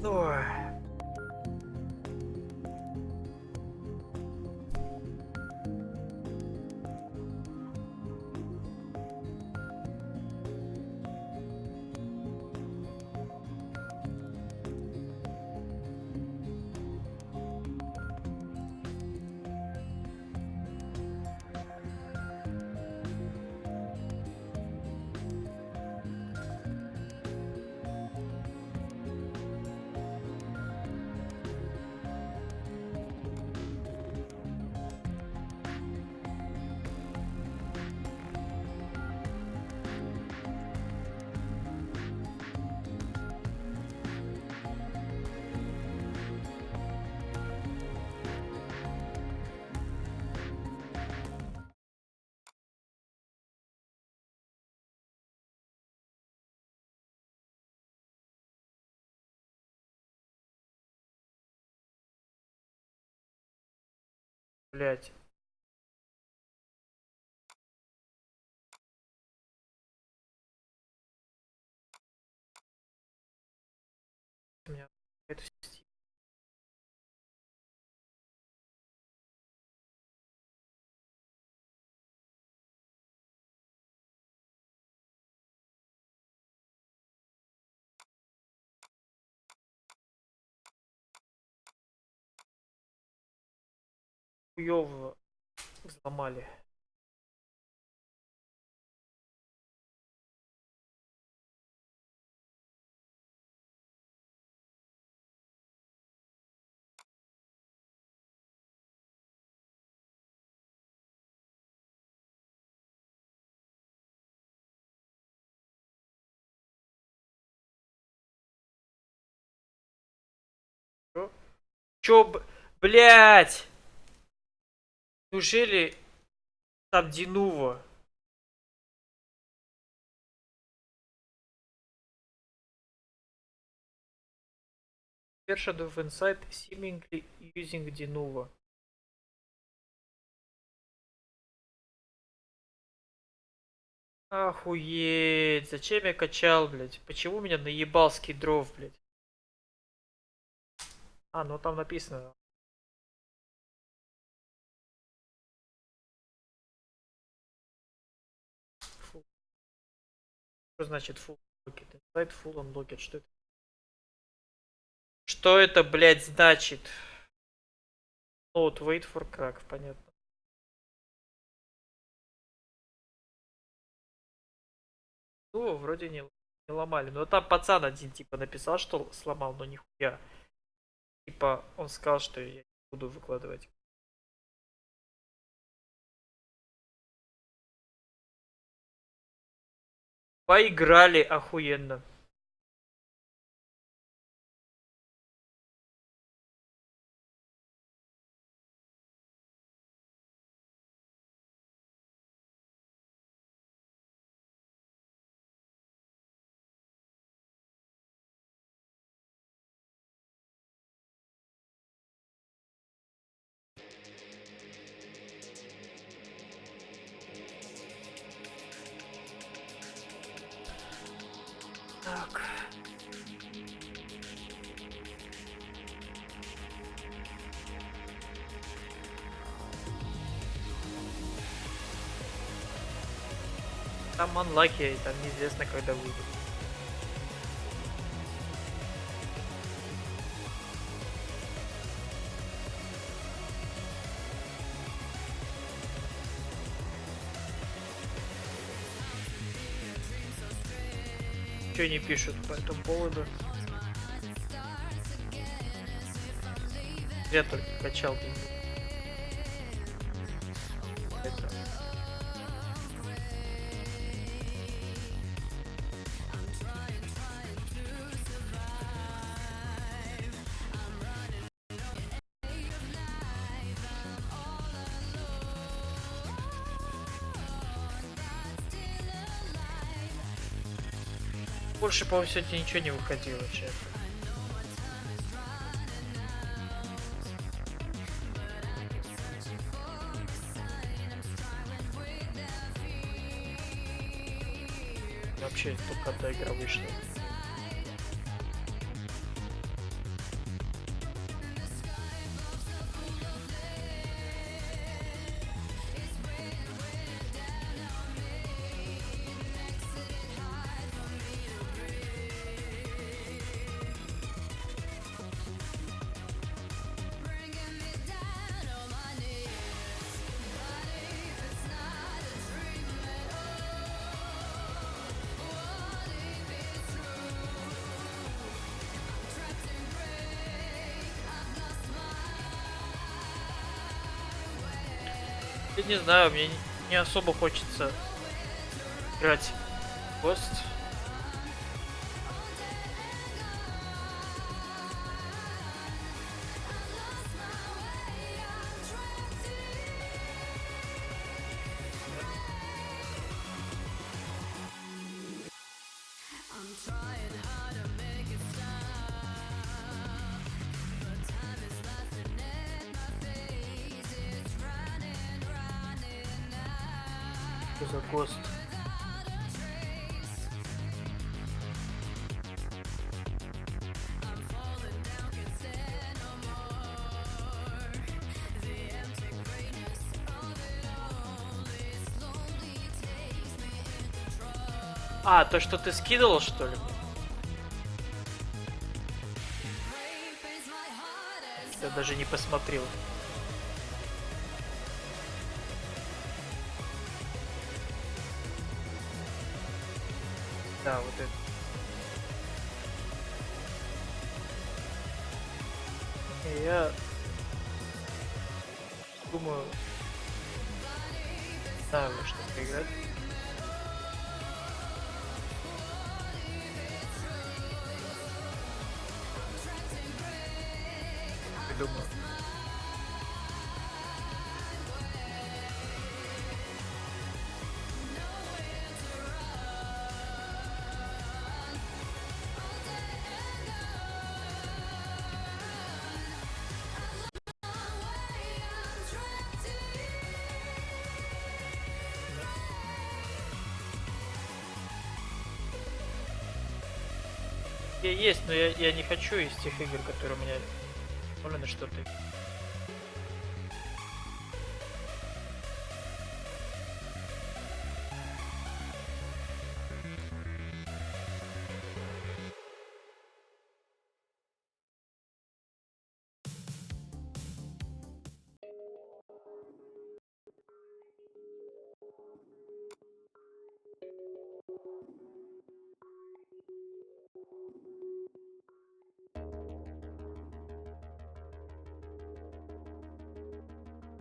Ой. Блять. У меня это хуёво взломали. Чё, блять? Неужели там Динува? Version of Insight seemingly using Dinuva. Охуеть, зачем я качал, блять? Почему меня наебал скидров, блять? А, ну там написано. Full. Что значит full unlocked? Inside full unlocked, что это? Что это, блять, значит? Load, wait for crack, понятно. Ну, вроде не ломали. Но там пацан один, типа, написал, что сломал, но нихуя. Типа, он сказал, что я не буду выкладывать. Поиграли охуенно. Так. Там анлаки, там неизвестно, когда выйдет. Что не пишут по этому поводу? Я только качал деньги. Это. Больше, по-моему, сегодня ничего не выходило, честно. Вообще только одна игра вышла. Я не знаю, мне не особо хочется играть в Ghost. Что за Ghost? А, то, что ты скидывал, что ли? Я даже не посмотрел. Да, вот это. И я думаю, знаю, во что поиграть. Думаю. Есть, но я не хочу из тех игр, которые у меня именно что-то.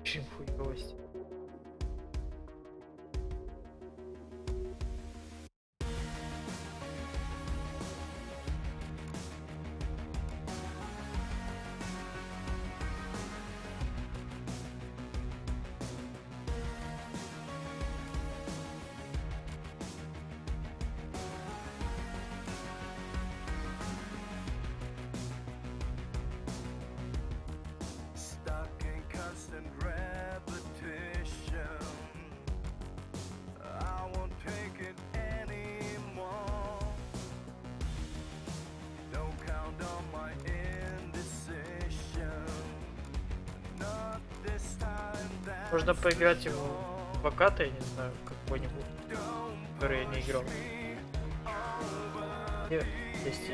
Чем хуёвость. Можно поиграть его в Аката, я не знаю, какой-нибудь, который я не играл. Где есть?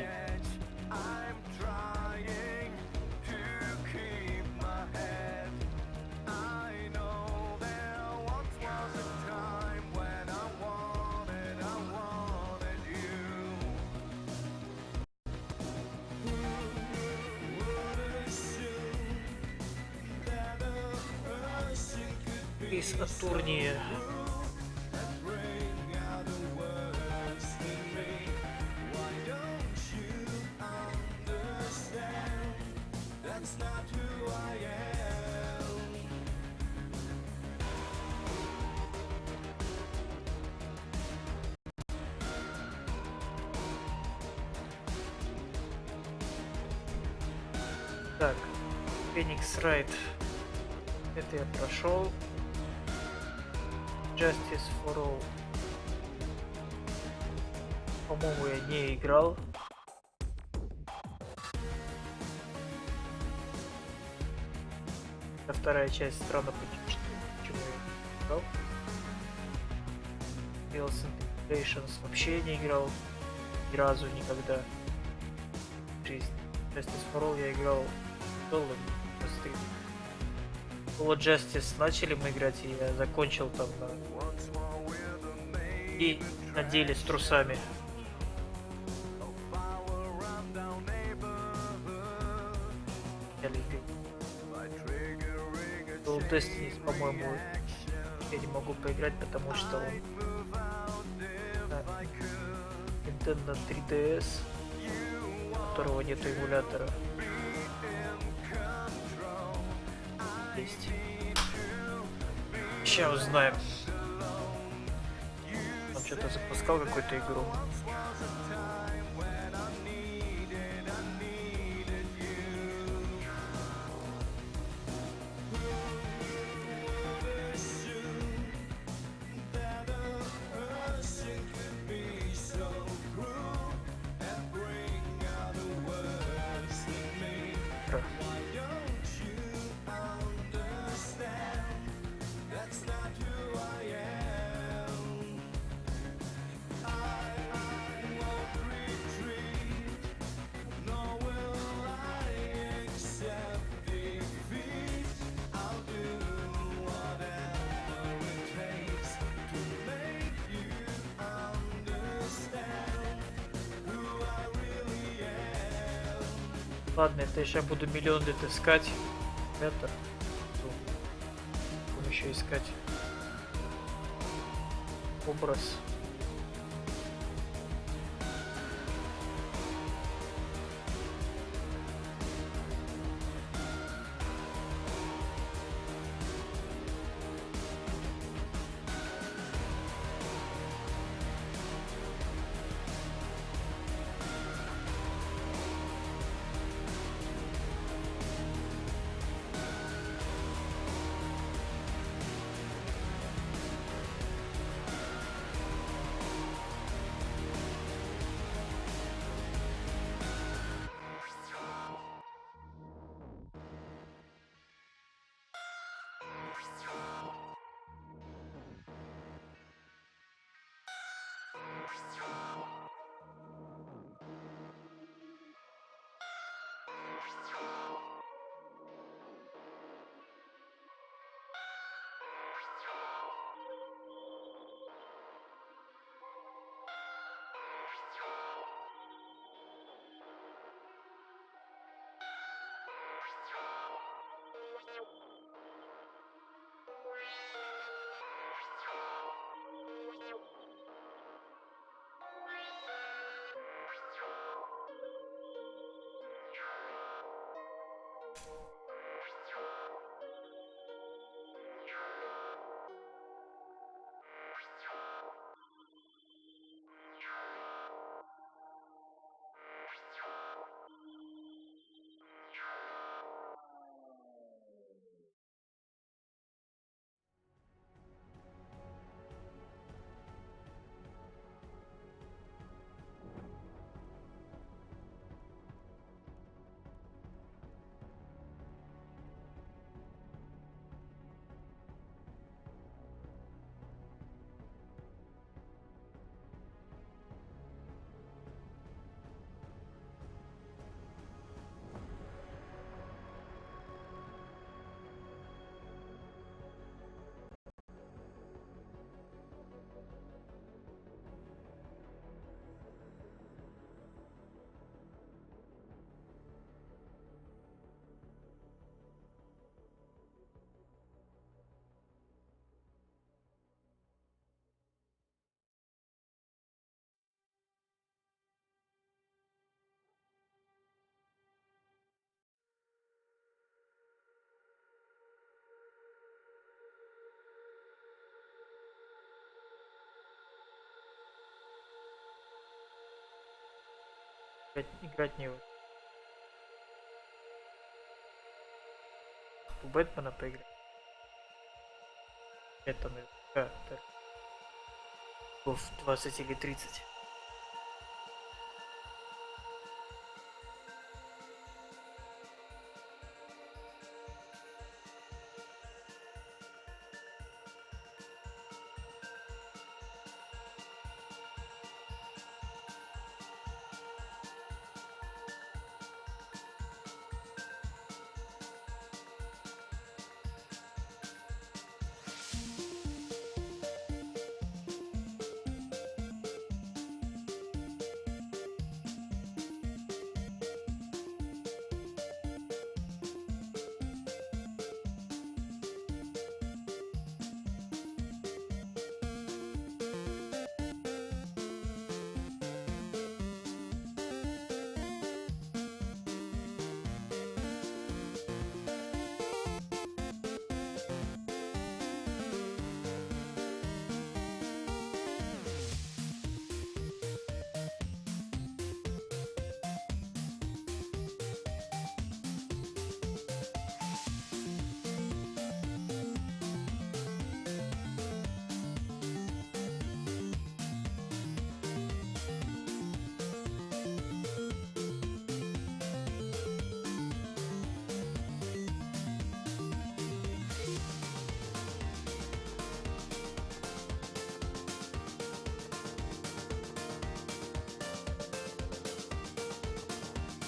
Из Атурнии. Так, Феникс Райт. Это я прошел. Justice for All. По-моему, я не играл. Это вторая часть странно, почему я не играл. Health Integrations вообще не играл. Ни разу, никогда. Жизнь. Justice for All я играл долго, быстрее. Было Justice начали мы играть, и я закончил там и на деле с трусами. Я любил. Был Destiny, по-моему, я не могу поиграть, потому что он на Nintendo 3DS, у которого нет эмулятора. Есть. Сейчас узнаем. Он что-то запускал какую-то игру. Ладно, это я сейчас буду миллион лет искать. Это. Будем еще искать образ. Играть не вот. У Бэтмена поиграть. Это наверняка так. В 20 или 30.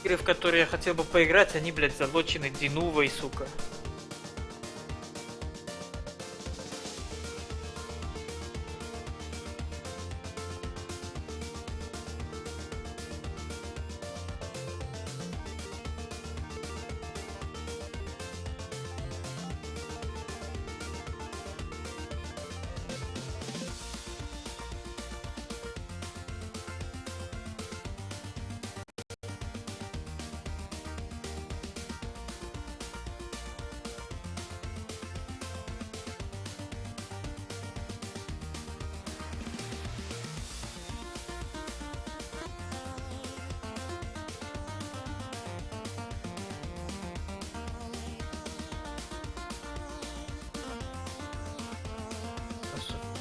игры, в которые я хотел бы поиграть, они, блядь, залочены Динувой, сука.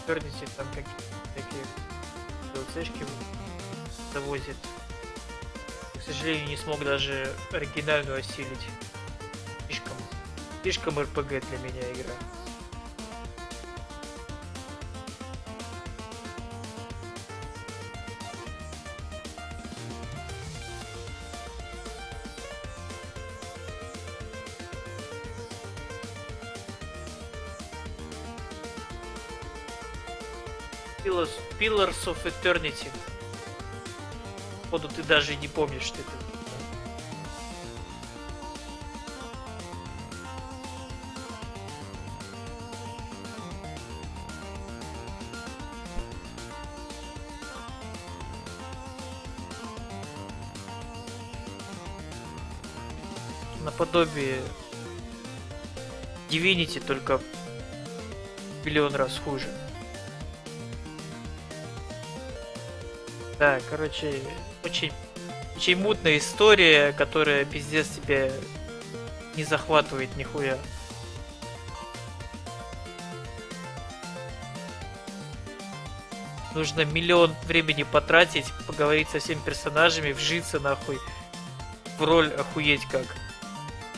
Верните там какие-то такие DLC-шки завозит. К сожалению, не смог даже оригинальную осилить. Слишком РПГ для меня игра. Pillars of Eternity. Походу, ты даже не помнишь, что это. Наподобие Divinity, только в миллион раз хуже. Да, короче, очень мутная история, которая пиздец тебя не захватывает нихуя. Нужно миллион времени потратить, поговорить со всеми персонажами, вжиться нахуй в роль охуеть как.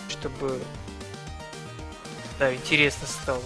Чтобы, да, интересно стало.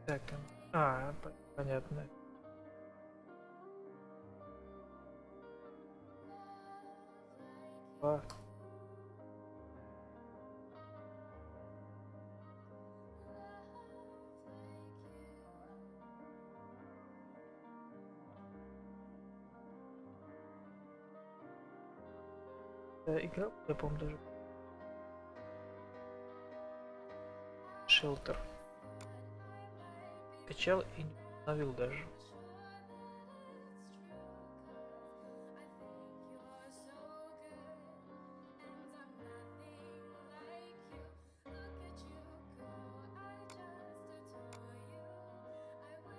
Так, понятно. Игра, я помню даже. Шелтер. Качал и не установил даже.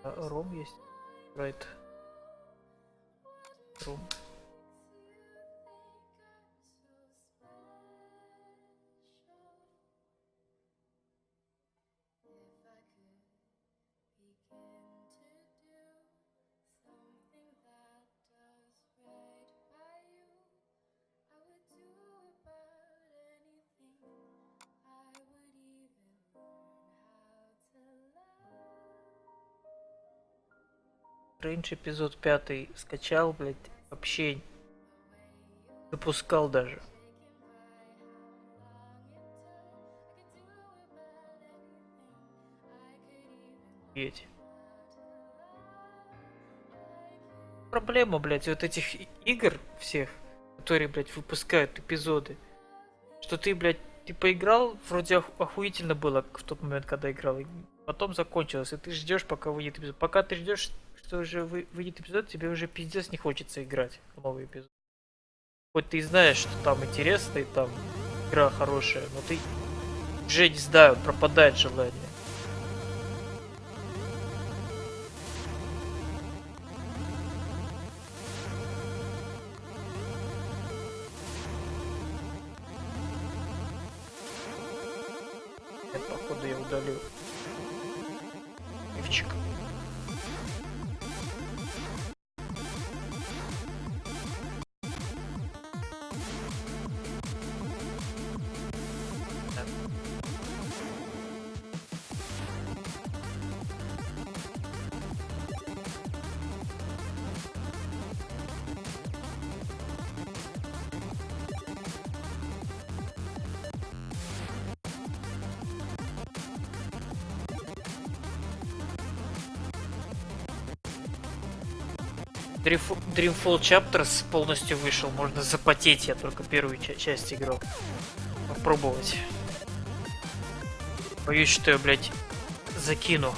Ром есть. Райт. Ром. Рейндж эпизод 5 скачал, блядь, вообще допускал даже. Ведь. Проблема, блядь, вот этих игр всех, которые, блядь, выпускают эпизоды, что ты, блядь, ты поиграл, вроде охуительно было в тот момент, когда играл, и потом закончилось, и ты ждешь, пока выйдет эпизод. Пока ты ждешь, что уже выйдет эпизод, тебе уже пиздец не хочется играть в новый эпизод. Хоть ты и знаешь, что там интересно, и там игра хорошая, но ты уже, не знаю, пропадает желание. Нет, походу я удалю лифчик. Dreamfall Chapters полностью вышел, можно запотеть, я только первую часть играл. Попробовать. Боюсь, что я, блядь, закину.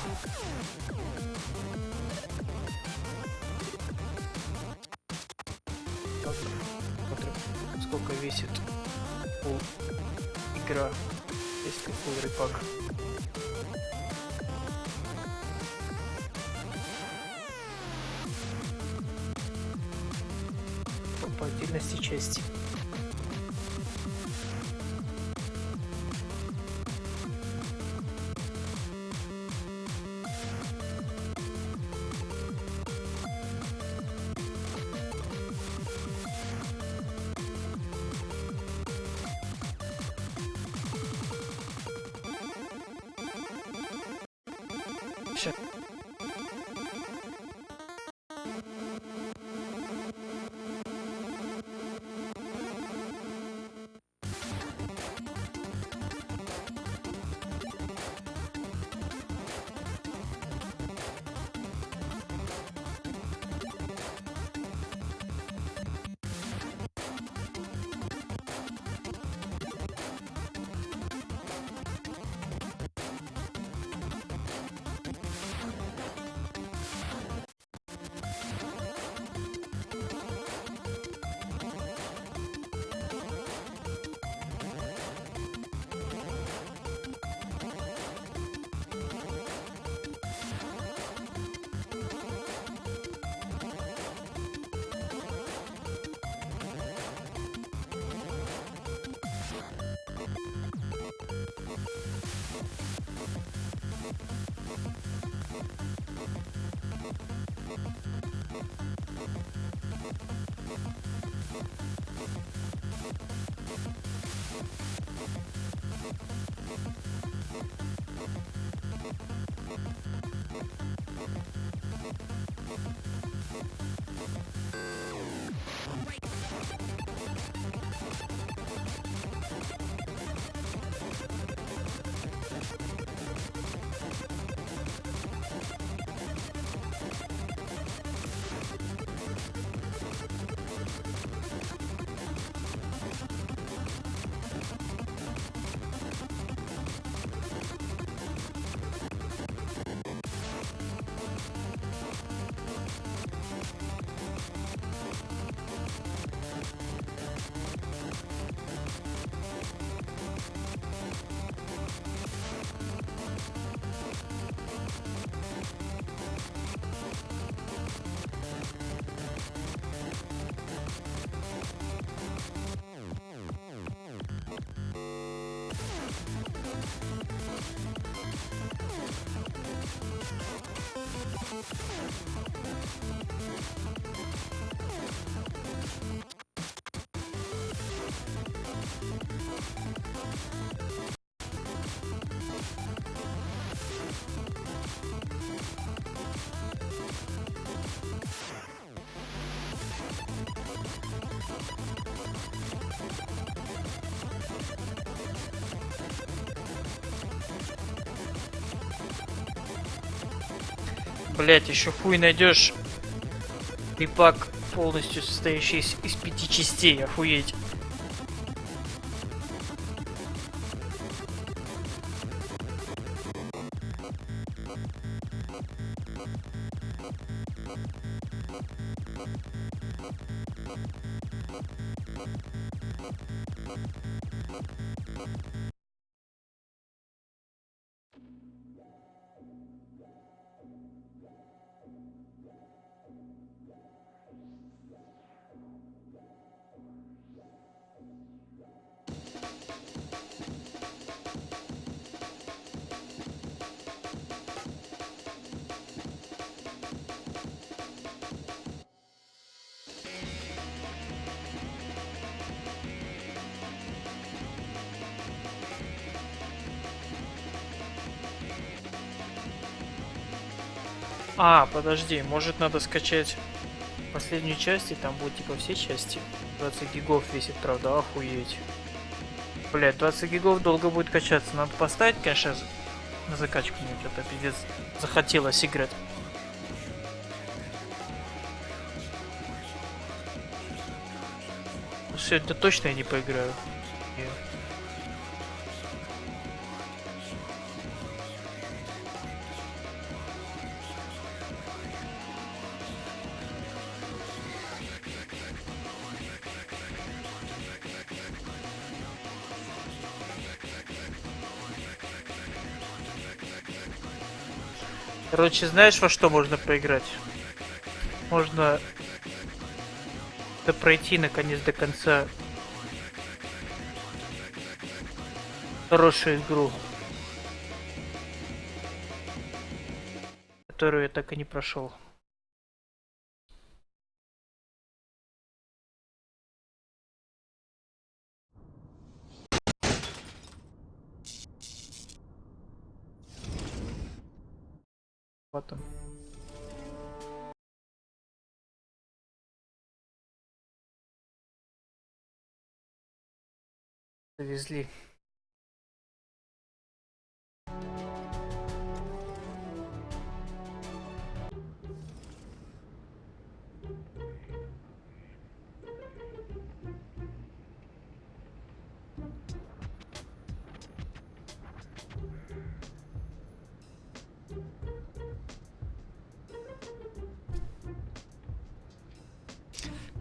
Смотрим, сколько весит игра, если full репак. По отдельности части. Сейчас. Блять, еще хуй найдешь. Припак полностью состоящий из 5 частей, охуеть. А, подожди, может надо скачать последнюю часть, и там будут типа все части. 20 гигов весит, правда, охуеть. Блять, 20 гигов долго будет качаться. Надо поставить, конечно, на закачку. Мне что-то пиздец захотелось играть. Сегодня точно я не поиграю. Короче, знаешь, во что можно поиграть? Можно пройти наконец до конца хорошую игру, которую я так и не прошел. Потом. Завезли.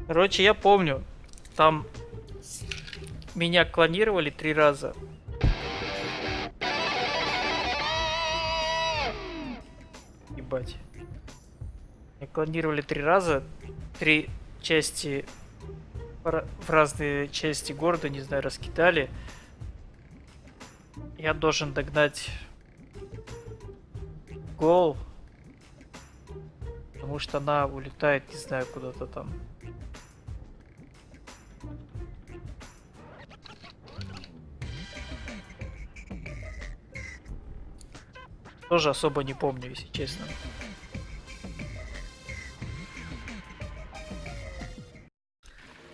Короче, я помню, там меня клонировали 3 раза. Ебать. Меня клонировали 3 раза. 3 части в разные части города, не знаю, раскидали. Я должен догнать гол, потому что она улетает, не знаю, куда-то там. Тоже особо не помню, если честно.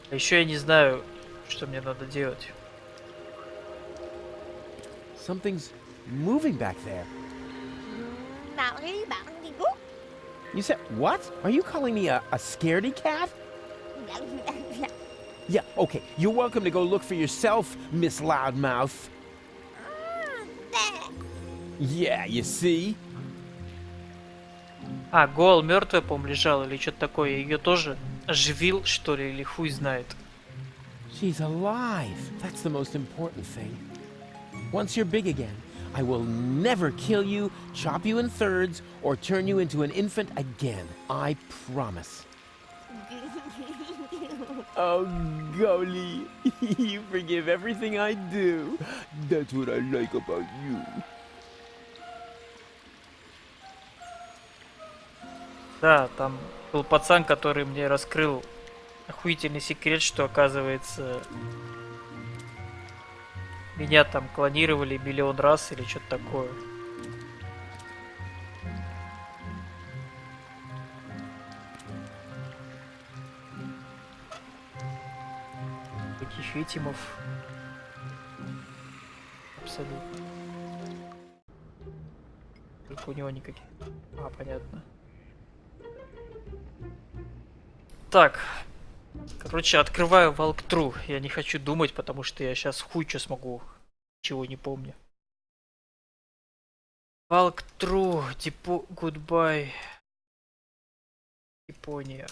А еще я не знаю, что мне надо делать. Something's moving back there. You said what? Are you calling me a scaredy cat? Yeah, okay. You're welcome to go look for yourself, Miss Loudmouth. Yeah, you see? А, гол мертвая, по-моему, лежала или что-то такое. Ее тоже оживил, что ли, или хуй знает. She's alive. That's the most important thing. Once you're big again, I will never kill you, chop you in thirds, or turn you into an infant again. I promise. Oh, golly. You forgive everything I do. That's what I like about you. Да, там был пацан, который мне раскрыл охуительный секрет, что, оказывается, меня там клонировали миллион раз или что-то такое. Таких витимов абсолютно. Только у него никаких. А, понятно. Так, короче, открываю walkthrough. Я не хочу думать, потому что я сейчас хуй что смогу. Чего не помню. Walkthrough, типа, goodbye, Япония.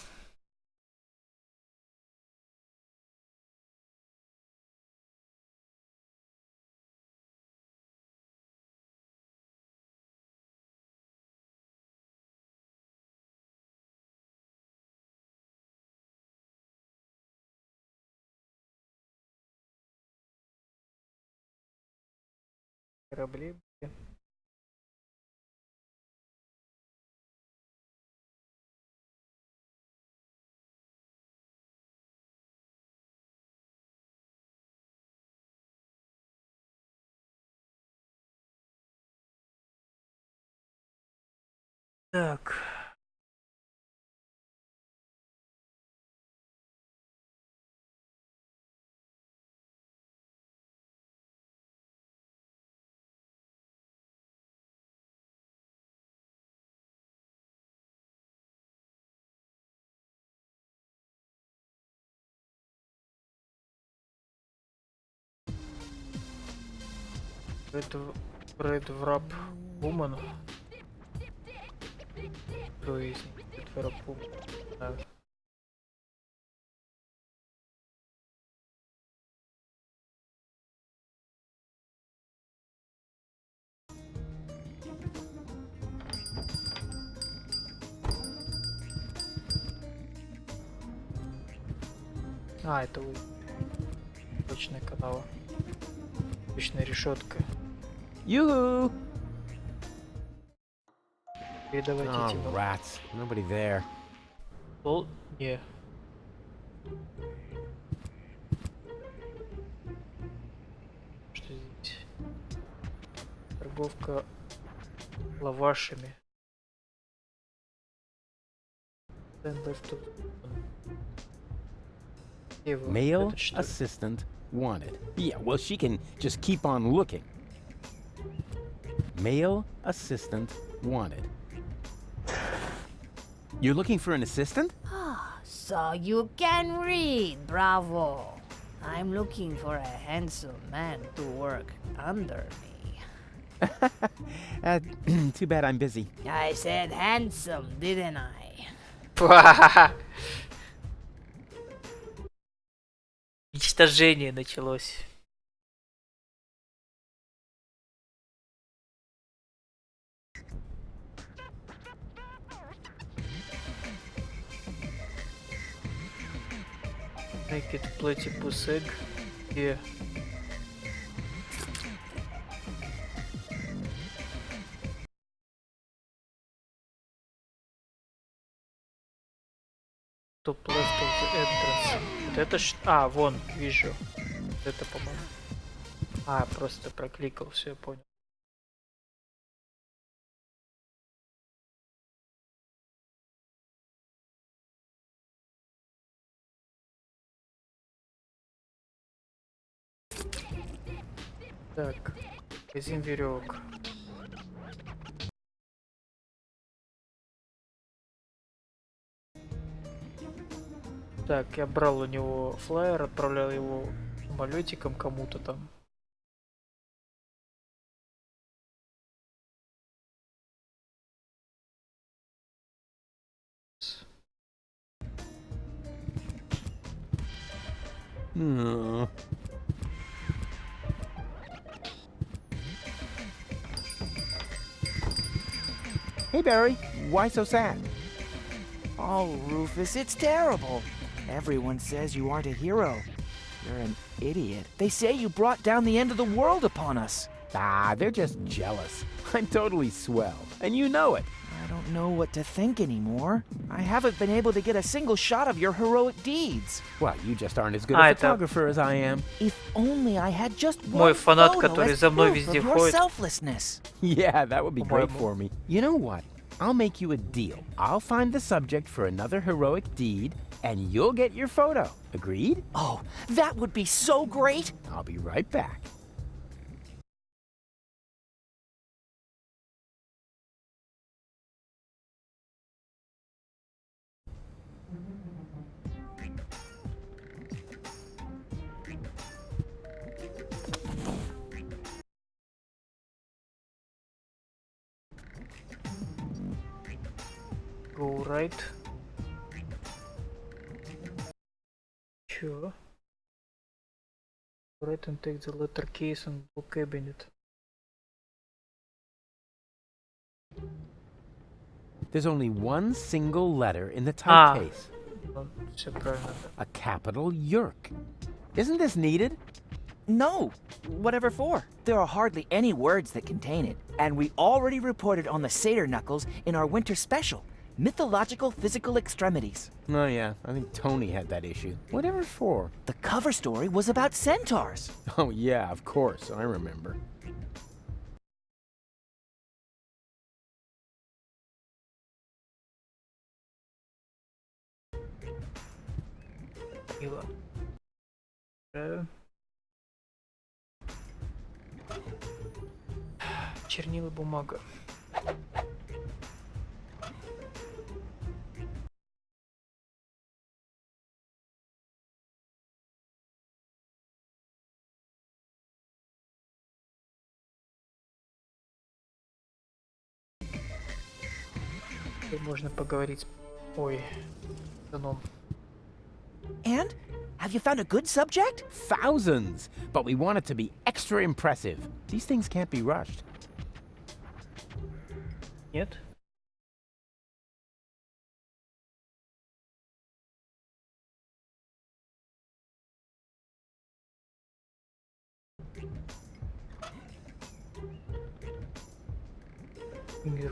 Корабли. Так. Red Wrap Woman. Кто из них? Red Wrap Woman. Да. А, это вы. Точная канава. Точная решетка. Yoo-hoo! Передавайте Oh, эти rats. Nobody there. Пол... Не. Что здесь? Торговка лавашами. Then left to- Где его? Male Этот, что ли? assistant wanted. Yeah, well, she can just keep on looking. Male assistant wanted. You're looking for an assistant? So you can read, bravo. I'm looking for a handsome man to work under me. Too bad I'm busy. I said handsome, didn't I? Уничтожение началось. Naked Platypus Egg. Где? Top left of the entrance. Вот это ж... А, вон, вижу. Вот это, по-моему. А, просто прокликал, все, я понял. Так, магазин веревок. Так, я брал у него флаер, отправлял его самолетиком кому-то там. Hmm. Hey, Barry. Why so sad? Oh, Rufus, it's terrible. Everyone says you aren't a hero. You're an idiot. They say you brought down the end of the world upon us. Ah, they're just jealous. I'm totally swell, and you know it. I don't know what to think anymore. I haven't been able to get a single shot of your heroic deeds. Well, you just aren't as good Ah, a это- photographer as I am. If only I had just Мой one фанат, photo который as за мной proof везде of your ходит. selflessness. Yeah, that would be great По-моему. for me. You know what? I'll make you a deal. I'll find the subject for another heroic deed, and you'll get your photo. Agreed? Oh, that would be so great. I'll be right back. Go right. Чё? Right and take the letter case and book cabinet. There's only one single letter in the type case. Ну, все правильно. A capital Yerk. Isn't this needed? No, whatever for. There are hardly any words that contain it, and we already reported on the satyr knuckles in our winter special, Mythological Physical Extremities. Oh yeah, I think Tony had that issue. Whatever for? The cover story was about centaurs. Oh yeah, of course, I remember. Мило. Чернила, бумага. Можно поговорить. Ой, Данон. And? Have you found a good subject? Thousands! But we want it to be extra impressive. These things can't be rushed. Нет?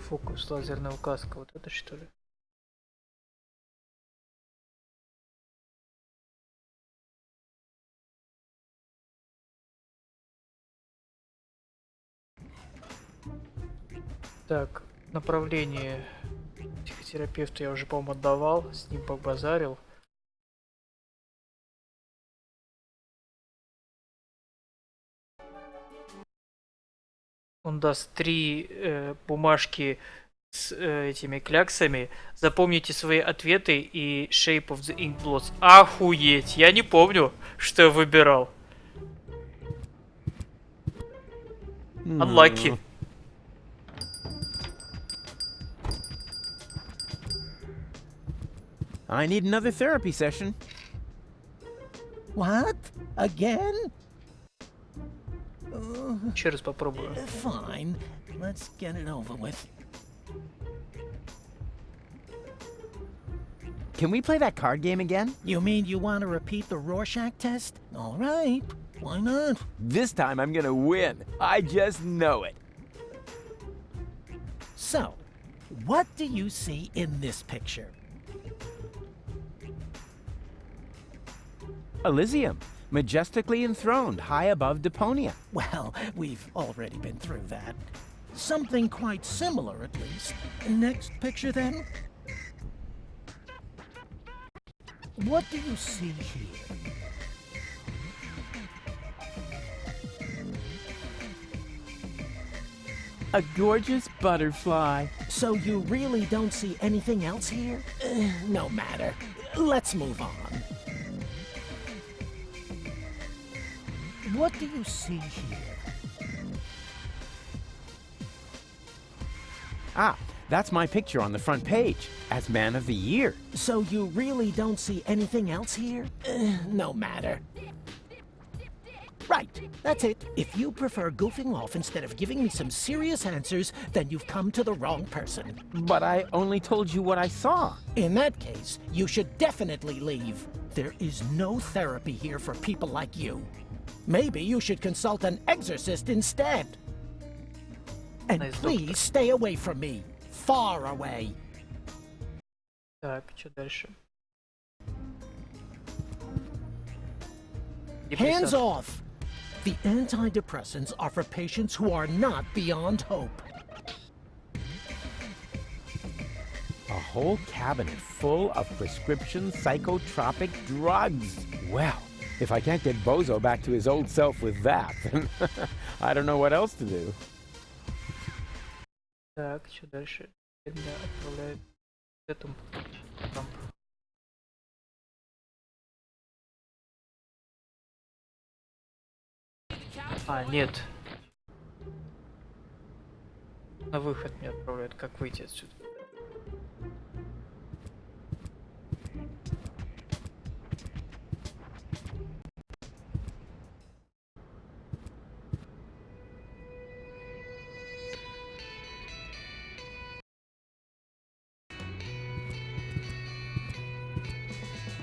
Фокус, лазерная указка, вот это что ли? Так, направление психотерапевту я уже, по-моему, отдавал, с ним побазарил. Он даст 3 бумажки с этими кляксами. Запомните свои ответы и Shape of the Ink Blots. Охуеть! Я не помню, что я выбирал. Unlucky. I need another therapy session. What? Again? Еще раз попробую. Fine. Let's get it over with. Can we play that card game again? You mean you want to repeat the Rorschach test? All right. Why not? This time I'm gonna win. I just know it. So, what do you see in this picture? Elysium, majestically enthroned high above Deponia. Well, we've already been through that. Something quite similar, at least. Next picture, then. What do you see here? A gorgeous butterfly. So you really don't see anything else here? No matter. Let's move on. What do you see here? Ah, that's my picture on the front page as Man of the Year. So you really don't see anything else here? No matter. Right, that's it. If you prefer goofing off instead of giving me some serious answers, then you've come to the wrong person. But I only told you what I saw. In that case, you should definitely leave. There is no therapy here for people like you. Maybe you should consult an exorcist instead. And Nice please doctor. stay away from me. Far away. Так, что дальше? Hands Депрессант. off! The antidepressants are for patients who are not beyond hope. A whole cabinet full of prescription psychotropic drugs. Well, if I can't get Bozo back to his old self with that, then I don't know what else to do. Так, что дальше? Меня отправляют к этому. Там. А, нет. На выход меня отправляют. Как выйти отсюда?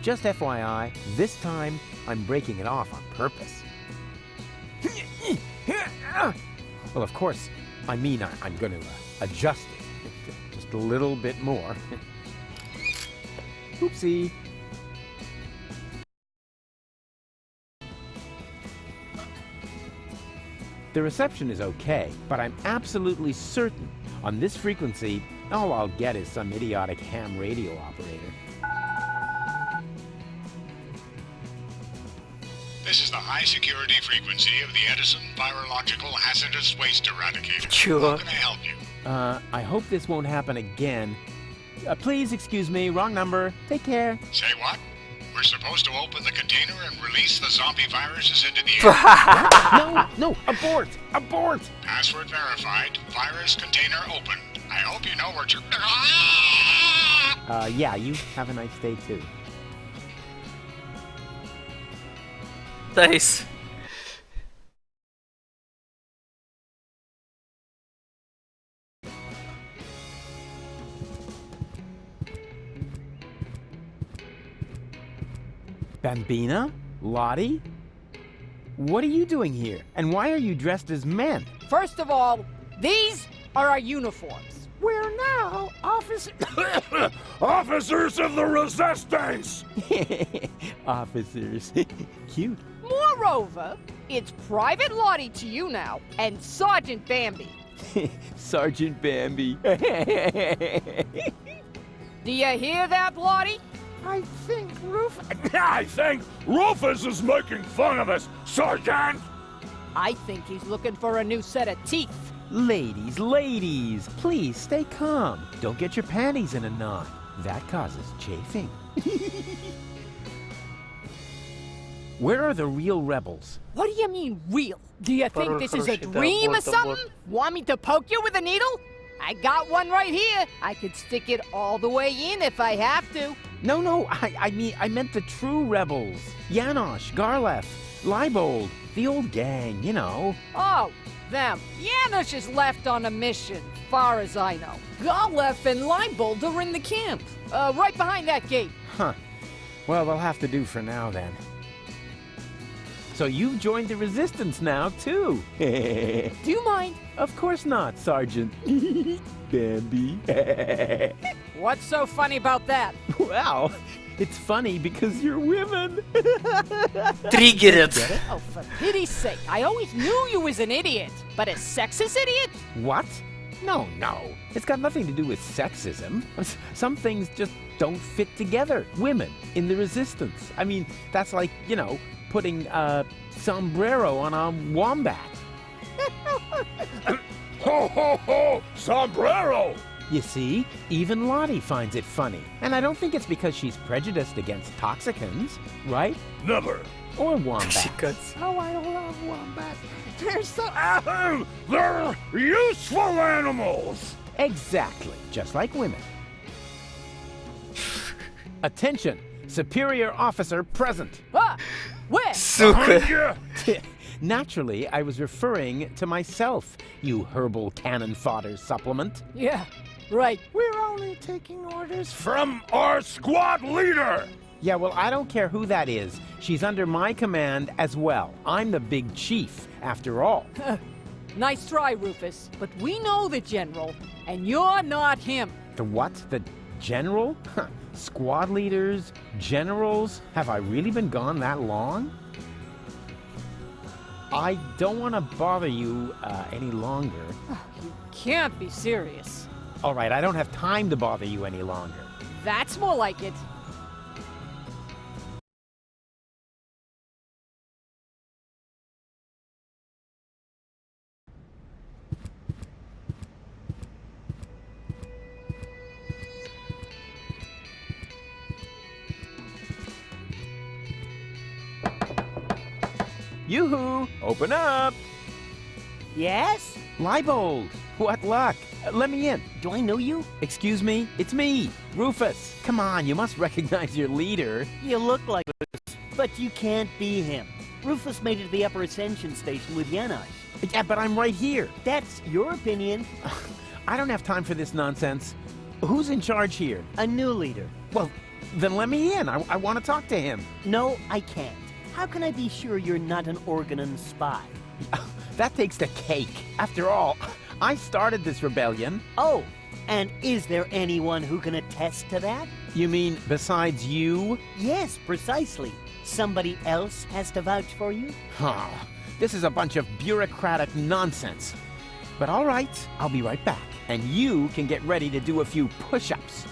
just FYI, this time I'm breaking it off on purpose. Well, of course, I mean I'm going to adjust it just a little bit more. Oopsie. The reception is okay, but I'm absolutely certain on this frequency, all I'll get is some idiotic ham radio operator. This is the high-security frequency of the Edison Virological Hazardous Waste Eradicator. Sure. How can I help you? I hope this won't happen again. Please excuse me, wrong number. Take care. Say what? We're supposed to open the container and release the zombie viruses into the air. No, abort! Abort! Password verified. Virus container open. I hope you know where to... Yeah, you have a nice day too. Nice. Bambina? Lottie? What are you doing here? And why are you dressed as men? First of all, these are our uniforms. We're now officers. Officers of the Resistance! Officers. Cute. Moreover, it's Private Lottie to you now, and Sergeant Bambi. Sergeant Bambi. Do you hear that, Lottie? I think I think Rufus is making fun of us, Sergeant! I think he's looking for a new set of teeth. Ladies, please stay calm. Don't get your panties in a knot. That causes chafing. Where are the real rebels? What do you mean, real? Do you think this is a Хороший, да, dream or аборт, something? аборт. Want me to poke you with a needle? I got one right here. I could stick it all the way in if I have to. No, I meant the true rebels. Janosch, Garlef, Leibold, the old gang, you know. Oh, them. Janusz is left on a mission, far as I know. Golef and Leibold are in the camp, right behind that gate. Huh. Well, they'll have to do for now then. So you've joined the resistance now, too. Do you mind? Of course not, Sergeant. Bambi. What's so funny about that? Well, it's funny because you're women. Triggered. Oh, for pity's sake, I always knew you was an idiot. But a sexist idiot? What? No. It's got nothing to do with sexism. Some things just don't fit together. Women in the resistance. I mean, that's like, you know, putting a sombrero on a wombat. Ho, ho, ho! Sombrero! You see, even Lottie finds it funny. And I don't think it's because she's prejudiced against toxicants, right? Never. Or wombat. Секать. Oh, I love wombats. They're so. Ahem! They're useful animals! Exactly, just like women. Attention, superior officer present. Ah, where? Сука. Yeah. Naturally, I was referring to myself, you herbal cannon fodder supplement. Yeah, right. We're only taking orders From our squad leader! Yeah, well, I don't care who that is. She's under my command as well. I'm the big chief, after all. Nice try, Rufus. But we know the general, and you're not him. The what? The general? Huh. Squad leaders? Generals? Have I really been gone that long? I don't want to bother you any longer. You can't be serious. All right, I don't have time to bother you any longer. That's more like it. Yoo-hoo! Open up! Yes? Leibold! What luck? Let me in. Do I know you? Excuse me? It's me, Rufus. Come on, you must recognize your leader. You look like Rufus, but you can't be him. Rufus made it to the upper ascension station with Janosch. Yeah, but I'm right here. That's your opinion. I don't have time for this nonsense. Who's in charge here? A new leader. Well, Then let me in. I want to talk to him. No, I can't. How can I be sure you're not an Organon spy? That takes the cake. After all, I started this rebellion. Oh, and is there anyone who can attest to that? You mean besides you? Yes, precisely. Somebody else has to vouch for you? Huh. This is a bunch of bureaucratic nonsense. But all right, I'll be right back. And you can get ready to do a few push-ups.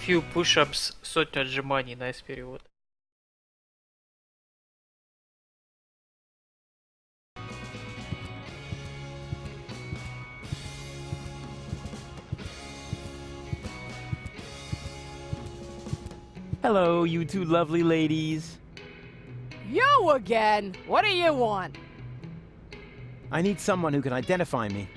Few push-ups, сотню отжиманий, nice перевод. Hello, you two lovely ladies. You again? What do you want? I need someone who can identify me.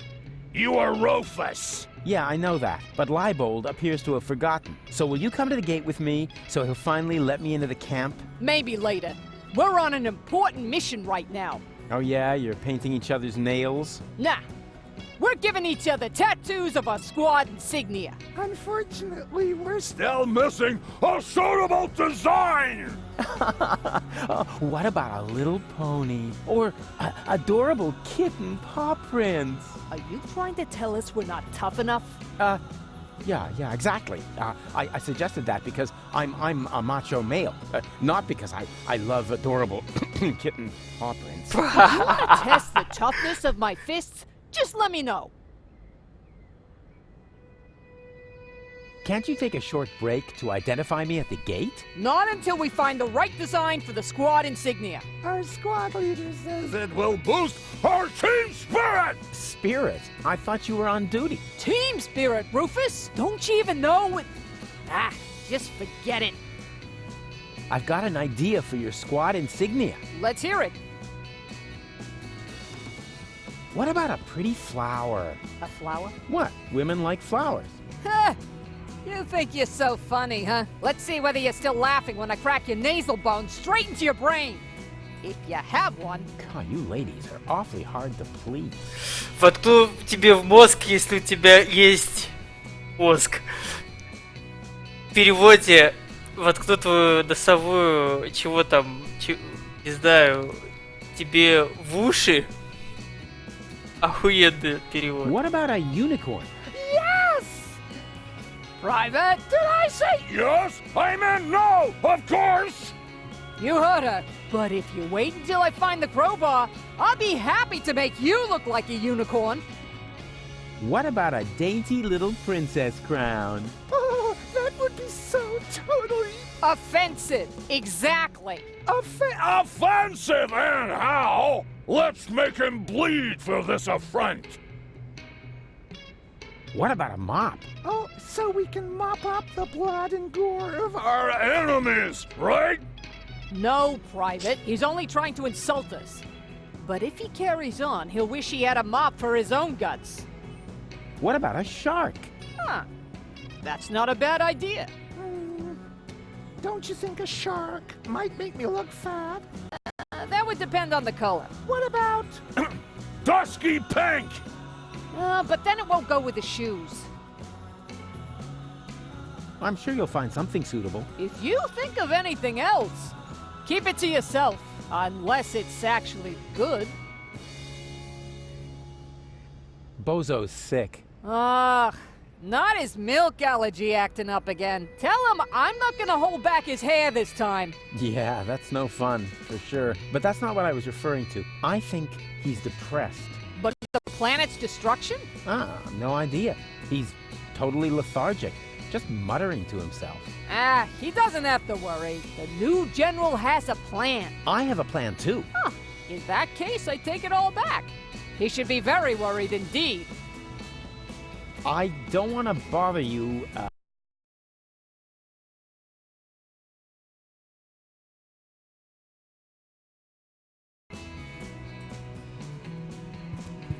You are Rufus. Yeah, I know that, but Leibold appears to have forgotten. So will you come to the gate with me so he'll finally let me into the camp? Maybe later. We're on an important mission right now. Oh yeah, you're painting each other's nails? Nah. We're giving each other tattoos of our squad insignia. Unfortunately, we're still missing a suitable design. What about a little pony? Or adorable kitten paw prints? Are you trying to tell us we're not tough enough? Yeah, exactly. I suggested that because I'm a macho male, not because I love adorable kitten paw prints. You want to test the toughness of my fists? Just let me know. Can't you take a short break to identify me at the gate? Not until we find the right design for the squad insignia. Our squad leader says it will boost our team spirit. Spirit? I thought you were on duty. Team spirit, Rufus! Don't you even know what... Ah, just forget it. I've got an idea for your squad insignia. Let's hear it. What about a pretty flower? A flower? What? Women like flowers. Ha! You think you're so funny, huh? Let's see whether you're still laughing when I crack your nasal bone straight into your brain. If you have one. God, you ladies are awfully hard to please. Воткну тебе в мозг, если у тебя есть мозг. В переводе воткну твою носовую, чего там, не знаю, тебе в уши. Охуенный перевод. What about a unicorn? Yes! Private, did I say... Yes, I meant no, of course. You heard her. But if you wait until I find the crowbar, I'll be happy to make you look like a unicorn. What about a dainty little princess crown? Oh, that would be so totally Offensive. Exactly. Offensive and how? Let's make him bleed for this affront. What about a mop? Oh, so we can mop up the blood and gore of Our enemies, right? No, Private. He's only trying to insult us. But if he carries on, he'll wish he had a mop for his own guts. What about a shark? Huh. That's not a bad idea. Don't you think a shark might make me look fat? That would depend on the color. What about... Dusky pink. But then it won't go with the shoes. I'm sure you'll find something suitable. If you think of anything else, keep it to yourself. Unless it's actually good. Bozo's sick. Ugh. Not his milk allergy acting up again. Tell him I'm not gonna hold back his hair this time. Yeah, that's no fun, for sure. But that's not what I was referring to. I think he's depressed. But the planet's destruction? No idea. He's totally lethargic, just muttering to himself. He doesn't have to worry. The new general has a plan. I have a plan too. Huh. In that case, I take it all back. He should be very worried indeed. I don't want to bother you.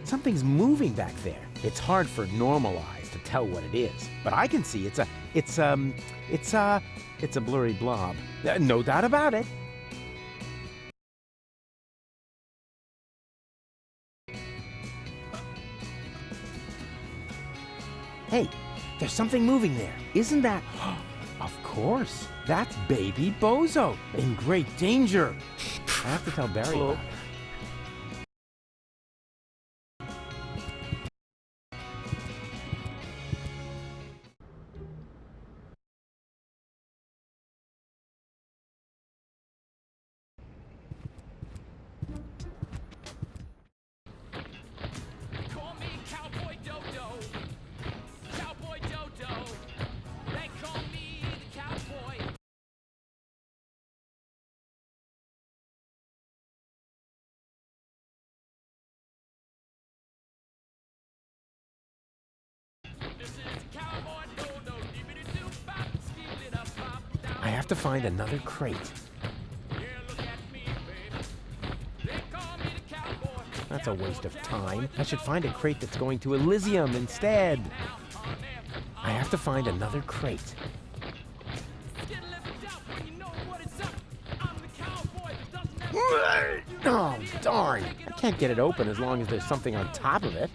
Something's moving back there. It's hard for normal eyes to tell what it is, but I can see it's a blurry blob. No doubt about it. Hey, There's something moving there. Isn't that... Of course. That's baby Bozo. In great danger. I have to tell Barry about it. Call me Cowboy Dodo. Cowboy Dodo. They call me the cowboy. This is Cowboy Dodo. Dibbity-doo-bop, skip-it-up-bop, down. I have to find another crate. Yeah, look at me, baby. They call me the cowboy. That's a waste of time. I should find a crate that's going to Elysium instead. I have to find another crate. Get left out when you know what it's up. I'm the cowboy that doesn't have Oh, darn. I can't get it open as long as there's something on top of it.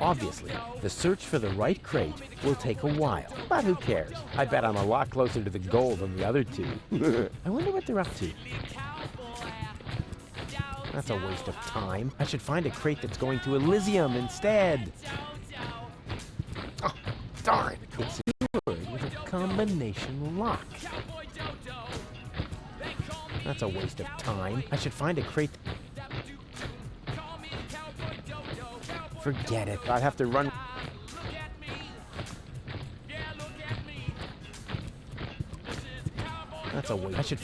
Obviously, the search for the right crate will take a while. But who cares? I bet I'm a lot closer to the goal than the other two. I wonder what they're up to. That's a waste of time. I should find a crate that's going to Elysium instead. Oh, darn. It's secured with a combination lock. That's a waste of time. I should find a crate... Forget it. I'd have to run... That's a waste. I should...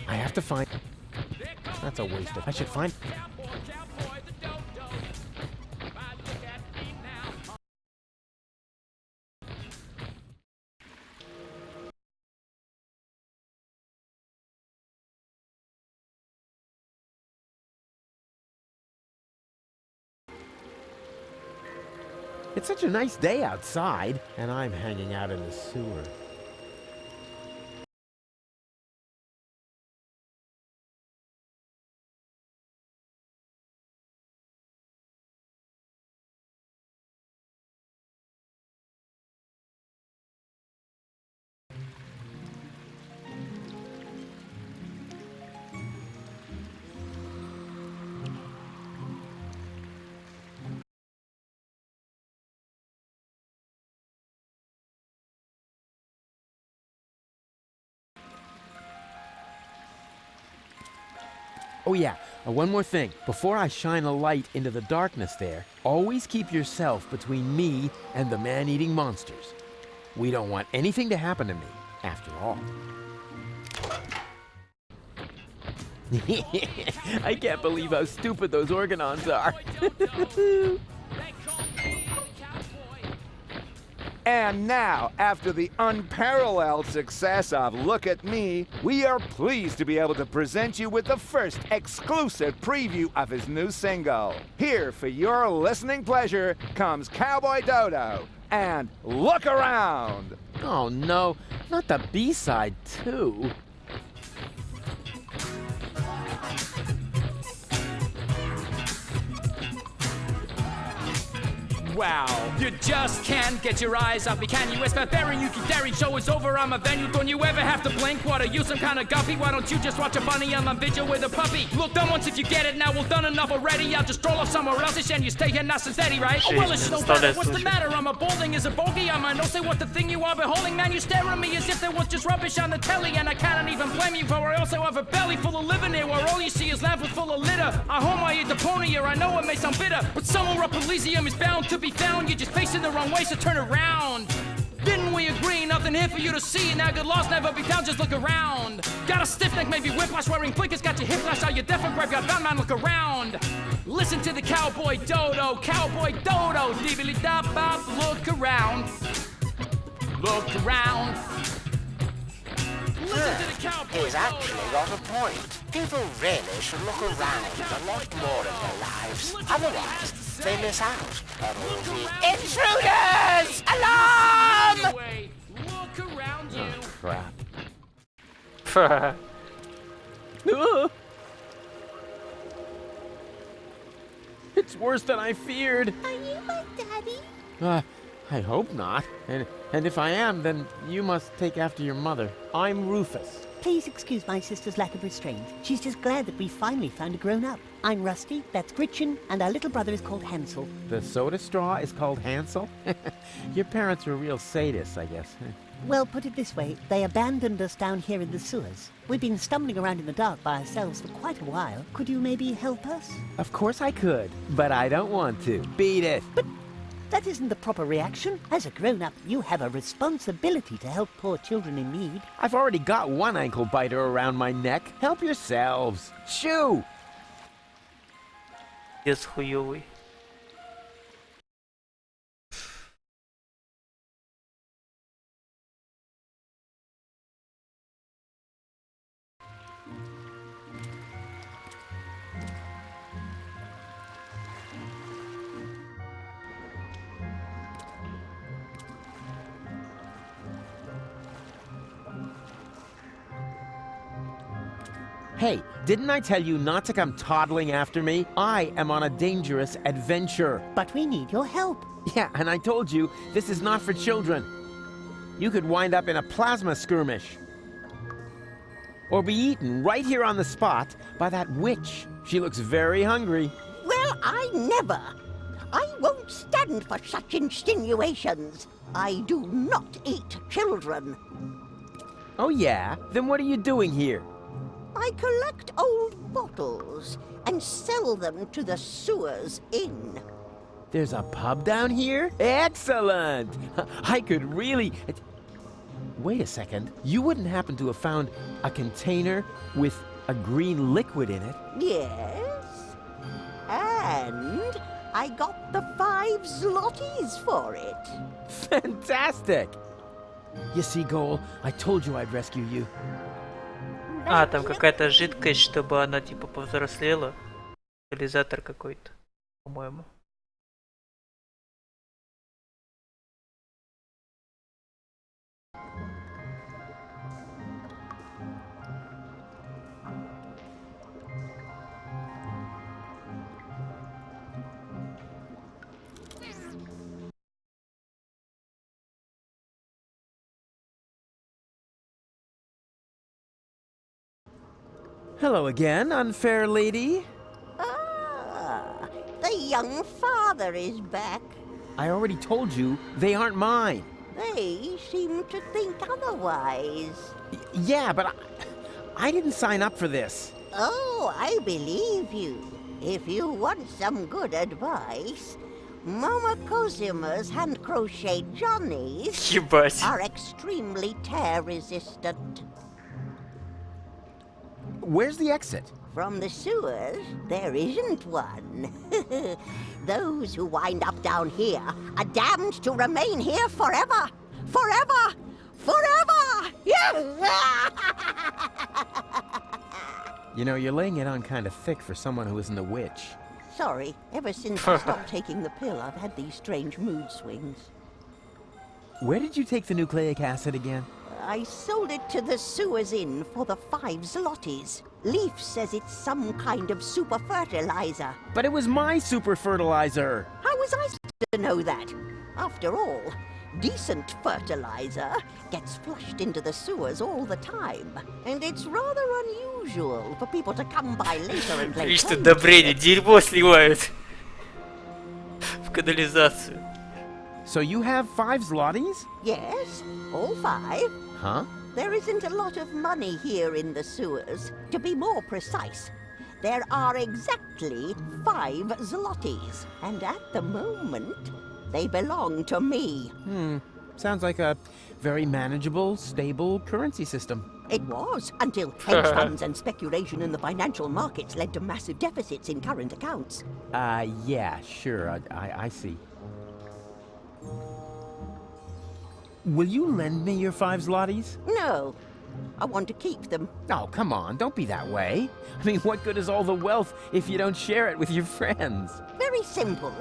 I have to find... That's a waste of... I should find... It's such a nice day outside, and I'm hanging out in the sewer. Oh yeah, one more thing. Before I shine a light into the darkness there, always keep yourself between me and the man-eating monsters. We don't want anything to happen to me, after all. I can't believe how stupid those organons are. And now, after the unparalleled success of Look at Me, we are pleased to be able to present you with the first exclusive preview of his new single. Here, for your listening pleasure, comes Cowboy Dodo and Look Around. Oh no, not the B-side too. Wow, you just can't get your eyes off me, can you? It's barbarian, you keep daring, show is over, I'm a venue. Don't you ever have to blink? What, are you some kind of guppy? Why don't you just watch a bunny on vigil with a puppy? Look, done once if you get it, now well done enough already. I'll just stroll off somewhere else and you stay here nice and steady, right? Oh well, it's no matter, what's the matter? I'm a balding as a bogey, I'm a no say what the thing you are beholding. Man, you stare at me as if there was just rubbish on the telly. And I cannot even blame you, for I also have a belly full of living here, where all you see is lamp full of litter. I home I eat the pony, or I know it may sound bitter, but somewhere up Elysium is bound to be found. You're just facing the wrong way, so turn around. Didn't we agree? Nothing here for you to see. Now good loss never be found, just look around. Got a stiff neck, maybe whiplash, wearing blinkers, got your hip flash, are you deaf or graveyard bound, man, look around. Listen to the Cowboy Dodo, dibbly-da-bop, look around. Look around. Listen to the Cowboy He's actually got a point. People really should look around a lot more in their lives. Otherwise, they miss out on all the intruders! Alarm! Look around you. Crap. It's worse than I feared. Are you my daddy? I hope not. And if I am, then you must take after your mother. I'm Rufus. Please excuse my sister's lack of restraint. She's just glad that we finally found a grown-up. I'm Rusty, that's Gretchen, and our little brother is called Hansel. The soda straw is called Hansel? Your parents were real sadists, I guess. Well, put it this way, they abandoned us down here in the sewers. We've been stumbling around in the dark by ourselves for quite a while. Could you maybe help us? Of course I could, but I don't want to. Beat it. But that isn't the proper reaction. As a grown-up, you have a responsibility to help poor children in need. I've already got one ankle biter around my neck. Help yourselves. Shoo! Дед хуёвый. Hey, didn't I tell you not to come toddling after me? I am on a dangerous adventure. But we need your help. Yeah, and I told you, this is not for children. You could wind up in a plasma skirmish. Or be eaten right here on the spot by that witch. She looks very hungry. Well, I never. I won't stand for such insinuations. I do not eat children. Oh yeah? Then what are you doing here? I collect old bottles and sell them to the sewers inn. There's a pub down here? Excellent! I could really... Wait a second. You wouldn't happen to have found a container with a green liquid in it? Yes. And I got the 5 zlotys for it. Fantastic! You see, Goal, I told you I'd rescue you. А, там какая-то жидкость, чтобы она типа повзрослела. Катализатор какой-то, по-моему. Hello again, unfair lady. Ah, the young father is back. I already told you, they aren't mine. They seem to think otherwise. Yeah, but I didn't sign up for this. Oh, I believe you. If you want some good advice, Mama Cosima's hand-crocheted Johnnies Ебать. are extremely tear-resistant. Where's the exit? From the sewers, there isn't one. Those who wind up down here are damned to remain here forever! Forever! Forever! You know, you're laying it on kind of thick for someone who isn't a witch. Sorry, ever since I stopped taking the pill, I've had these strange mood swings. Where did you take the nucleic acid again? I sold it to the sewers inn for the 5 zlotys. Leaf says it's some kind of super fertilizer. But it was my super fertilizer. How was I supposed to know that? After all, decent fertilizer gets flushed into the sewers all the time. And it's rather unusual for people to come by later and Видишь, play тут добрение, дерьмо сливают в канализацию. So you have 5 zlotys? Yes, all 5. Huh? There isn't a lot of money here in the sewers. To be more precise, there are exactly 5 zlotys. And at the moment, they belong to me. Sounds like a very manageable, stable currency system. It was, until hedge funds and speculation in the financial markets led to massive deficits in current accounts. Yeah, sure, I see. Will you lend me your 5 zlotys? No, I want to keep them. Oh, come on, don't be that way. I mean, what good is all the wealth if you don't share it with your friends? Very simple.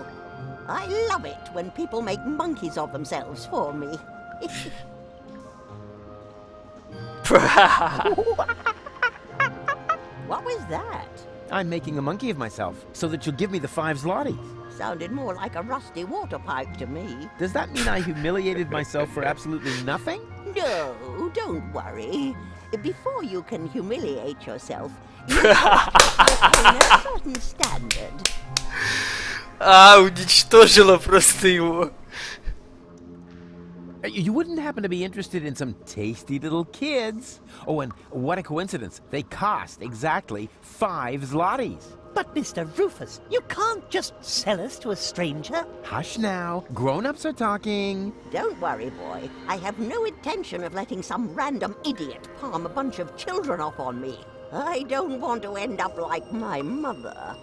I love it when people make monkeys of themselves for me. Ха-ха-ха. What was that? I'm making a monkey of myself so that you'll give me the 5 zlotys. Sounded more like a rusty water pipe to me. Does that mean I humiliated myself for absolutely nothing? No, don't worry. Before you can humiliate yourself, you must attain a certain standard. Уничтожила просто его. You wouldn't happen to be interested in some tasty little kids? Oh, and what a coincidence. They cost exactly 5 zlotys. But, Mr. Rufus, you can't just sell us to a stranger. Hush now. Grown-ups are talking. Don't worry, boy. I have no intention of letting some random idiot palm a bunch of children off on me. I don't want to end up like my mother.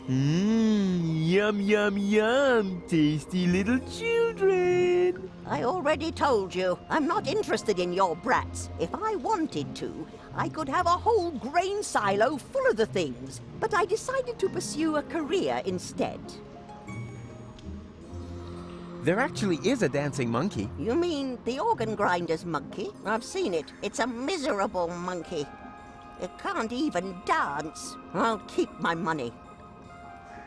Yum, yum, yum. Tasty little children. I already told you, I'm not interested in your brats. If I wanted to, I could have a whole grain silo full of the things. But I decided to pursue a career instead. There actually is a dancing monkey. You mean the organ grinder's monkey? I've seen it. It's a miserable monkey. It can't even dance. I'll keep my money.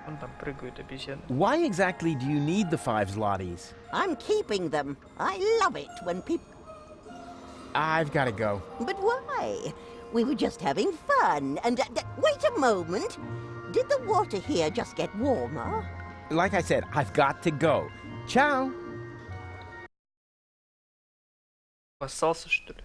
Он там прыгают обезьяны. Why exactly do you need the 5 zlotys? I'm keeping them. I love it when people... I've got to go. But why? We were just having fun. And wait a moment. Did the water here just get warmer? Like I said, I've got to go. Ciao. Поссался, что ли?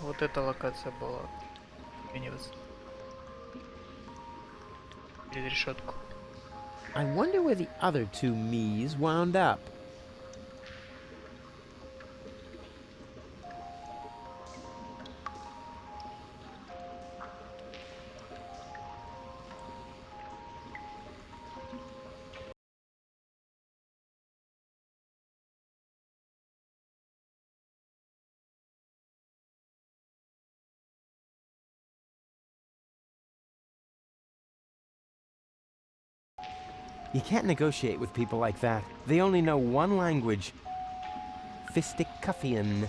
Вот эта локация была. Изменилась. Через решетку. I wonder where the other 2 me's wound up. You can't negotiate with people like that. They only know one language. Fisticuffian.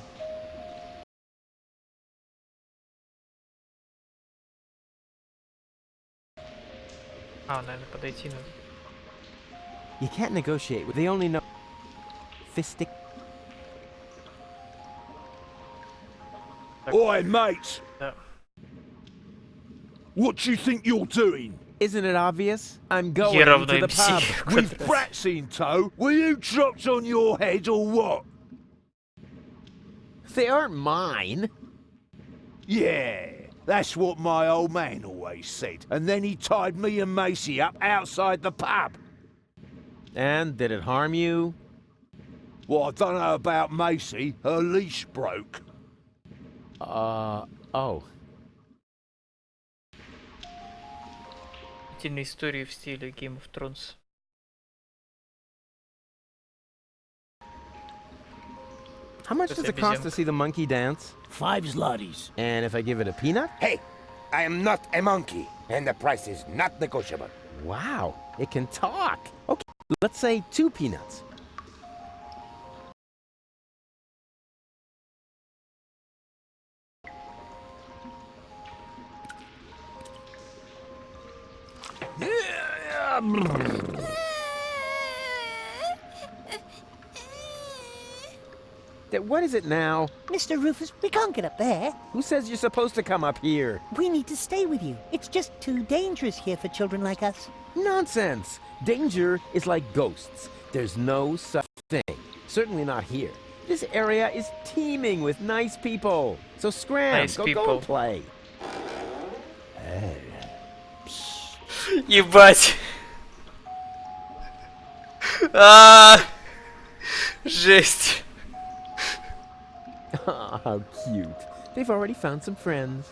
Наверное, подойти надо. You can't negotiate with... They only know... Fistic... Oi, mate! Да. What do you think you're doing? Isn't it obvious? I'm going Я равно to the MC. pub. With brats in tow? Were you dropped on your head or what? They aren't mine. Yeah, that's what my old man always said. And then he tied me and Macy up outside the pub. And did it harm you? Well, I don't know about Macy. Her leash broke. Oh. Утиные истории в стиле Game of Thrones. How much does it cost to see the monkey dance? 5 zlotys. And if I give it a peanut? Hey, I am not a monkey, and the price is not negotiable. Wow, it can talk. Okay, let's say 2 peanuts. What is it now? Mr. Rufus, we can't get up there. Who says you're supposed to come up here? We need to stay with you. It's just too dangerous here for children like us. Nonsense! Danger is like ghosts. There's no such thing. Certainly not here. This area is teeming with nice people. So scram, Nice go people. and play. Ебать! Жесть! Oh, how cute. They've already found some friends.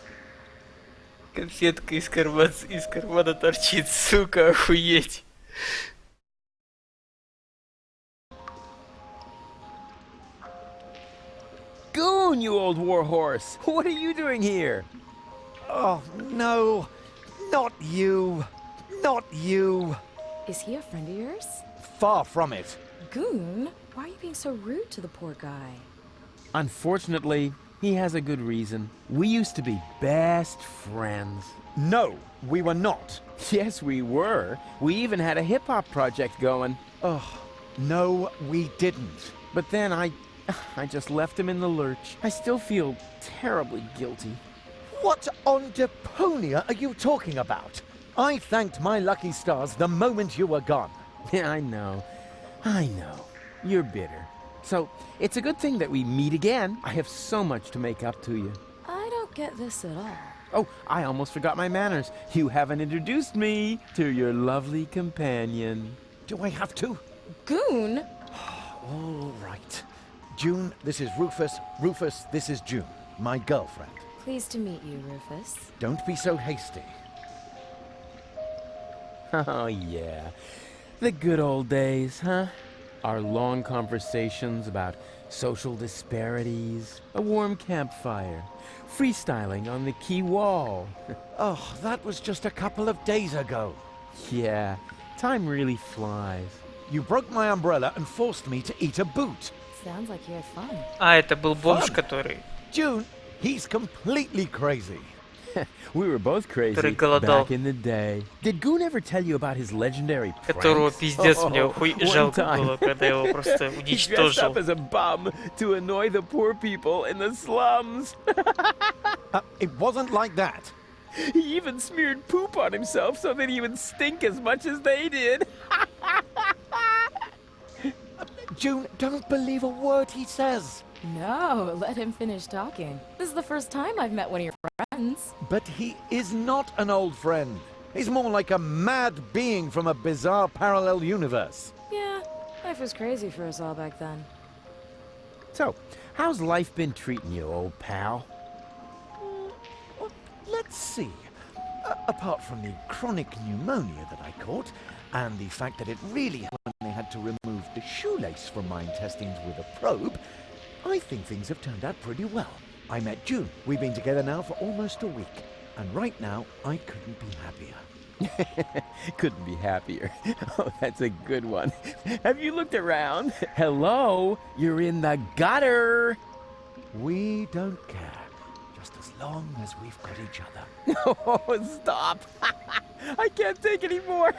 Конфетка из кармана торчит, сука, охуеть. Goon, you old warhorse! What are you doing here? Oh, no. Not you! Not you! Is he a friend of yours? Far from it. Goon, why are you being so rude to the poor guy? Unfortunately, he has a good reason. We used to be best friends. No, we were not. Yes, we were. We even had a hip-hop project going. Oh, no, we didn't. But then I just left him in the lurch. I still feel terribly guilty. What on Deponia are you talking about? I thanked my lucky stars the moment you were gone. Yeah, I know. You're bitter. So, it's a good thing that we meet again. I have so much to make up to you. I don't get this at all. Oh, I almost forgot my manners. You haven't introduced me to your lovely companion. Do I have to? Goon? All right. June, this is Rufus. Rufus, this is June, my girlfriend. Pleased to meet you, Rufus. Don't be so hasty. Oh, yeah. The good old days, huh? Our long conversations about social disparities, a warm campfire, freestyling on the quay wall. Oh, that was just a couple of days ago. Yeah, time really flies. You broke my umbrella and forced me to eat a boot. Sounds like you had fun. Это был бомж, который... June, he's completely crazy. We were both crazy Который голодал. back in the day. Did Goon ever tell you about his legendary pranks? Которого пиздец мне One жалко time, было, когда я его просто he dressed up уничтожил. as a bum to annoy the poor people in the slums. It wasn't like that. He even smeared poop on himself so that he would stink as much as they did. June, don't believe a word he says. No, let him finish talking. This is the first time I've met one of your friends. But he is not an old friend. He's more like a mad being from a bizarre parallel universe. Yeah, life was crazy for us all back then. So, how's life been treating you, old pal? Well, let's see. Apart from the chronic pneumonia that I caught, and the fact that it really hurt when they had to remove the shoelace from my intestines with a probe, I think things have turned out pretty well. I met June. We've been together now for almost a week. And right now, I couldn't be happier. Couldn't be happier. Oh, that's a good one. Have you looked around? Hello? You're in the gutter. We don't care. Just as long as we've got each other. Oh, stop. I can't take any more.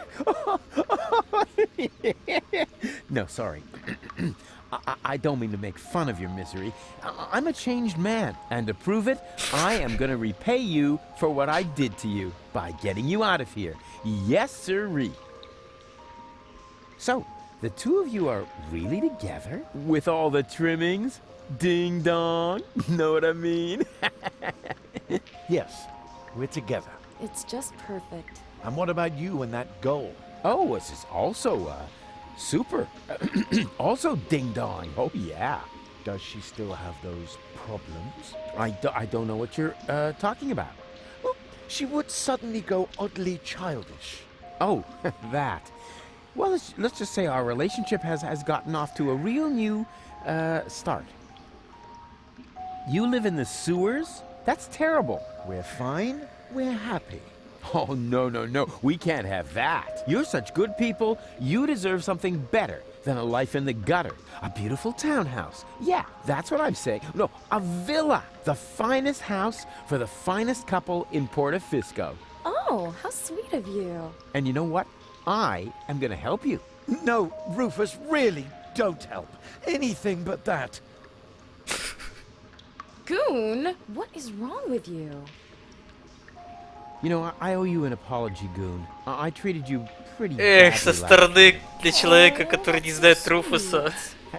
No, sorry. I don't mean to make fun of your misery. I'm a changed man, and to prove it, I am going to repay you for what I did to you by getting you out of here. Yes, sirree. So, the two of you are really together? With all the trimmings? Ding dong. Know what I mean? Yes, we're together. It's just perfect. And what about you and that goal? Oh, this is also, super. Also ding dong. Oh, yeah. Does she still have those problems? I don't know what you're, talking about. Well, she would suddenly go oddly childish. Oh, that. Well, let's just say our relationship has gotten off to a real new, start. You live in the sewers? That's terrible. We're fine. We're happy. Oh, no. We can't have that. You're such good people. You deserve something better than a life in the gutter. A beautiful townhouse. Yeah, that's what I'm saying. No, a villa. The finest house for the finest couple in Portofisco. Oh, how sweet of you. And you know what? I am going to help you. No, Rufus, really, don't help. Anything but that. Goon, what is wrong with you? You know, I owe you an apology, Goon. I treated you pretty Эх, со badly стороны для человека, который не знает Руфуса.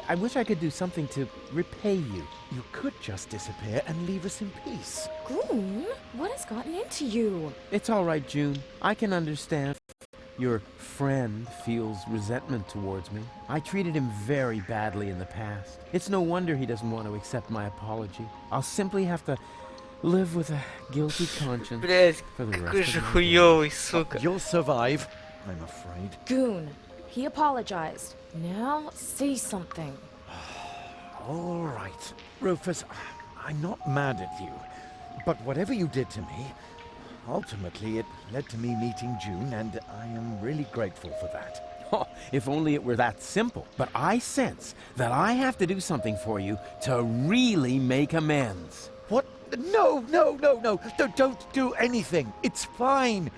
I wish I could do something to repay you. You could just disappear and leave us in peace. Goon, what has gotten into you? It's all right, June. I can understand. Your friend feels resentment towards me. I treated him very badly in the past. It's no wonder he doesn't want to accept my apology. I'll simply have to live with a guilty conscience Блять, for the какой rest же of my хуёвый, сука. You'll survive, I'm afraid. Goon, he apologized. Now say something. All right. Rufus, I'm not mad at you. But whatever you did to me, ultimately it led to me meeting June, and I am really grateful for that. Oh, if only it were that simple. But I sense that I have to do something for you to really make amends. What? No. Don't do anything. It's fine.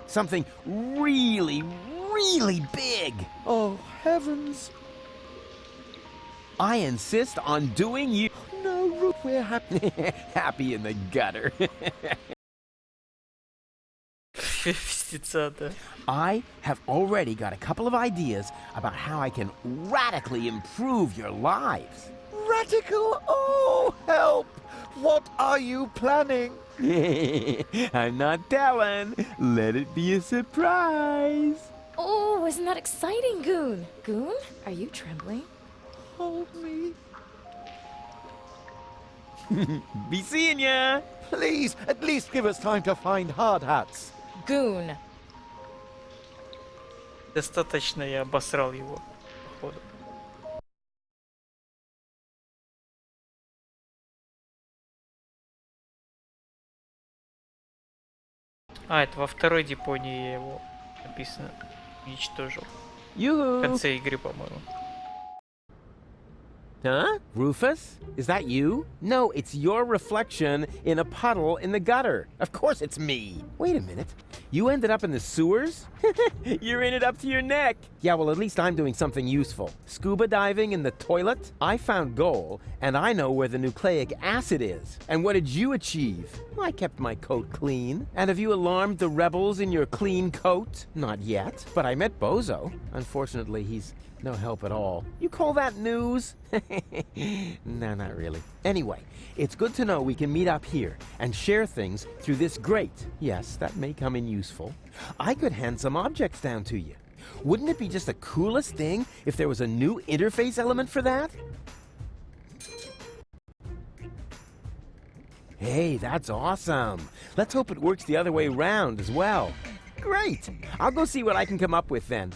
Something really, really big. Oh, heavens. I insist on doing you. No, Root, we're happy. Happy in the gutter. I have already got a couple of ideas about how I can radically improve your lives. Radical? Oh, help! What are you planning? I'm not telling. Let it be a surprise. Oh, isn't that exciting, Goon? Goon, are you trembling? Hold me. Be seeing ya. Please, at least give us time to find hard hats. Goon. Достаточно я обосрал его, походу. А, это во второй депонии я его, написано, уничтожил. В конце игры, по-моему. Huh? Rufus? Is that you? No, it's your reflection in a puddle in the gutter. Of course it's me. Wait a minute. You ended up in the sewers? You're in it up to your neck. Yeah, well, at least I'm doing something useful. Scuba diving in the toilet? I found gold, and I know where the nucleic acid is. And what did you achieve? I kept my coat clean. And have you alarmed the rebels in your clean coat? Not yet. But I met Bozo. Unfortunately, he's no help at all. You call that news? No, not really. Anyway, it's good to know we can meet up here and share things through this grate. Yes, that may come in useful. I could hand some objects down to you. Wouldn't it be just the coolest thing if there was a new interface element for that? Hey, that's awesome. Let's hope it works the other way around as well. Great! I'll go see what I can come up with then.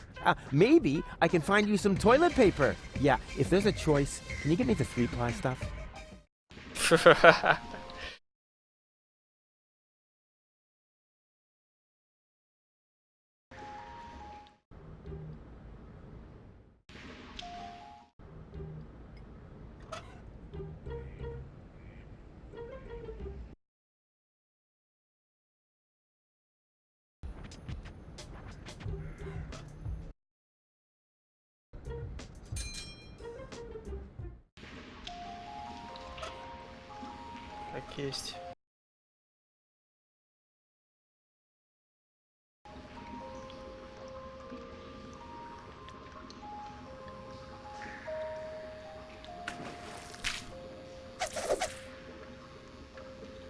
Maybe I can find you some toilet paper. Yeah, if there's a choice, can you get me the 3-ply stuff? Так есть.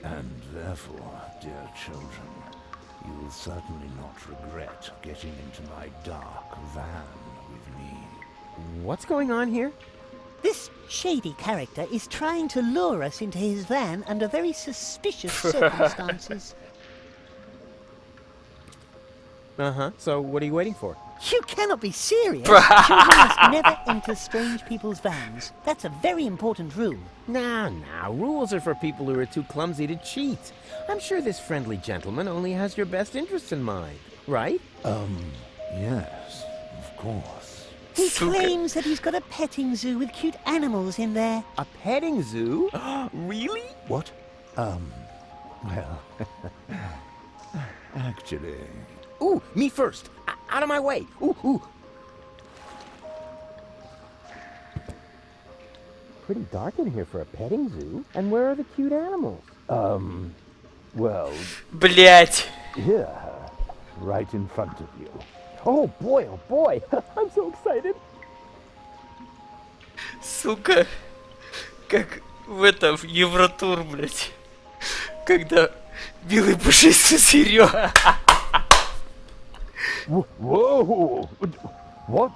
And therefore, dear children, you will certainly not regret getting into my dark van with me. What's going on here? This shady character is trying to lure us into his van under very suspicious circumstances. Uh-huh. So what are you waiting for? You cannot be serious. Children must never enter strange people's vans. That's a very important rule. Nah, rules are for people who are too clumsy to cheat. I'm sure this friendly gentleman only has your best interests in mind, right? Yes, of course. He claims that he's got a petting zoo with cute animals in there. A petting zoo? Really? What? Well, actually... Ooh, me first. Out of my way. Ooh. Pretty dark in here for a petting zoo. And where are the cute animals? Well... Блять! Here, right in front of you. Oh boy. I'm so excited. Сука, как в этом в Евротур, блять, когда белый пушистый зверё. Whoa! What?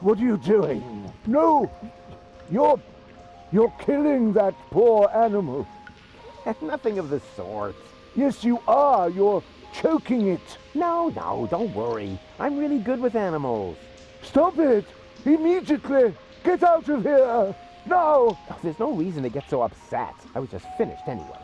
What are you doing? No! You're killing that poor animal. Nothing of the sort. Yes, you are. You're choking it. No, don't worry. I'm really good with animals. Stop it! Immediately! Get out of here! Now! There's no reason to get so upset. I was just finished anyway.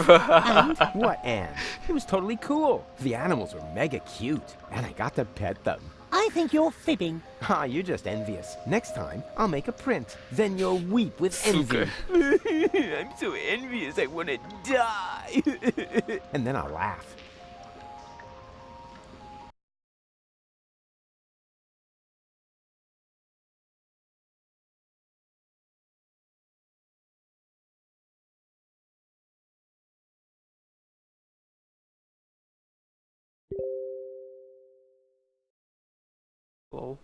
What and? It was totally cool. The animals were mega cute, and I got to pet them. I think you're fibbing. Ah, you're just envious. Next time, I'll make a print. Then you'll weep with envy. I'm so envious, I want to die. And then I'll laugh. Лол.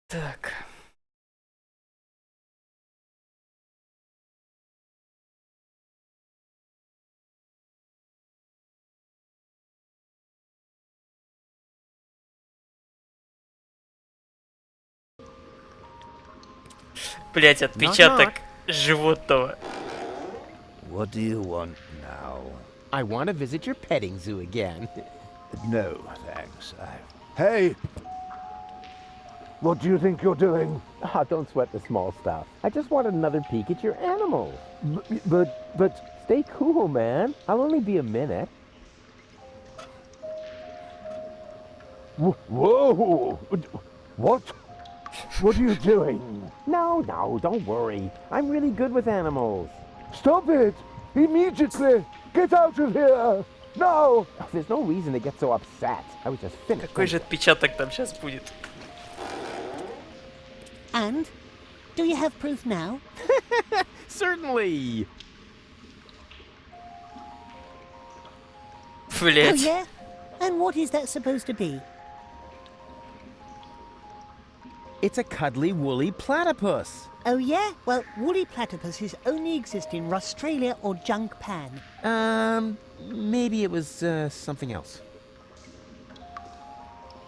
Так. Блять, отпечаток животного. What do you want now? I want to visit your petting zoo again. No, thanks. Hey! What do you think you're doing? Ah, don't sweat the small stuff. I just want another peek at your animals. But... Stay cool, man. I'll only be a minute. Whoa! What? What are you doing? No, don't worry. I'm really good with animals. Stop it! Immediately! Get out of here! Now! There's no reason to get so upset. I was just finished. Какой же отпечаток там сейчас будет? And? Do you have proof now? Certainly. Oh, Блять. yeah? And what is that supposed to be? It's a cuddly, woolly platypus. Oh, yeah? Well, woolly platypuses only exist in Australia or Japan. Maybe it was something else.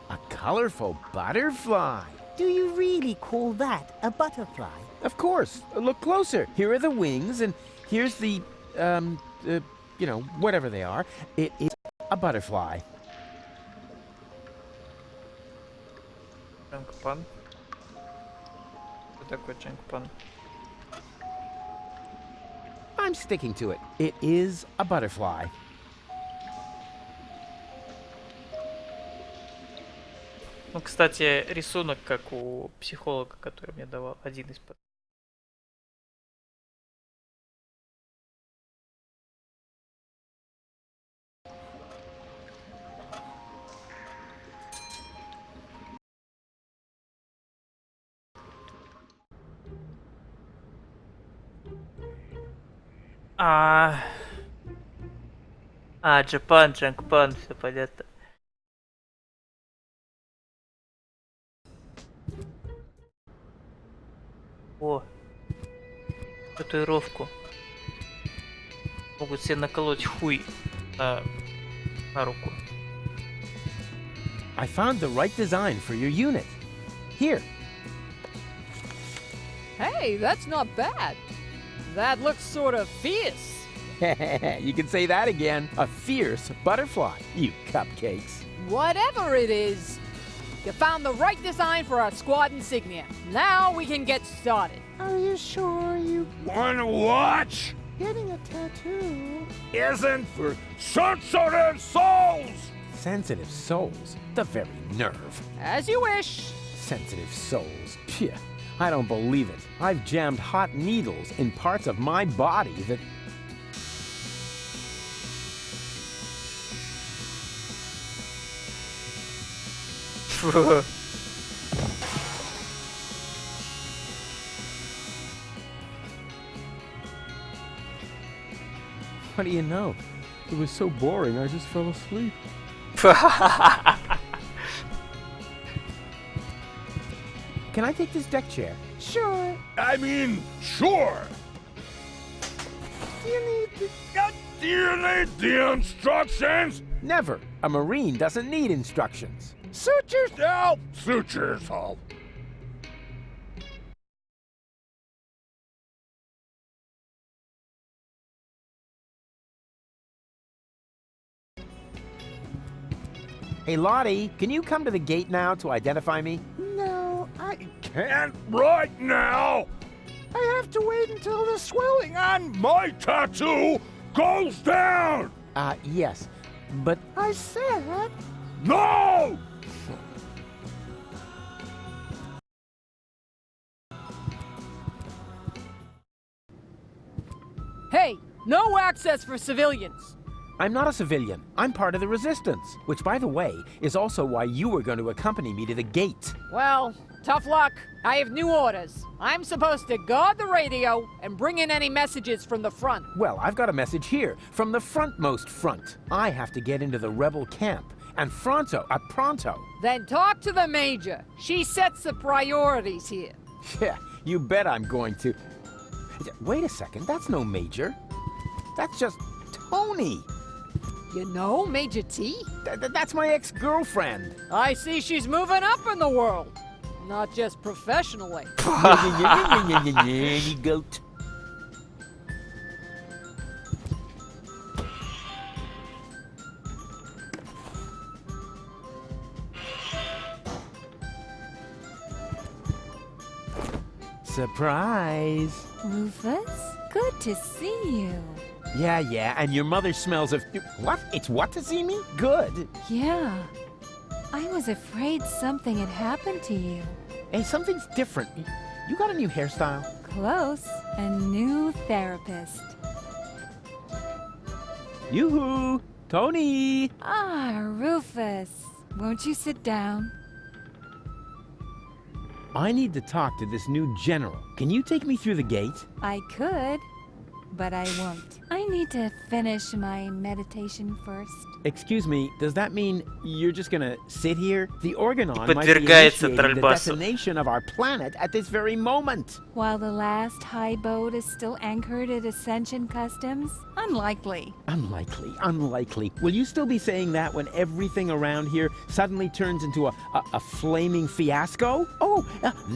A colorful butterfly. Do you really call that a butterfly? Of course. Look closer. Here are the wings, and here's the, you know, whatever they are. It is a butterfly. Джангпан. Что такое джангпан? I'm sticking to it. It is a butterfly. Ну, кстати, рисунок, как у психолога, который мне давал, один из... Джапан, джангпан, все понятно. О, татуировку. Могут себе наколоть хуй на руку. I found the right design for your unit. Here. Hey, that's not bad. That looks sort of fierce. You can say that again. A fierce butterfly, you cupcakes. Whatever it is, you found the right design for our squad insignia. Now we can get started. Are you sure you Wanna watch? getting a tattoo? Isn't for sensitive souls! Sensitive souls? The very nerve. As you wish. Sensitive souls. Phew. I don't believe it. I've jammed hot needles in parts of my body that... What do you know? It was so boring, I just fell asleep. Can I take this deck chair? Sure. I mean, sure. Do you need Do you need the instructions? Never. A Marine doesn't need instructions. Suit yourself. Suit yourself. Hey, Lottie, can you come to the gate now to identify me? No, I can't right now. I have to wait until the swelling on my tattoo goes down. Yes, but I said no! Hey, no access for civilians. I'm not a civilian. I'm part of the resistance, which, by the way, is also why you were going to accompany me to the gate. Well, tough luck. I have new orders. I'm supposed to guard the radio and bring in any messages from the front. Well, I've got a message here from the frontmost front. I have to get into the rebel camp, and pronto. Then talk to the Major. She sets the priorities here. Yeah, you bet I'm going to. Wait a second, that's no Major. That's just Tony. You know Major T? That's my ex-girlfriend. I see she's moving up in the world. Not just professionally. You goat. Surprise. Rufus, good to see you. Yeah, and your mother smells of... What? It's what to see me? Good. Yeah. I was afraid something had happened to you. Hey, something's different. You got a new hairstyle? Close. A new therapist. Yoo-hoo! Tony! Ah, Rufus. Won't you sit down? I need to talk to this new general. Can you take me through the gate? I could, but I won't. I need to finish my meditation first. Excuse me, does that mean you're just gonna sit here? The Organon might be подвергается initiating the Тральбасу. detonation of our planet at this very moment. While the last high boat is still anchored at Ascension Customs? Unlikely. Unlikely. Will you still be saying that when everything around here suddenly turns into a flaming fiasco? Oh,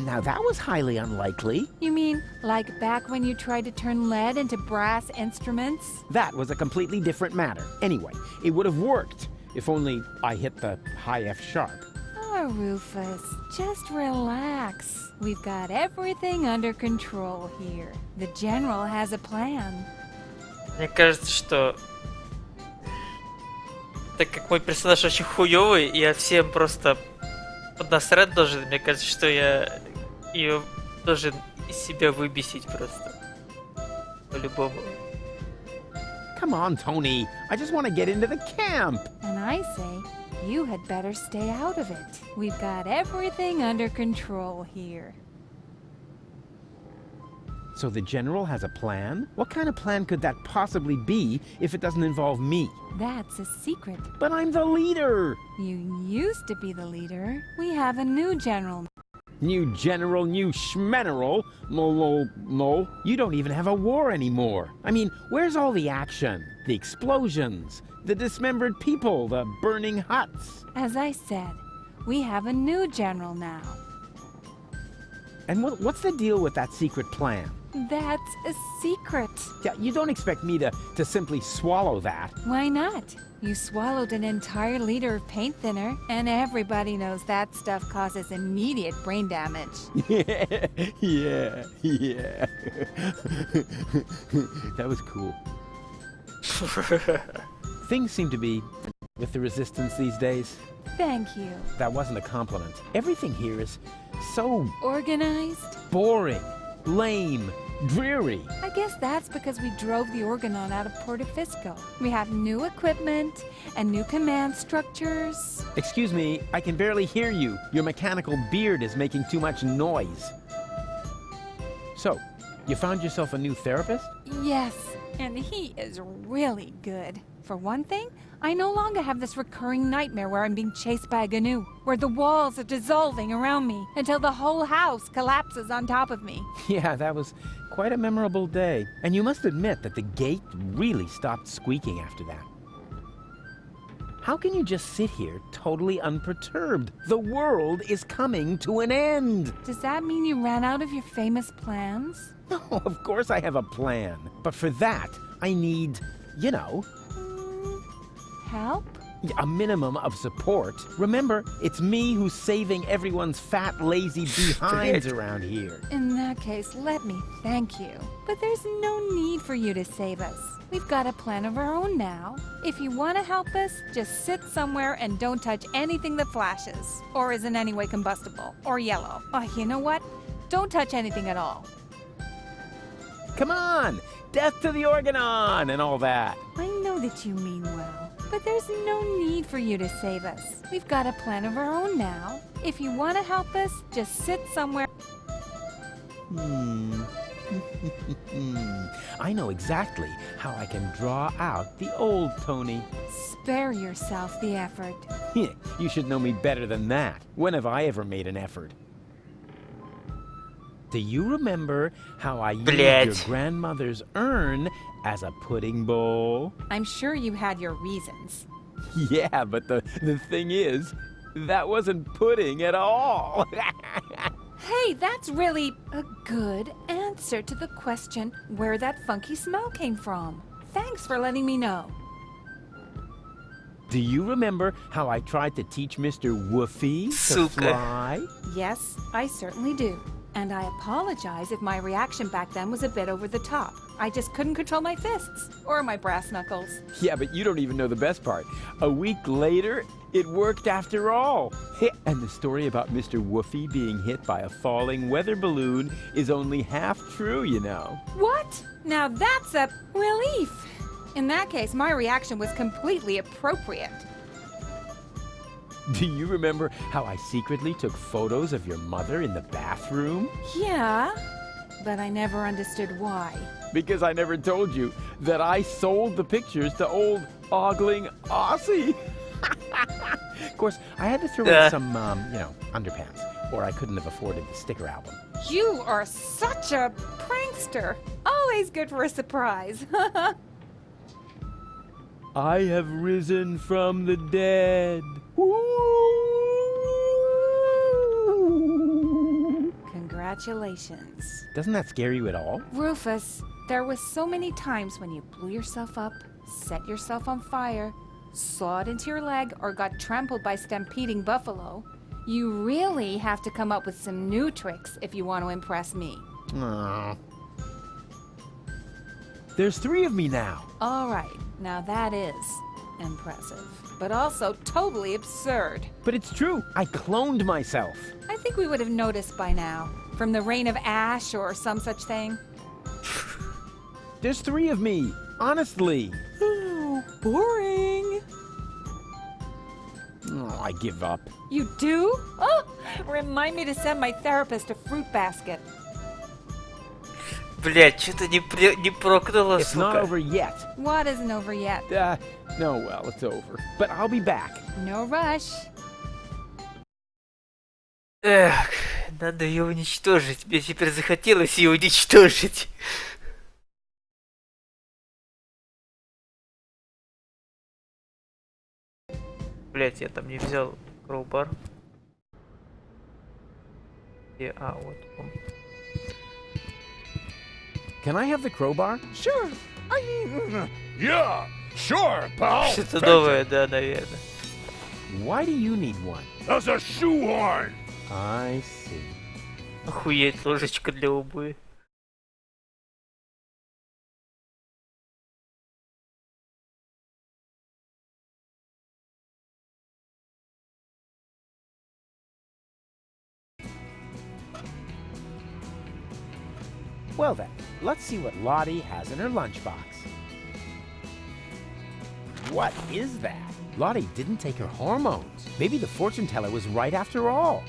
now that was highly unlikely. You mean like back when you tried to turn lead into brass instruments? That was a completely different matter. Anyway, it would have worked if only I hit the high F sharp. Oh, Rufus, just relax. We've got everything under control here. The General has a plan. Мне кажется, что так как мой персонаж очень хуёвый, я всем просто поднасрать должен. Мне кажется, что я ее должен из себя выбесить просто. По-любому. Come on, Tony. I just want to get into the camp. And I say, you had better stay out of it. We've got everything under control here. So the General has a plan? What kind of plan could that possibly be if it doesn't involve me? That's a secret. But I'm the leader! You used to be the leader. We have a new general. New general, new schmeneral. No. You don't even have a war anymore. I mean, where's all the action? The explosions, the dismembered people, the burning huts. As I said, we have a new general now. And what's the deal with that secret plan? That's a secret. Yeah, you don't expect me to simply swallow that. Why not? You swallowed an entire liter of paint thinner, and everybody knows that stuff causes immediate brain damage. Yeah. That was cool. Things seem to be with the resistance these days. Thank you. That wasn't a compliment. Everything here is so... Organized? boring, lame, dreary. I guess that's because we drove the Organon out of Porta Fisco. We have new equipment and new command structures. Excuse me, I can barely hear you. Your mechanical beard is making too much noise. So, you found yourself a new therapist? Yes, and he is really good. For one thing, I no longer have this recurring nightmare where I'm being chased by a GNU, where the walls are dissolving around me until the whole house collapses on top of me. Yeah, that was quite a memorable day. And you must admit that the gate really stopped squeaking after that. How can you just sit here totally unperturbed? The world is coming to an end. Does that mean you ran out of your famous plans? No, of course I have a plan. But for that, I need, you know... Help? A minimum of support. Remember, it's me who's saving everyone's fat, lazy behinds around here. In that case, let me thank you. But there's no need for you to save us. We've got a plan of our own now. If you want to help us, just sit somewhere and don't touch anything that flashes, or is in any way combustible, or yellow. Oh, you know what? Don't touch anything at all. Come on! Death to the Organon and all that. I know that you mean well, but there's no need for you to save us. We've got a plan of our own now. If you want to help us, just sit somewhere. I know exactly how I can draw out the old Tony. Spare yourself the effort. You should know me better than that. When have I ever made an effort? Do you remember how I used your grandmother's urn as a pudding bowl? I'm sure you had your reasons. Yeah, but the thing is, that wasn't pudding at all. Hey, that's really a good answer to the question where that funky smell came from. Thanks for letting me know. Do you remember how I tried to teach Mr. Woofy to fly? Yes, I certainly do. And I apologize if my reaction back then was a bit over the top. I just couldn't control my fists or my brass knuckles. Yeah, but you don't even know the best part. A week later, it worked after all. And the story about Mr. Woofy being hit by a falling weather balloon is only half true, you know. What? Now that's a relief. In that case, my reaction was completely appropriate. Do you remember how I secretly took photos of your mother in the bathroom? Yeah, but I never understood why. Because I never told you that I sold the pictures to old ogling Aussie. Of course, I had to throw in some, underpants, or I couldn't have afforded the sticker album. You are such a prankster. Always good for a surprise. I have risen from the dead. Congratulations. Doesn't that scare you at all? Rufus, there was so many times when you blew yourself up, set yourself on fire, sawed into your leg, or got trampled by stampeding buffalo. You really have to come up with some new tricks if you want to impress me. Aww. There's 3 of me now. All right, now that is impressive, but also totally absurd. But it's true. I cloned myself. I think we would have noticed by now. From the rain of ash or some such thing. There's 3 of me. Honestly. Oh, boring. Oh, I give up. You do? Oh, remind me to send my therapist a fruit basket. Блять, что-то не прокнуло, It's not over yet. What isn't over yet? No, well, it's over. But I'll be back. No rush. Эх, надо ее уничтожить. Мне теперь захотелось ее уничтожить. Блять, я там не взял кроубар. Где? А, вот он. Can I have the crowbar? Sure. Yeah, sure, pal. Что-то новое, да, наверное. Why do you need one? As a shoehorn. I see. Охуеть, ложечка для обуви. Well then, let's see what Lottie has in her lunchbox. What is that? Lottie didn't take her hormones. Maybe the fortune teller was right after all.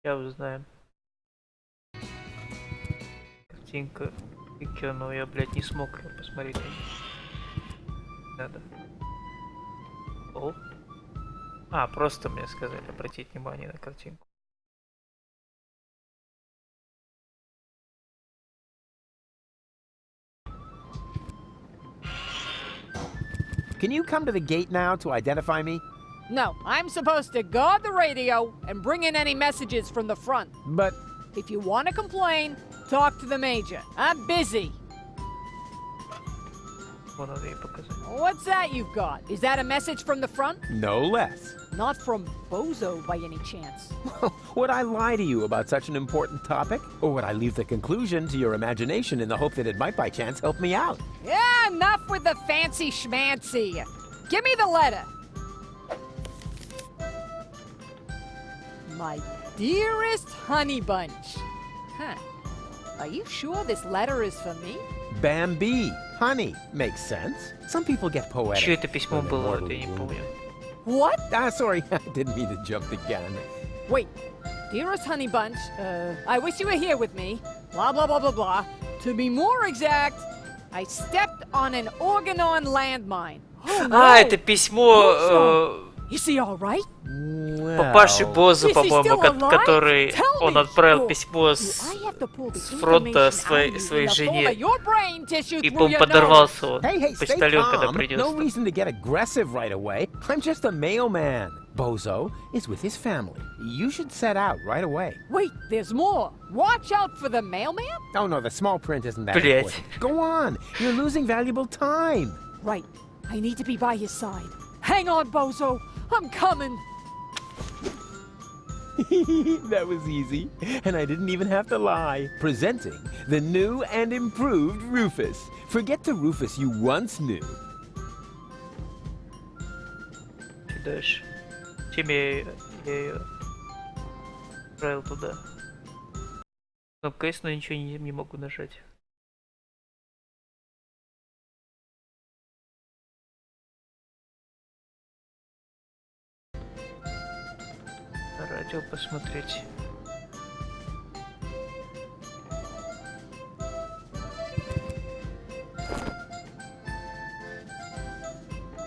Я узнаем. Картинка. Но я, блядь, не смог ее посмотреть. Надо. О. А, просто мне сказали обратить внимание на картинку. Can you come to the gate now to identify me? No, I'm supposed to guard the radio and bring in any messages from the front. But if you want to complain, talk to the Major. I'm busy. Вот надо ей показать. What's that you've got? Is that a message from the front? No less. Not from Bozo by any chance. Would I lie to you about such an important topic? Or would I leave the conclusion to your imagination in the hope that it might by chance help me out? Yeah, enough with the fancy schmancy. Give me the letter. My dearest honey bunch. Huh. Are you sure this letter is for me? Bambi. Honey. Makes sense. Some people get poetic. Чье это письмо when they're было, mortally я не wounded. помню. What? Sorry, I didn't mean to jump the gun. Wait. Dearest honey bunch, I wish you were here with me. Blah, blah, blah, blah, blah. To be more exact, I stepped on an organon landmine. Oh, no. Это письмо Is he all right? папаши Бозу, Is he по-моему, still alive? который Tell он me. отправил Or письмо do I have to pull the с фронта information out своей of you in the form жене. of your brain tissue И, through по-моему, your подорвался он. Hey, stay Почтальон, когда calm. принес. No reason to get aggressive right away. I'm just a mailman. Bozo is with his family. You should set out right away. Wait, there's more. Watch out for the mailman? Oh, no, the small print isn't that Блять. important. Go on. You're losing valuable time. Right. I need to be by his side. Hang on, Bozo. I'm coming. That was easy. And I didn't even have to lie. Presenting the new and improved Rufus. Forget the Rufus you once knew. Дальше. Чем я ее отправил туда? Кнопка S, но ничего не могу нажать. Радио посмотреть.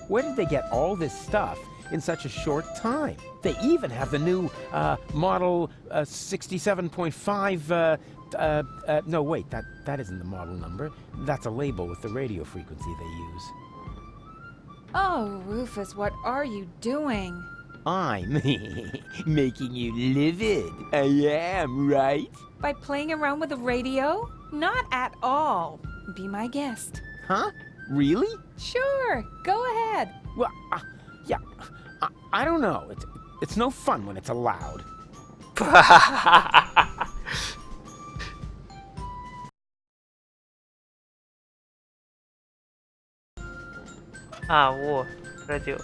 Where did they get all this stuff in such a short time? They even have the new model 67.5. No, wait, that isn't the model number. That's a label with the radio frequency they use. Oh, Rufus, what are you doing? I'm making you livid. I am, right? By playing around with the radio? Not at all. Be my guest. Huh? Really? Sure, go ahead. Well, yeah, I don't know. It's no fun when it's allowed. Во, радио.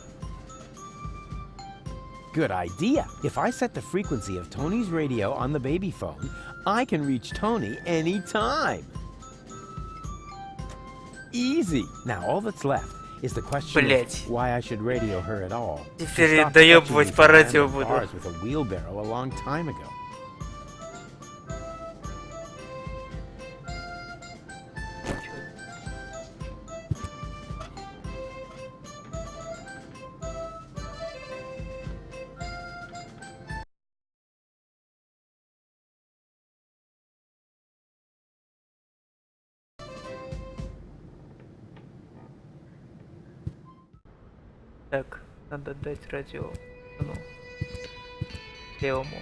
Good idea. If I set the frequency of Tony's radio on the baby phone, I can reach Tony anytime. Easy. Now all that's left is the question of why I should radio her at all. Теперь доебывать по радио буду. With a wheelbarrow a long time ago. Так, надо дать радио. Ну, левому.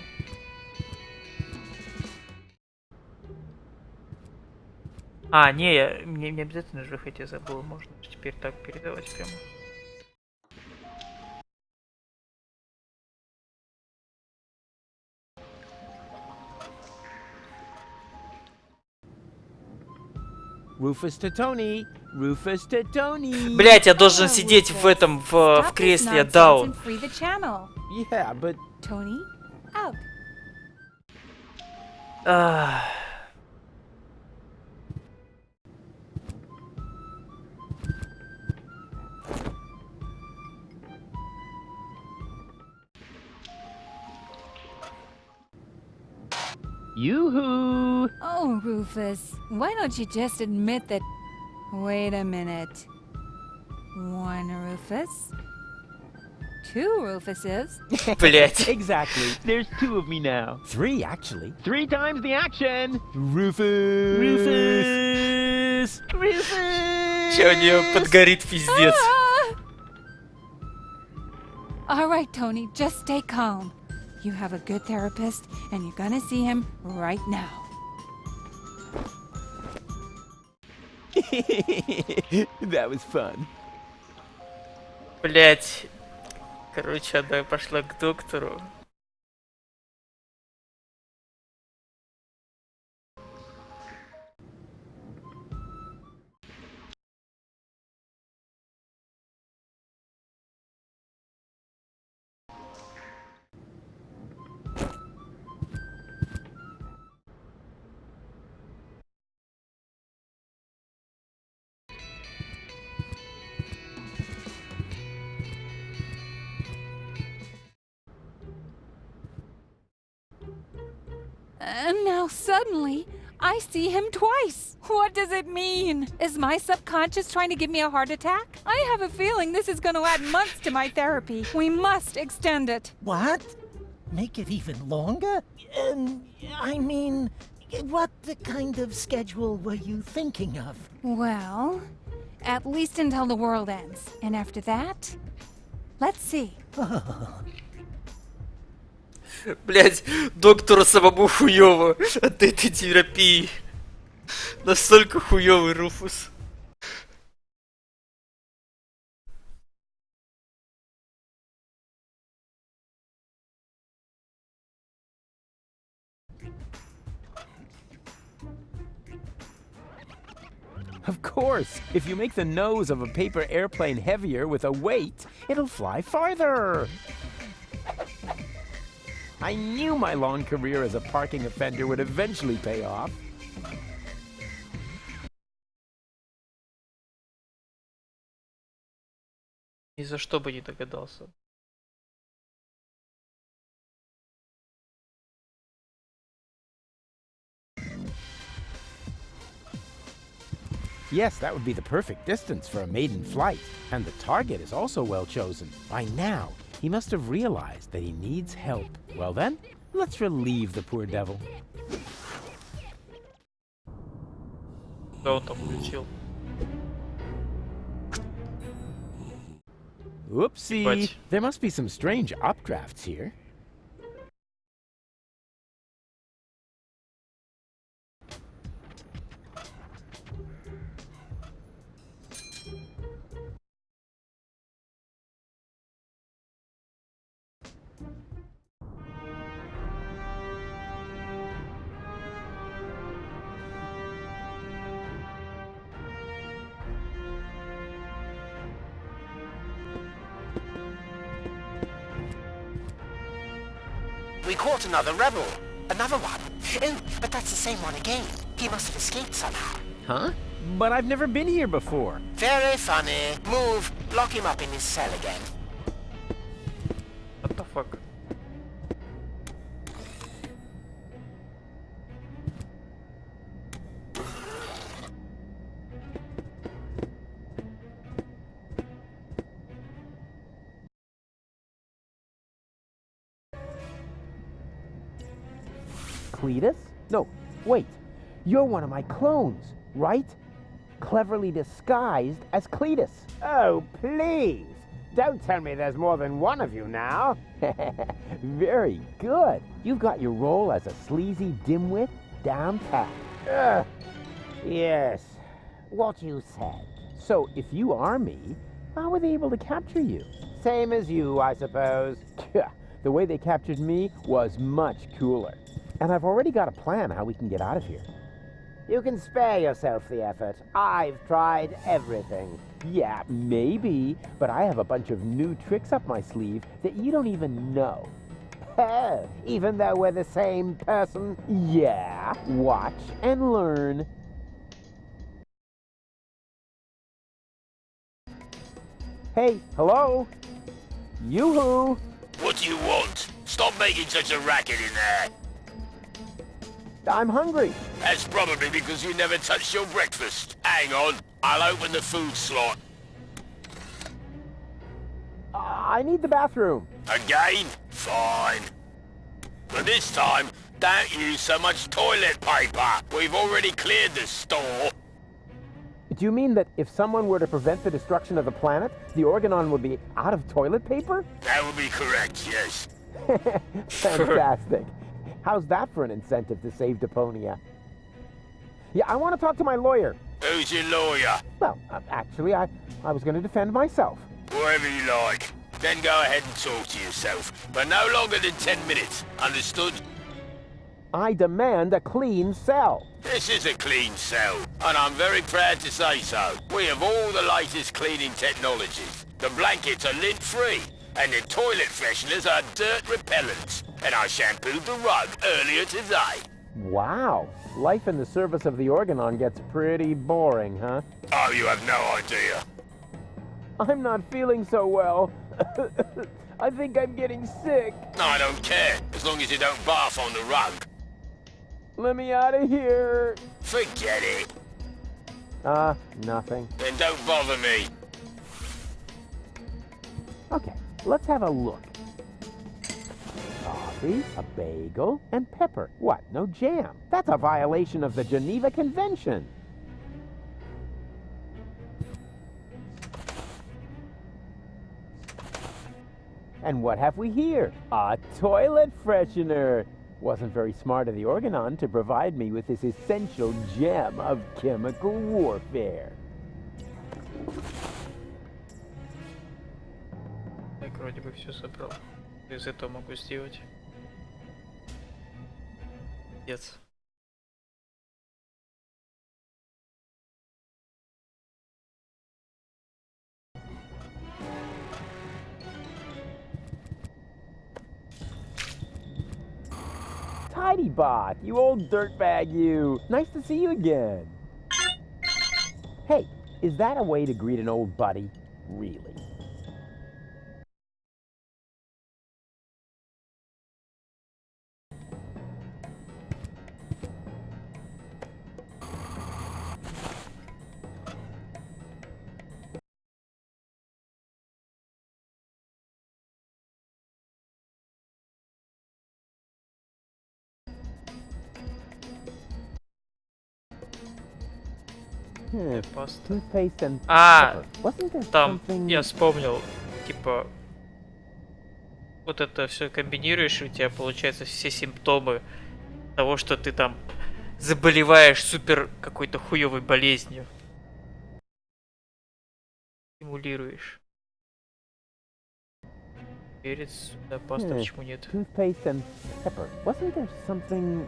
Мне не обязательно жихать, я забыл, можно теперь так передавать прямо. Rufus to Tony. Rufus to Tony. Блять, я должен сидеть в этом, в кресле, даун. Yeah, but... Tony, out. Yoo-hoo! Oh, Rufus, why don't you just admit that... Wait a minute. 1 Rufus? 2 Rufuses? Блять. Exactly. There's 2 of me now. 3, actually. 3 times the action! Rufus! Rufus! Rufus! Че у нее подгорит пиздец. All right, Tony, just stay calm. You have a good therapist, and you're gonna see him right now. That was fun. Блять. Короче, она пошла к доктору. And now suddenly, I see him twice. What does it mean? Is my subconscious trying to give me a heart attack? I have a feeling this is going to add months to my therapy. We must extend it. What? Make it even longer? I mean, what kind of schedule were you thinking of? Well, at least until the world ends. And after that, let's see. Блять, доктору самому хуёво от этой терапии. Настолько хуёвый Руфус. Of course, if you make the nose of a paper airplane heavier with a weight, it'll fly farther. I knew my long career as a parking offender would eventually pay off. Ни за что бы не догадался. Yes, that would be the perfect distance for a maiden flight. And the target is also well chosen. By now, he must have realized that he needs help. Well then, let's relieve the poor devil. Да, он там улетел. Whoopsie. But- There must be some strange updrafts here. We caught another rebel. Another one. Oh, but that's the same one again. He must have escaped somehow. Huh? But I've never been here before. Very funny. Move. Lock him up in his cell again. What the fuck? Cletus? No, wait. You're one of my clones, right? Cleverly disguised as Cletus. Oh, please. Don't tell me there's more than one of you now. Very good. You've got your role as a sleazy dimwit down pat. Yes. What you said. So, if you are me, how were they able to capture you? Same as you, I suppose. The way they captured me was much cooler. And I've already got a plan how we can get out of here. You can spare yourself the effort. I've tried everything. Yeah, maybe, but I have a bunch of new tricks up my sleeve that you don't even know. Oh, even though we're the same person? Yeah, watch and learn. Hey, hello? Yoo-hoo! What do you want? Stop making such a racket in there. I'm hungry. That's probably because you never touched your breakfast. Hang on, I'll open the food slot. I need the bathroom. Again? Fine. But this time, don't use so much toilet paper. We've already cleared the store. Do you mean that if someone were to prevent the destruction of the planet, the Organon would be out of toilet paper? That would be correct, yes. Fantastic. How's that for an incentive to save Deponia? Yeah, I want to talk to my lawyer. Who's your lawyer? Well, actually, I was going to defend myself. Whatever you like. Then go ahead and talk to yourself. But no longer than 10 minutes. Understood? I demand a clean cell. This is a clean cell, and I'm very proud to say so. We have all the latest cleaning technologies. The blankets are lint-free, and the toilet fresheners are dirt repellents. And I shampooed the rug earlier today. Wow. Life in the service of the Organon gets pretty boring, huh? Oh, you have no idea. I'm not feeling so well. I think I'm getting sick. No, I don't care, as long as you don't barf on the rug. Let me out of here. Forget it. Nothing. Then don't bother me. Okay, let's have a look. Coffee, a bagel, and pepper. What, no jam? That's a violation of the Geneva Convention. And what have we here? A toilet freshener. Wasn't very smart of the Organon to provide me with this essential gem of chemical warfare. Так, вроде бы все собрал. Из этого могу сделать. Пиздец. Tidy Bot, you old dirtbag you. Nice to see you again. Hey, is that a way to greet an old buddy? Really? Паста. Там я вспомнил, типа, вот это все комбинируешь, и у тебя получается все симптомы того, что ты там заболеваешь супер какой-то хуевой болезнью. Симулируешь. Перец, да, паста, почему нет? Toothpaste and pepper. Wasn't there something...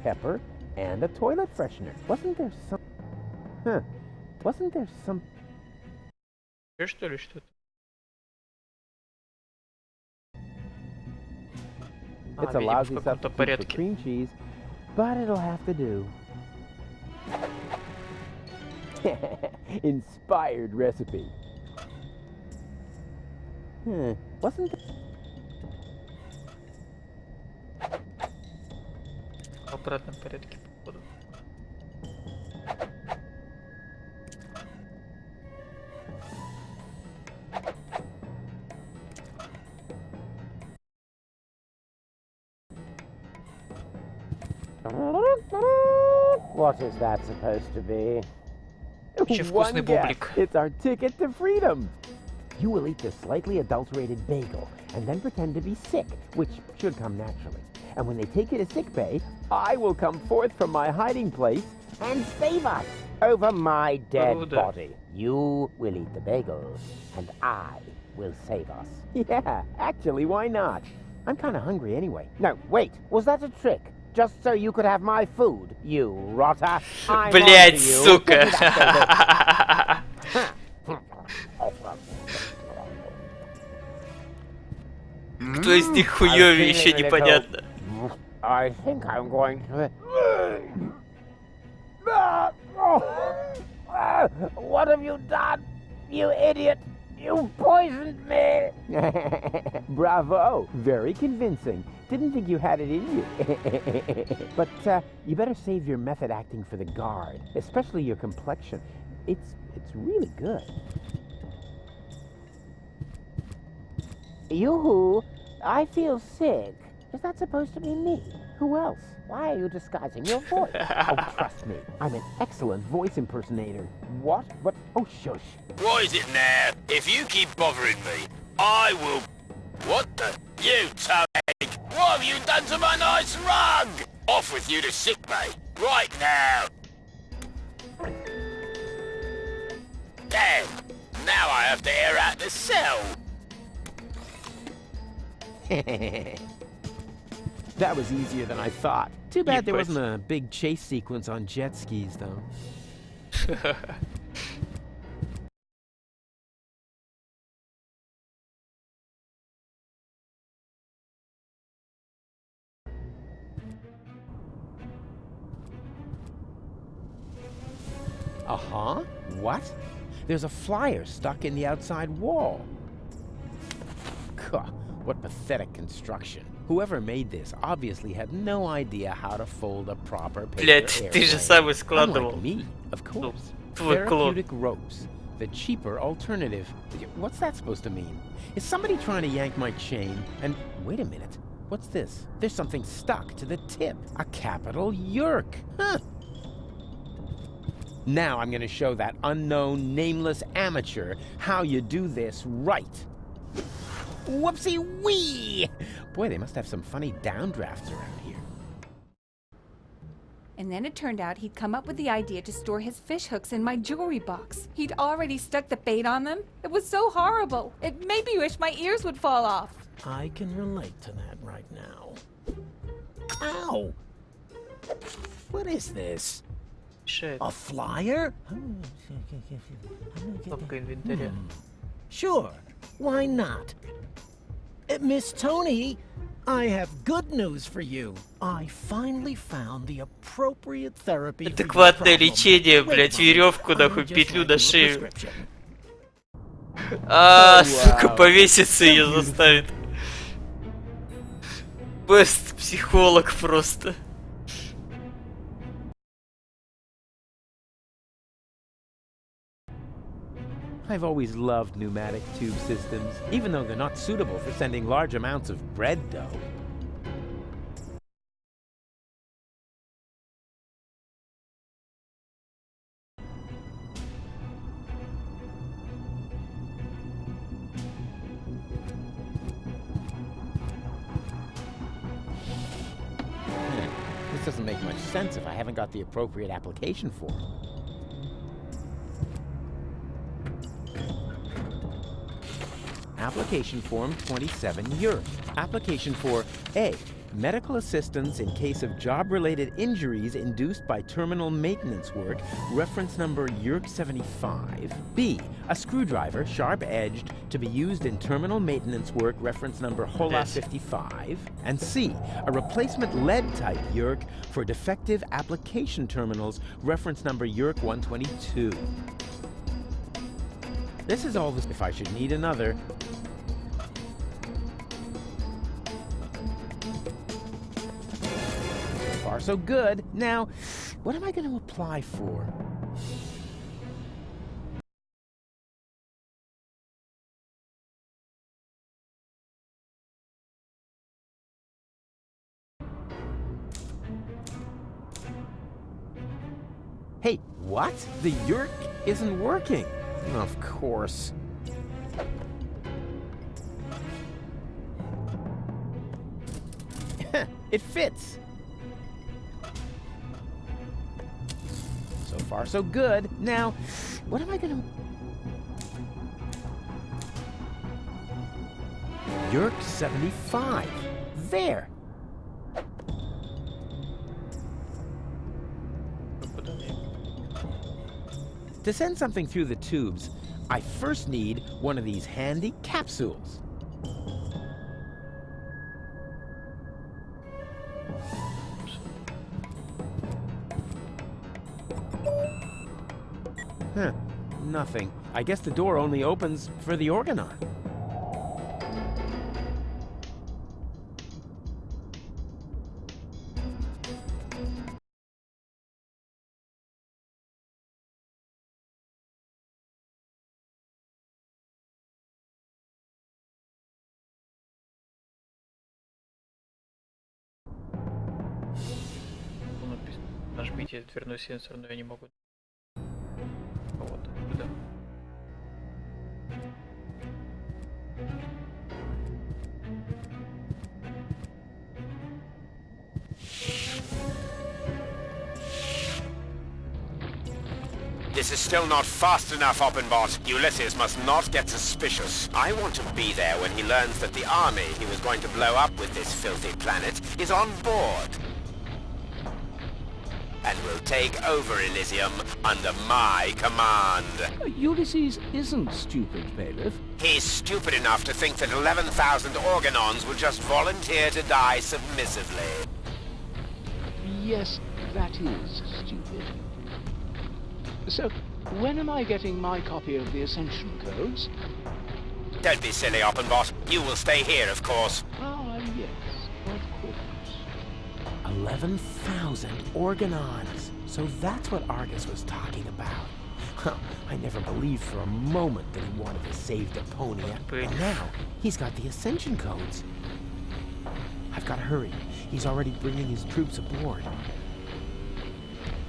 pepper and a toilet freshener. Wasn't there some... Wasn't there some... Что ли, что-то? It's a lousy substitute for cream cheese, but it'll have to do. Inspired recipe. Wasn't there... В обратном порядке, походу. What is that supposed to be? Очень вкусный бублик. It's our ticket to freedom. You will eat this slightly adulterated bagel and then pretend to be sick, which should come naturally. And when they take you to sickbay, I will come forth from my hiding place and save us. Over my dead body. You will eat the bagel, and I will save us. Yeah, actually, why not? I'm kind of hungry anyway. No, wait. Was that a trick? Just so you could have my food, you rotter. Блять, сука. Кто из них хуёвее, еще непонятно. I think I'm going to... What have you done, you idiot? You poisoned me! Bravo! Very convincing. Didn't think you had it in you. But you better save your method acting for the guard, especially your complexion. It's really good. Yoo-hoo! I feel sick. Is that supposed to be me? Who else? Why are you disguising your voice? Oh, trust me. I'm an excellent voice impersonator. What? What? Oh, shush. What is it now? If you keep bothering me, I will... What the... You toe-egg! What have you done to my nice rug? Off with you to sickbay. Right now. have to air out the cell. That was easier than I thought. Too bad there Ебать. wasn't a big chase sequence on jet skis, though. Uh-huh. What? There's a flyer stuck in the outside wall. Gah, what pathetic construction. Whoever made this obviously had no idea how to fold a proper paper Блять, ты же сам и складывал. Unlike me, of course. Твой клон. Therapeutic ropes. The cheaper alternative. What's that supposed to mean? Is somebody trying to yank my chain? And wait a minute. What's this? There's something stuck to the tip. A capital yerk. Huh. Now I'm going to show that unknown, nameless amateur how you do this right. Whoopsie-wee! Boy, they must have some funny downdrafts around here. And then it turned out he'd come up with the idea to store his fish hooks in my jewelry box. He'd already stuck the bait on them. It was so horrible. It made me wish my ears would fall off. I can relate to that right now. Ow! What is this? Shit. A flyer? Кнопка инвентаря. Sure, why not? Miss Tony, I have good news for you. I finally found the appropriate therapy for your Адекватное problem. лечение, Wait, блять, Mom, веревку I'll нахуй, just петлю write на you a шею. prescription. Сука, повеситься ее заставит. Бест психолог просто. I've always loved pneumatic tube systems, even though they're not suitable for sending large amounts of bread dough. This doesn't make much sense if I haven't got the appropriate application form. Application Form 27 Yerk. Application for A. Medical assistance in case of job-related injuries induced by terminal maintenance work, reference number Yerk 75. B. A screwdriver, sharp-edged, to be used in terminal maintenance work, reference number HOLA 55. And C. A replacement lead-type Yerk for defective application terminals, reference number Yerk 122. This is all this if I should need another. So far, so good. Now, what am I going to apply for? Hey, what? The Yerk isn't working. Of course. It fits. So far, so good. Now, what am I gonna... Yerk 75. There. To send something through the tubes, I first need one of these handy capsules. Huh, nothing. I guess the door only opens for the organon. Нажмите дверной сенсор, но я не могу. Вот, сюда. This is still not fast enough, Oppenbot. Ulysses must not get suspicious. I want to be there when he learns that the army he was going to blow up with this filthy planet is on board. And will take over Elysium under my command. Ulysses isn't stupid, Bailiff. He's stupid enough to think that 11,000 Organons will just volunteer to die submissively. Yes, that is stupid. So, when am I getting my copy of the Ascension Codes? Don't be silly, Oppenbot. You will stay here, of course. Ah, yes, of course. 11,000 Organons. So that's what Argus was talking about. Huh, I never believed for a moment that he wanted to save Deponia. And now, he's got the Ascension Codes. I've got to hurry. He's already bringing his troops aboard.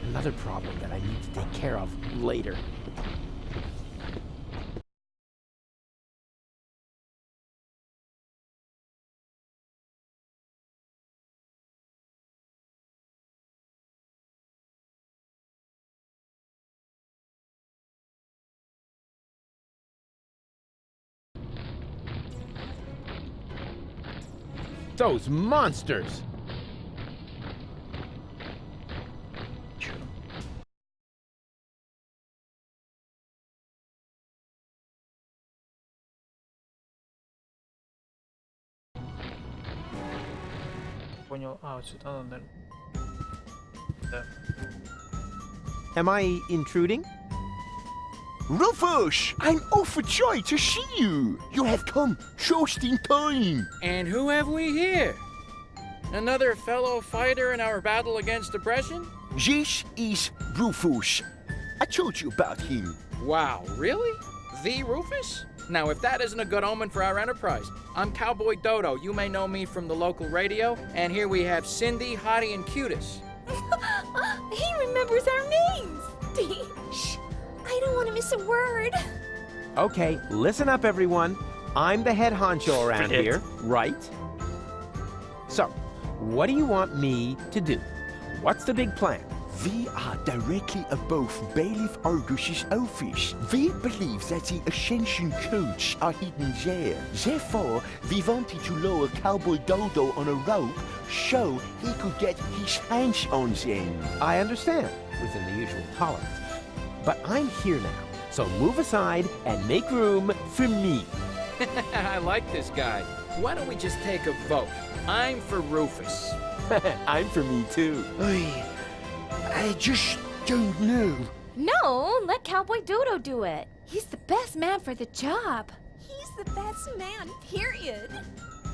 Another problem that I need to take care of later. Those monsters! Понял. А, вот сюда надо, наверное. Да. Am I intruding? Rufus! I'm overjoyed to see you! You have come just in time! And who have we here? Another fellow fighter in our battle against depression? This is Rufus. I told you about him. Wow, really? The Rufus? Now, if that isn't a good omen for our enterprise. I'm Cowboy Dodo. You may know me from the local radio. And here we have Cindy, Hottie, and Cutis. He remembers our names! Shh! I don't want to miss a word. Okay, listen up, everyone. I'm the head honcho around here, right? So, what do you want me to do? What's the big plan? We are directly above Bailiff Argus's office. We believe that the Ascension Codes are hidden there. Therefore, we wanted to lower Cowboy Dodo on a rope so he could get his hands on them. I understand, within the usual tolerance. But I'm here now, so move aside and make room for me. I like this guy. Why don't we just take a vote? I'm for Rufus. I'm for me too. I just don't know. No, let Cowboy Dodo do it. He's the best man for the job. He's the best man, period.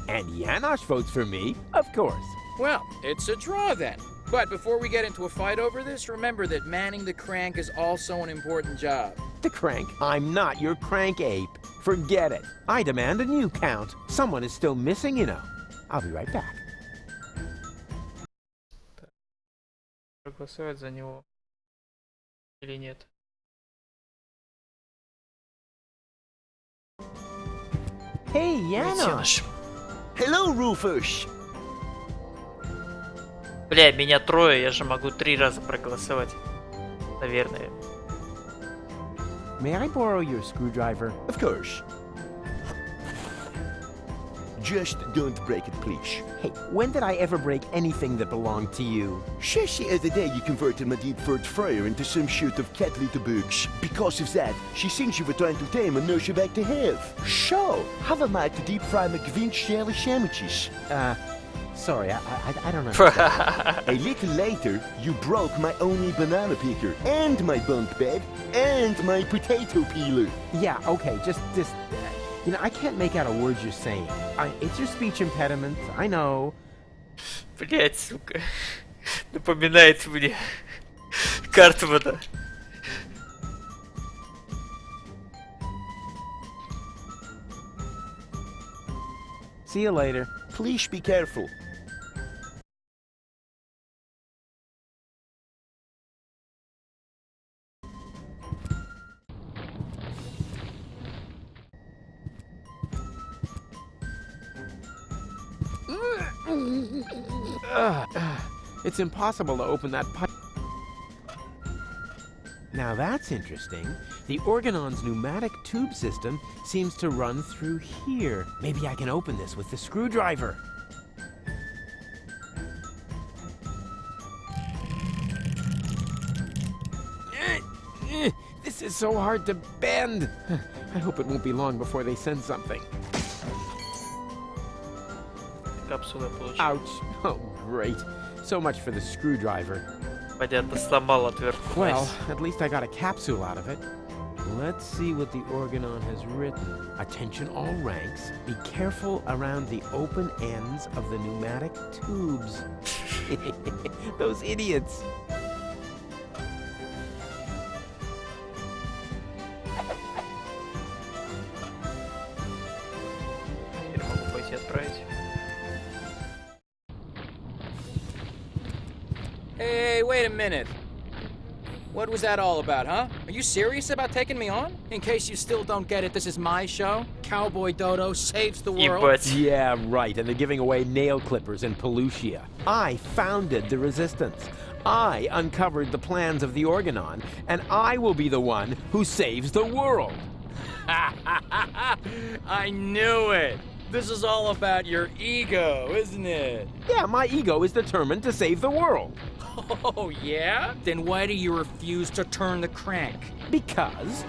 And Janosch votes for me, of course. Well, it's a draw then. But before we get into a fight over this, remember that manning the crank is also an important job. The crank? I'm not your crank ape. Forget it. I demand a new count. Someone is still missing, you know. I'll be right back. Проголосовать за него или нет? Hey, Janosch. Hello, Rufus. Бля, меня трое, я же могу 3 раза проголосовать. Наверное. May I borrow your screwdriver? Of course. Just don't break it, please. Hey, when did I ever break anything that belonged to you? Just the other day you converted my deep throat fryer into some sort of cat litter bugs. Because of that, she thinks you were trying to tame and nurse her back to health. So, how am I to deep fry McVinch jelly sandwiches? Sorry, I don't know. A little later, you broke my only banana picker, and my bunk bed, and my potato peeler. Yeah, okay, just you know, I can't make out a word you're saying. It's your speech impediment, I know. Блять, сука. Напоминает мне Картмана. See you later. Please be careful. It's impossible to open that pipe. Now, Now that's interesting. The organon's pneumatic tube system seems to run through here. Maybe I can open this with the screwdriver. This is so hard to bend. I hope it won't be long before they send something. Капсула получилась. Ouch. Oh, great. So much for the screwdriver. Понятно, сломал отвертку. Well, at least I got a capsule out of it. Let's see what the organon has written. Attention all ranks. Be careful around the open ends of the pneumatic tubes. Those idiots. Теперь могу пойти отправить. Hey, wait a minute. What was that all about, huh? Are you serious about taking me on? In case you still don't get it, this is my show. Cowboy Dodo saves the world. Ебать. Yeah, right. And they're giving away nail clippers and Pelusia. I founded the resistance. I uncovered the plans of the organon, and I will be the one who saves the world. I knew it. This is all about your ego, isn't it? Yeah, my ego is determined to save the world. Oh, yeah? Then why do you refuse to turn the crank? Because,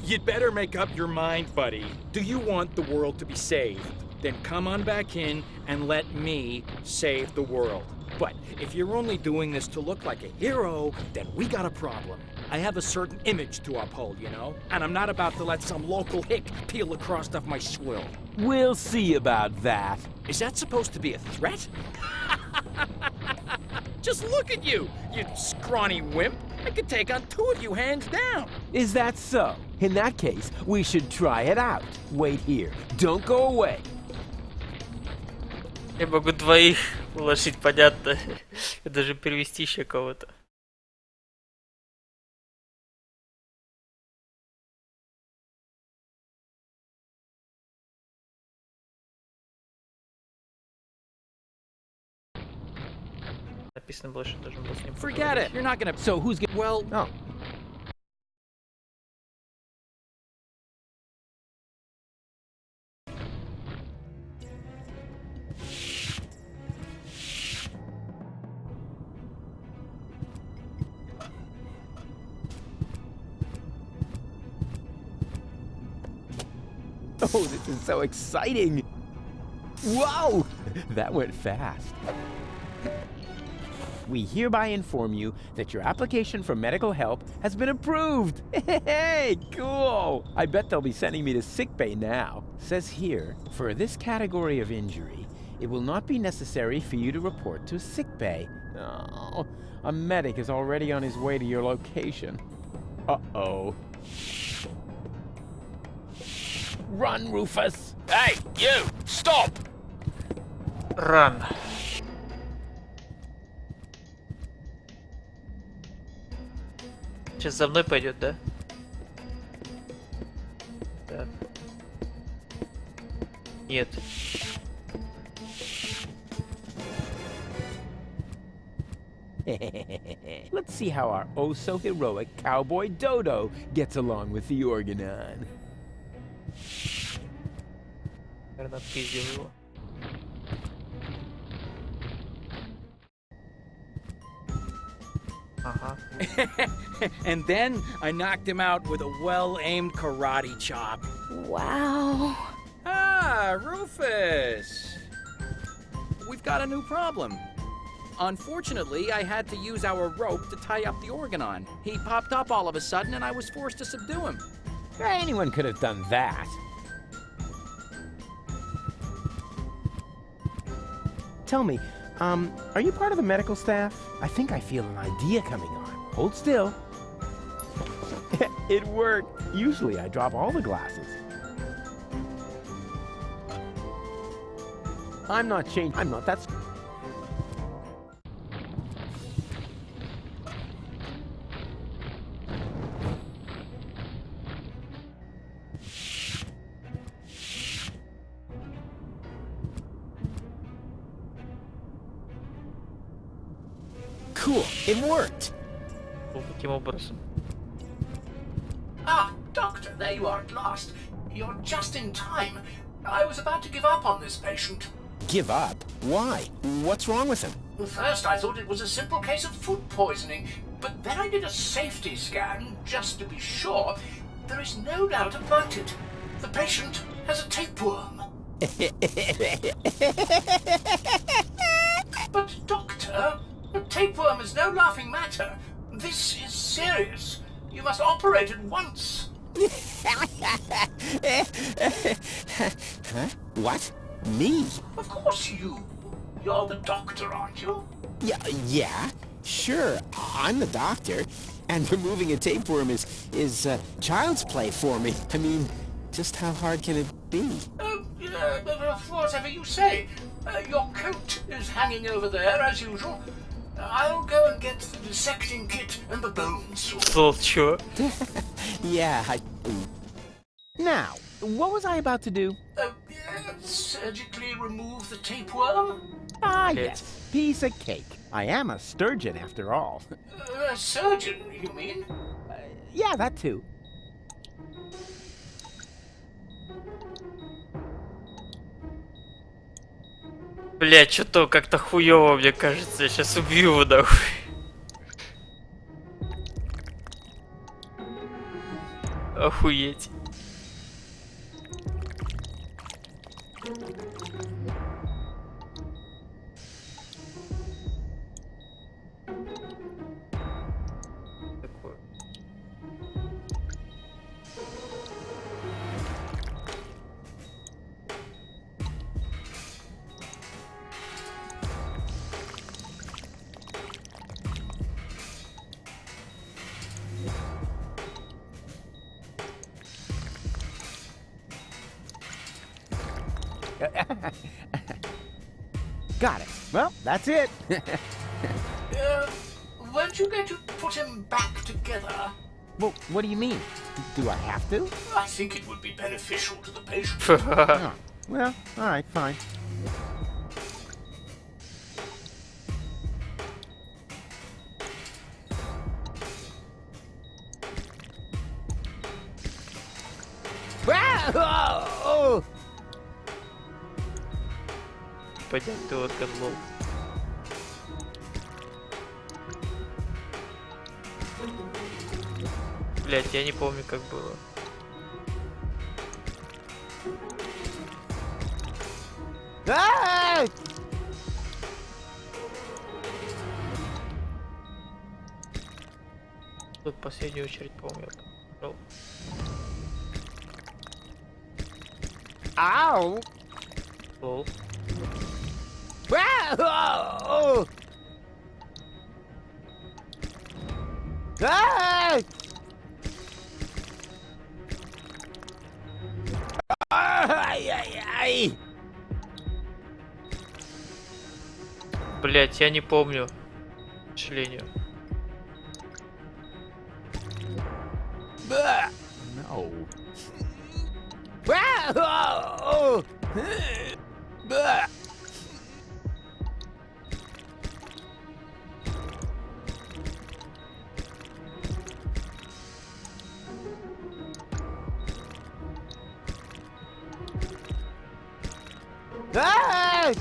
You'd better make up your mind, buddy. Do you want the world to be saved? Then come on back in and let me save the world. But if you're only doing this to look like a hero, then we got a problem. I have a certain image to uphold, you know? And I'm not about to let some local hick peel the crust off my swill. We'll see about that. Is that supposed to be a threat? Just look at you, you scrawny wimp. I could take on two of you hands down. Is that so? In that case, we should try it out. Wait here. Don't go away. Я могу двоих уложить, понятно. И даже перевести еще кого-то. Написано было, что должен был с ним Forget it. You're not gonna. So who's gonna... Well, Oh. Oh, this is so exciting! Whoa! That went fast. We hereby inform you that your application for medical help has been approved. Hey, cool! I bet they'll be sending me to sickbay now. Says here, for this category of injury, it will not be necessary for you to report to sickbay. Oh, a medic is already on his way to your location. Uh-oh. Run, Rufus! Hey, you! Stop! Run. Сейчас за мной пойдет, да? Так. Нет. Let's see how our oh-so-heroic Cowboy Dodo gets along with the organon. Наверное, отпиздил его. And then I knocked him out with a well-aimed karate chop. Wow. Ah, Rufus! We've got a new problem. Unfortunately, I had to use our rope to tie up the organon. He popped up all of a sudden and I was forced to subdue him. Anyone could have done that. Tell me, are you part of the medical staff? I think I feel an idea coming on. Hold still. It worked. Usually I drop all the glasses. I'm not changed. I'm not. That's... Cool, it worked. Каким образом? Ah, Doctor, there you are at last. You're just in time. I was about to give up on this patient. Give up? Why? What's wrong with him? First, I thought it was a simple case of food poisoning, but then I did a safety scan just to be sure. There is no doubt about it. The patient has a tapeworm. But, Doctor, a tapeworm is no laughing matter. This is serious. You must operate at once. Huh? What? Me? Of course you. You're the doctor, aren't you? Yeah, sure. I'm the doctor, and removing a tapeworm is child's play for me. I mean, just how hard can it be? Whatever you say. Your coat is hanging over there, as usual. I'll go and get the dissecting kit and the bone saw. Sure. Yeah, Now, what was I about to do? Surgically remove the tapeworm? Ah, yes. Piece of cake. I am a sturgeon, after all. A surgeon, you mean? Yeah, that too. Блять, что-то как-то хуёво, мне кажется. Я сейчас убью его нахуй. Охуеть. Got it. Well, that's it. Weren't you going to put him back together? Well, what do you mean? Do I have to? I think it would be beneficial to the patient. Oh, well, all right, fine. Oh! Поднять ты вот козлов. Блять, я не помню, как было. Тут в последнюю очередь помню. Ow! Лол. Oh! Ah! Ай-яй-яй! Блять, я не помню. К сожалению. No. Oh! Ah!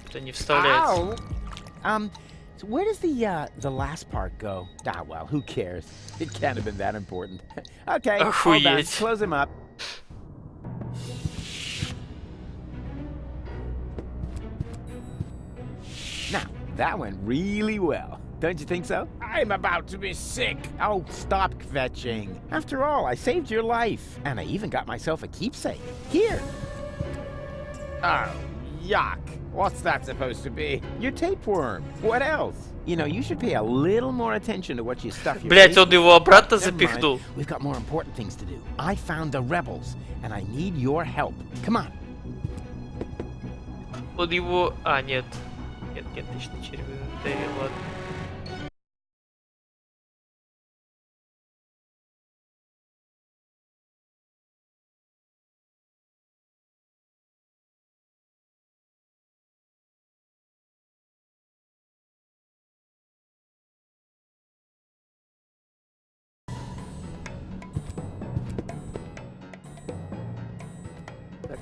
Это не вставляется. So where does the last part go? Ah, well, who cares? It can't have been that important. Okay, all done. Охуеть. Close him up. Now, that went really well. Don't you think so? I'm about to be sick. Oh, stop kvetching. After all, I saved your life. And I even got myself a keepsake. Here. Oh, yuck. What's that supposed to be? Your tapeworm. What else? You know, you should pay a little more attention to what you stuff your Блять, face он with. его обратно Never mind. запихнул. We've got more important things to do. I found the rebels, and I need your help. Come on. Он его... А, нет. Нет, точно, через инвентарь, ладно.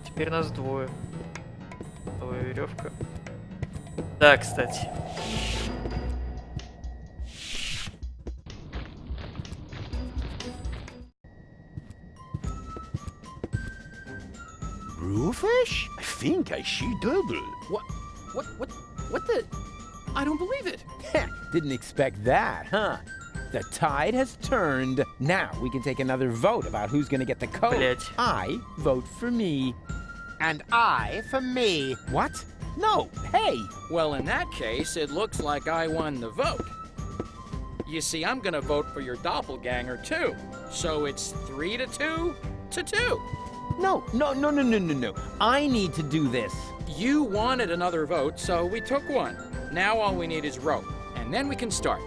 теперь нас двое. Новая веревка. Да, кстати. Brewfish? I think I see double. What the? I don't believe it. Didn't expect that, huh? The tide has turned. Now we can take another vote about who's gonna get the code. Блять. I vote for me. And I for me. What? No, hey! Well, in that case, it looks like I won the vote. You see, I'm gonna vote for your doppelganger, too. So it's 3-2 to 2. No. I need to do this. You wanted another vote, so we took one. Now all we need is rope, and then we can start.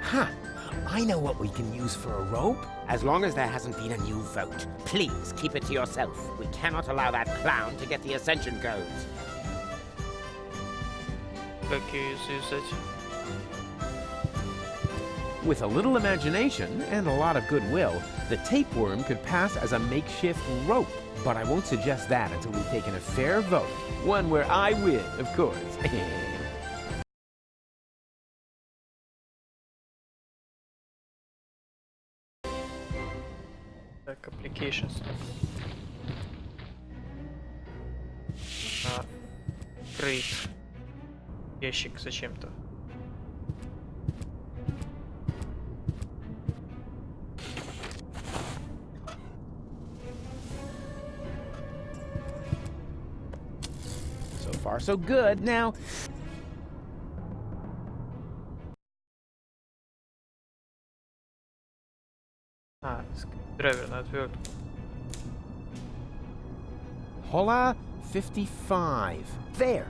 Huh. I know what we can use for a rope. As long as there hasn't been a new vote, please keep it to yourself. We cannot allow that clown to get the ascension codes. Как ее завязать? With a little imagination and a lot of goodwill, the tapeworm could pass as a makeshift rope. But I won't suggest that until we've taken a fair vote. One where I win, of course. Так, applications. Крейт. Ящик зачем-то. So far, so good. Now, Драйвер на отвертку. Hola 55. There.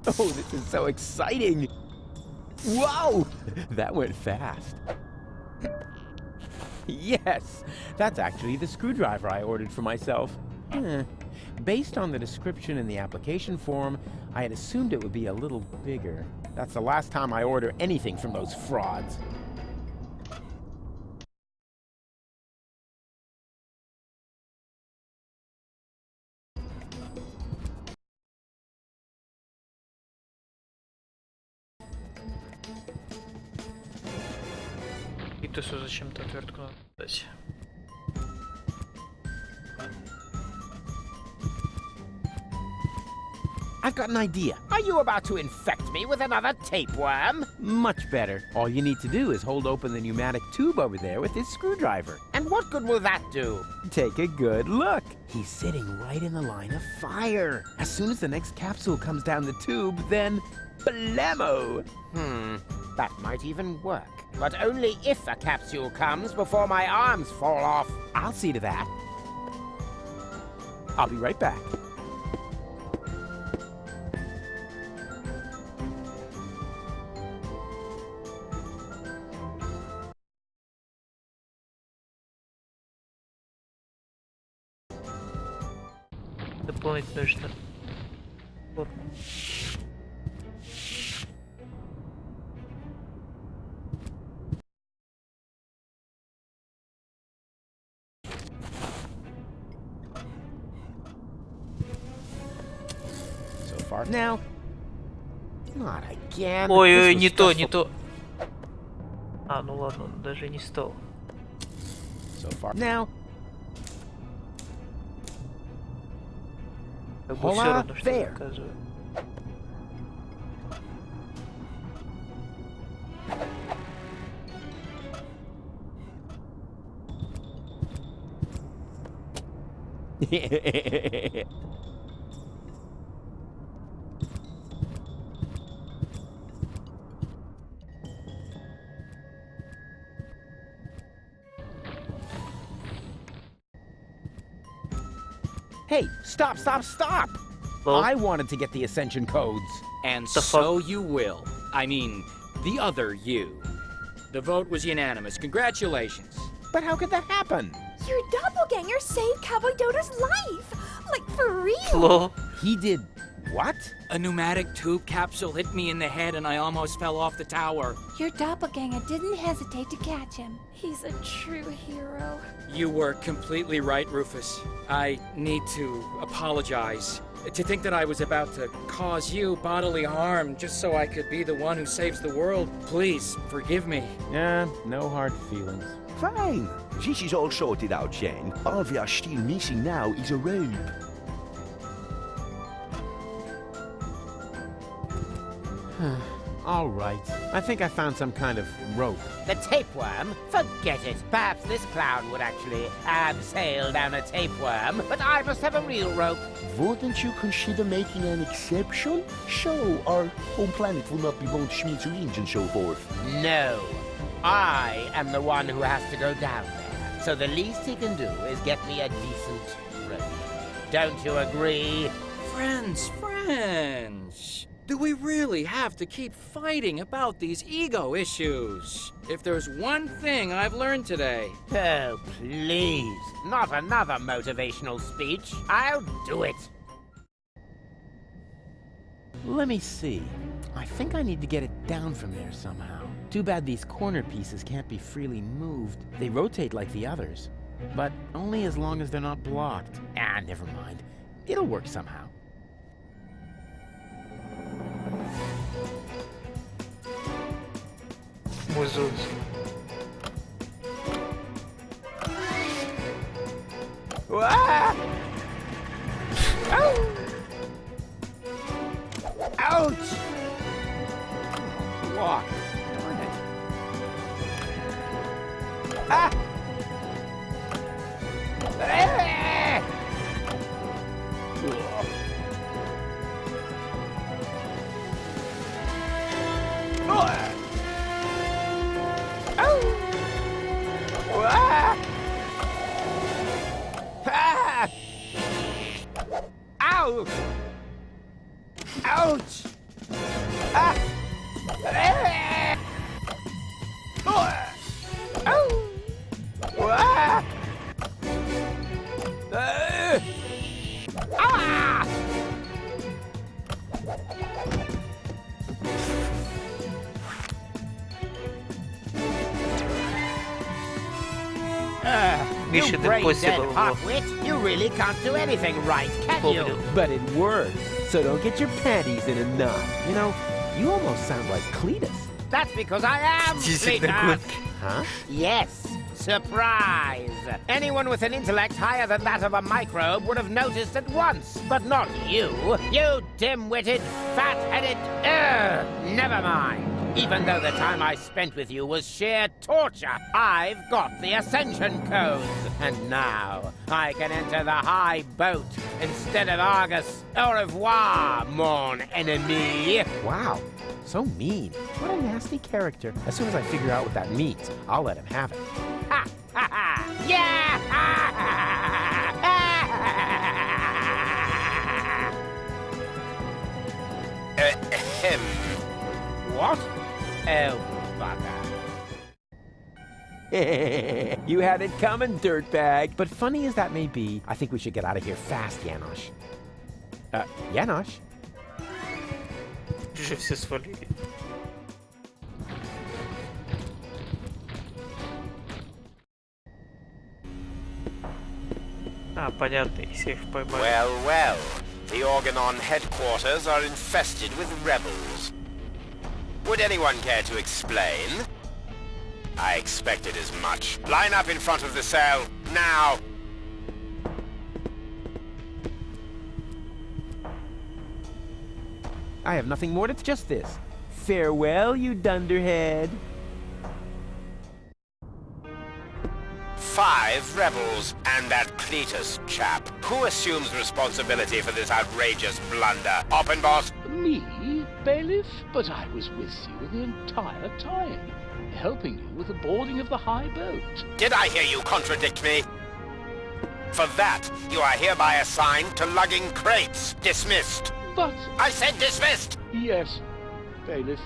Oh, this is so exciting. Whoa! That went fast. Yes, that's actually the screwdriver I ordered for myself. Based on the description in the application form, I had assumed it would be a little bigger. That's the last time I order anything from those frauds. Итусу зачем-то отвертку надо дать. I've got an idea. Are you about to infect me with another tapeworm? Much better. All you need to do is hold open the pneumatic tube over there with his screwdriver. And what good will that do? Take a good look. He's sitting right in the line of fire. As soon as the next capsule comes down the tube, then blammo! That might even work. But only if a capsule comes before my arms fall off. I'll see to that. I'll be right back. Дополнительно нужно. So far now. Not again. Ой, не то, не то. А, ну ладно, он даже не стал. So far now. Как бы все равно, что я заказываю. Hey, stop! Well, I wanted to get the ascension codes. And The so you will. I mean, the other you. The vote was unanimous. Congratulations. But how could that happen? Your doppelganger saved Cowboy Dodo's life! Like, for real! Lol. He did what? A pneumatic tube capsule hit me in the head and I almost fell off the tower. Your doppelganger didn't hesitate to catch him. He's a true hero. You were completely right, Rufus. I need to apologize. To think that I was about to cause you bodily harm just so I could be the one who saves the world, please forgive me. No hard feelings. Fine. This is all sorted out, Jane. All we are still missing now is a rope. All right. I think I found some kind of rope. The tapeworm? Forget it. Perhaps this clown would actually abseil down a tapeworm, but I must have a real rope. Wouldn't you consider making an exception? So our home planet will not be blown to smithereens and so forth. No. I am the one who has to go down there. So the least he can do is get me a decent rope. Don't you agree? Friends. Do we really have to keep fighting about these ego issues? If there's one thing I've learned today... Oh, please. Not another motivational speech. I'll do it. Let me see. I think I need to get it down from there somehow. Too bad these corner pieces can't be freely moved. They rotate like the others, but only as long as they're not blocked. Never mind. It'll work somehow. Muzuz. Ah! Ow! Ouch! What? Darn it. Ah! Ah! Ouch! Ouch! Ah! Mission you Impossible. Halfwit, you really can't do anything right, can you? But it worked. So don't get your panties in a knot. You know, you almost sound like Cletus. That's because I am Cletus. Huh? Yes. Surprise! Anyone with an intellect higher than that of a microbe would have noticed at once, but not you. You dim-witted, fat-headed... never mind. Even though the time I spent with you was sheer torture, I've got the Ascension Codes. And now I can enter the high boat instead of Argus. Au revoir, mon ennemi. Wow. So mean. What a nasty character. As soon as I figure out what that means, I'll let him have it. Ha ha ha! Yeah! Ha ha! What? Oh, bugger. You had it coming, dirtbag. But funny as that may be, I think we should get out of here fast, Janosch. Janosch? Уже все свалили. Понятно, если их поймали. Well. The Organon headquarters are infested with rebels. Would anyone care to explain? I expected as much. Line up in front of the cell, now! I have nothing more to just this. Farewell, you dunderhead. 5 rebels, and that Cletus chap. Who assumes responsibility for this outrageous blunder? Oppenboss? Me, bailiff? But I was with you the entire time, helping you with the boarding of the high boat. Did I hear you contradict me? For that, you are hereby assigned to lugging crates. Dismissed. But... I said dismissed! Yes, bailiff.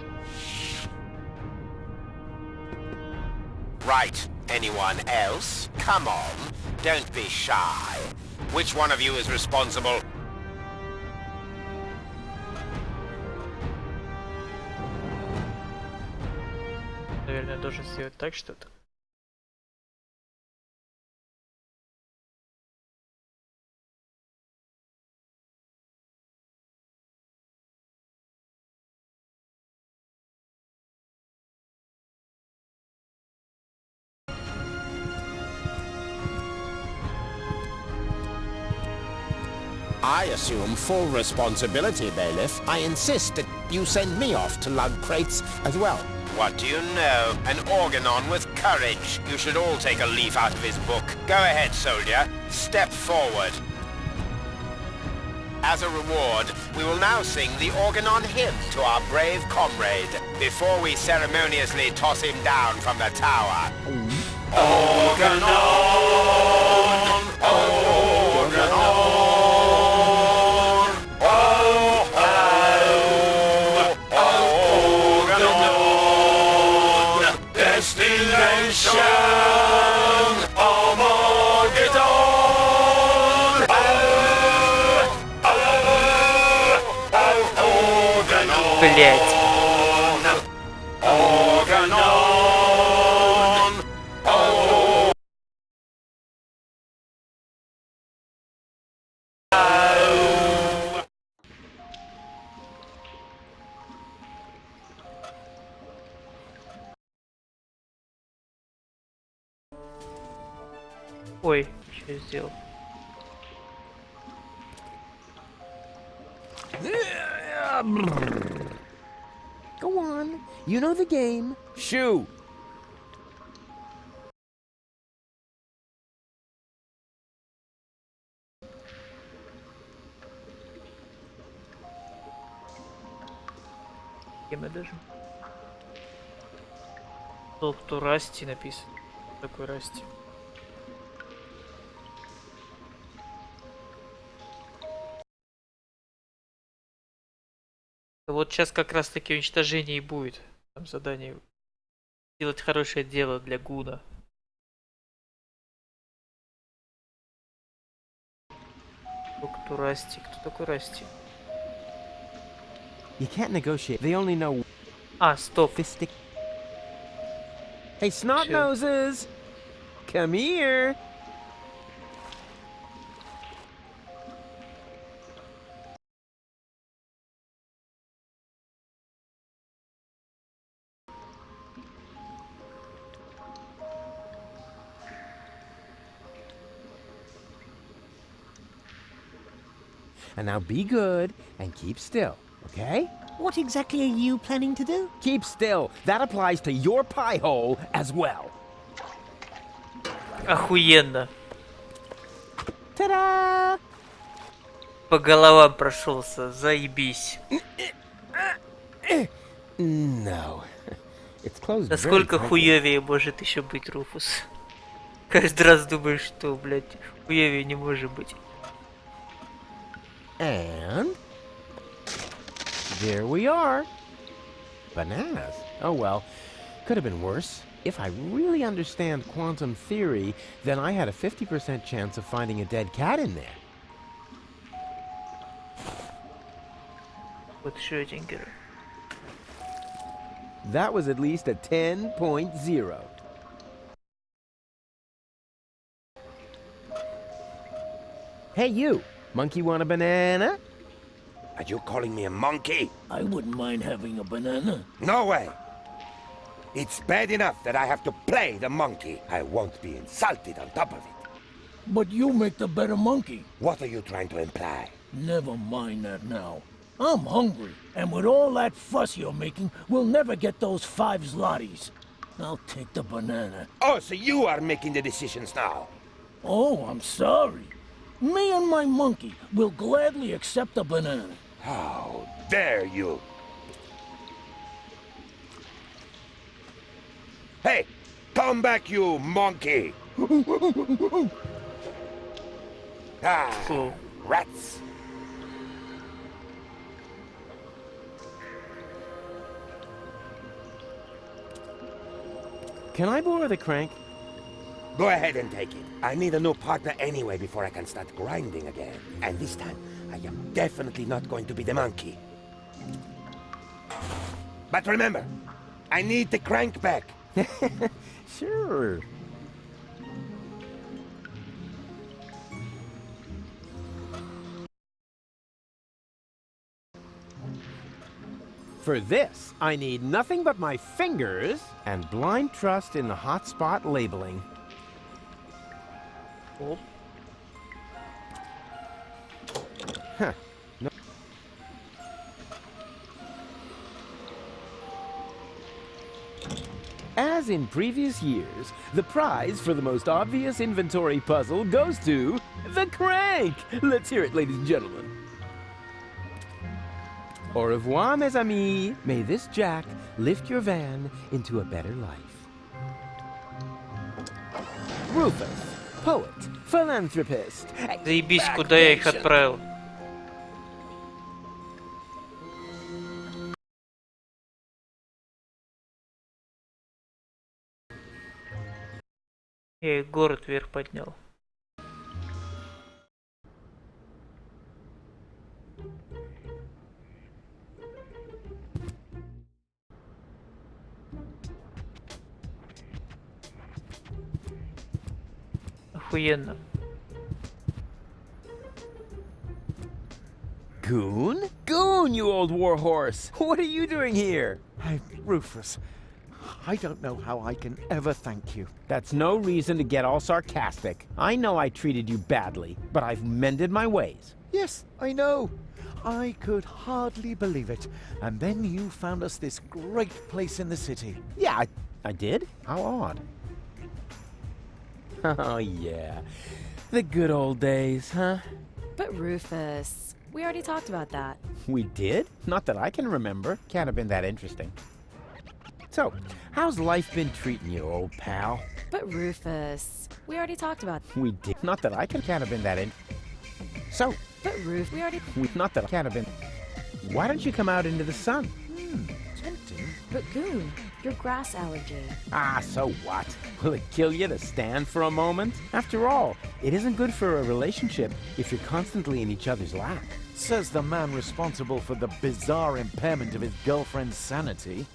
Right. Anyone else? Come on, don't be shy. Which one of you is responsible? Наверное, должен сделать так что-то. I assume full responsibility, Bailiff. I insist that you send me off to lug crates as well. What do you know? An organon with courage. You should all take a leaf out of his book. Go ahead, soldier. Step forward. As a reward, we will now sing the organon hymn to our brave comrade before we ceremoniously toss him down from the tower. Organon! Organon! Destination Armageddon! Блять. Organon! Ой, что я сделал? Go on. You know the game. Shoo! Кем я даже? Доктор Расти написан. Такой Расти. Вот сейчас как раз таки уничтожение и будет. Там задание. Делать хорошее дело для Гуна. Доктор Расти. Кто такой Расти? You can't negotiate. They only know. А, стоп. Fistic. Hey, snot noses! Come here! And now be good and keep still, okay? What exactly are you planning to do? Keep still. That applies to your pie hole as well. Охуенно. Ta-da! По головам прошелся, заебись. No. It's closed. Насколько хуёвее может еще быть Руфус? Каждый раз думаешь, что, блядь, хуёвее не может быть. And there we are. Bananas. Oh well, could have been worse. If I really understand quantum theory, then I had a 50% chance of finding a dead cat in there. Вот Шрёдингер. That was at least a 10.0. Hey you, monkey want a banana? Are you calling me a monkey? I wouldn't mind having a banana. No way! It's bad enough that I have to play the monkey. I won't be insulted on top of it. But you make the better monkey. What are you trying to imply? Never mind that now. I'm hungry, and with all that fuss you're making, we'll never get those 5 zlotys. I'll take the banana. Oh, so you are making the decisions now? Oh, I'm sorry. Me and my monkey will gladly accept the banana. How dare you! Hey, come back, you monkey! Rats! Can I borrow the crank? Go ahead and take it. I need a new partner anyway before I can start grinding again. And this time, I am definitely not going to be the monkey. But remember, I need the crank back. Sure. For this, I need nothing but my fingers and blind trust in the hotspot labeling. Оп. Huh. No. As in previous years, the prize for the most obvious inventory puzzle goes to the crank! Let's hear it, ladies and gentlemen. Au revoir, mes amis. May this jack lift your van into a better life. Rufus, poet, philanthropist. Заебись, куда я их отправил? Я их город вверх поднял. Охуенно. Goon? Goon, you old warhorse! What are you doing here? Hey, Rufus, I don't know how I can ever thank you. That's no reason to get all sarcastic. I know I treated you badly, but I've mended my ways. Yes, I know. I could hardly believe it. And then you found us this great place in the city. Yeah, I did? How odd. Oh, yeah. The good old days, huh? But Rufus, we already talked about that. We did? Not that I can remember. Can't have been that interesting. So, how's life been treating you, old pal? But Rufus, we already talked about We did. Not that I can't have been that So, But Rufus, we already... not that I can't have been... Why don't you come out into the sun? Tempting. But Goon, your grass allergy. Ah, so what? Will it kill you to stand for a moment? After all, it isn't good for a relationship if you're constantly in each other's lap. Says the man responsible for the bizarre impairment of his girlfriend's sanity.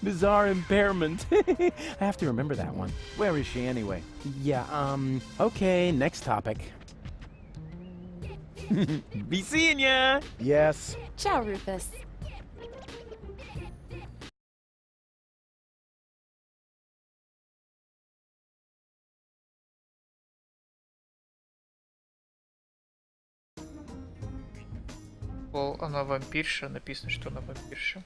Bizarre impairment. I have to remember that one. Where is she anyway? Yeah, okay, next topic. Be seeing ya! Yes. Ciao, Rufus. О, она вампирша. Написано, что она вампирша.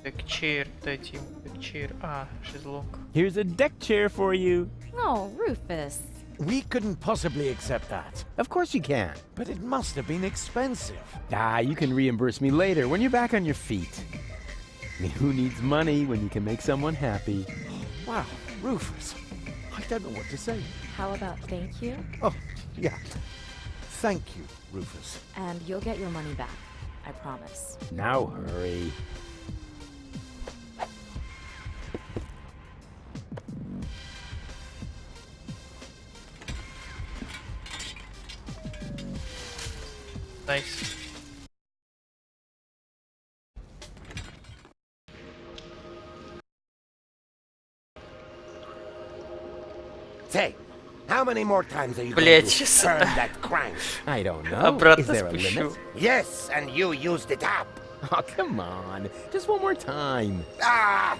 Deck chair, дайте ему deck chair. А, шезлонг. Here's a deck chair for you. No, Rufus. We couldn't possibly accept that. Of course you can. But it must have been expensive. Ah, you can reimburse me later when you're back on your feet. I mean, who needs money when you can make someone happy? Wow, Rufus. I don't know what to say. How about thank you? Oh, yeah. Thank you, Rufus. And you'll get your money back. I promise. Now hurry. Nice. Say, how many more times are you Блядь, going to сейчас turn that crank? I don't know. Обратно Is there a спущу. limit? Yes, and you used it up. Oh, come on. Just one more time. Ah!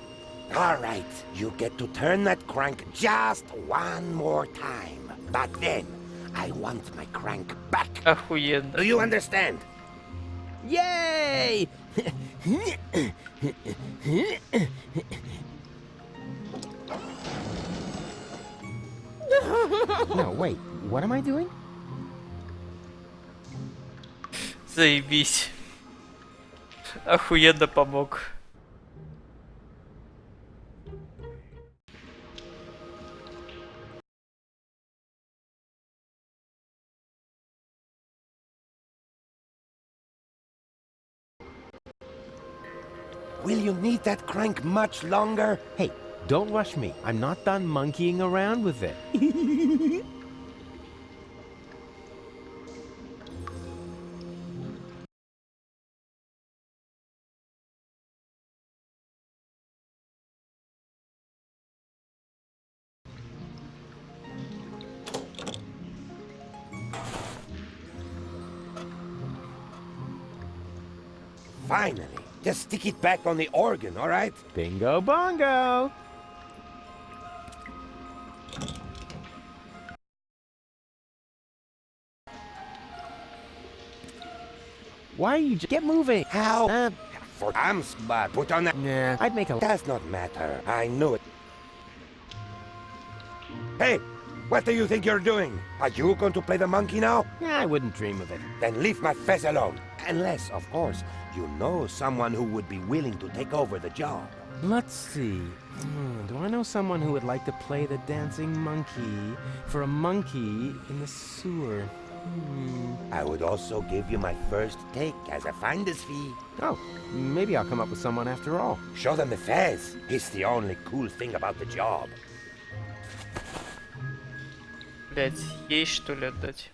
All right, you get to turn that crank just one more time. But then, I want my crank back. Охуенно. Do you understand? Yay! No, wait. What am I doing? Заебись. Охуенно помог. Will you need that crank much longer? Hey, don't rush me. I'm not done monkeying around with it. Finally. Just stick it back on the organ, all right? Bingo bongo! Why are you get moving? How? For I'm but put on that. Nah, I'd make a... Does not matter. I knew it. Hey, what do you think you're doing? Are you going to play the monkey now? Yeah, I wouldn't dream of it. Then leave my fez alone. Unless, of course, you know someone who would be willing to take over the job. Let's see. Do I know someone who would like to play the dancing monkey for a monkey in the sewer? I would also give you my first take as a finder's fee. Oh, maybe I'll come up with someone after all. Show them the fez. It's the only cool thing about the job. Блять, ей что ли отдать?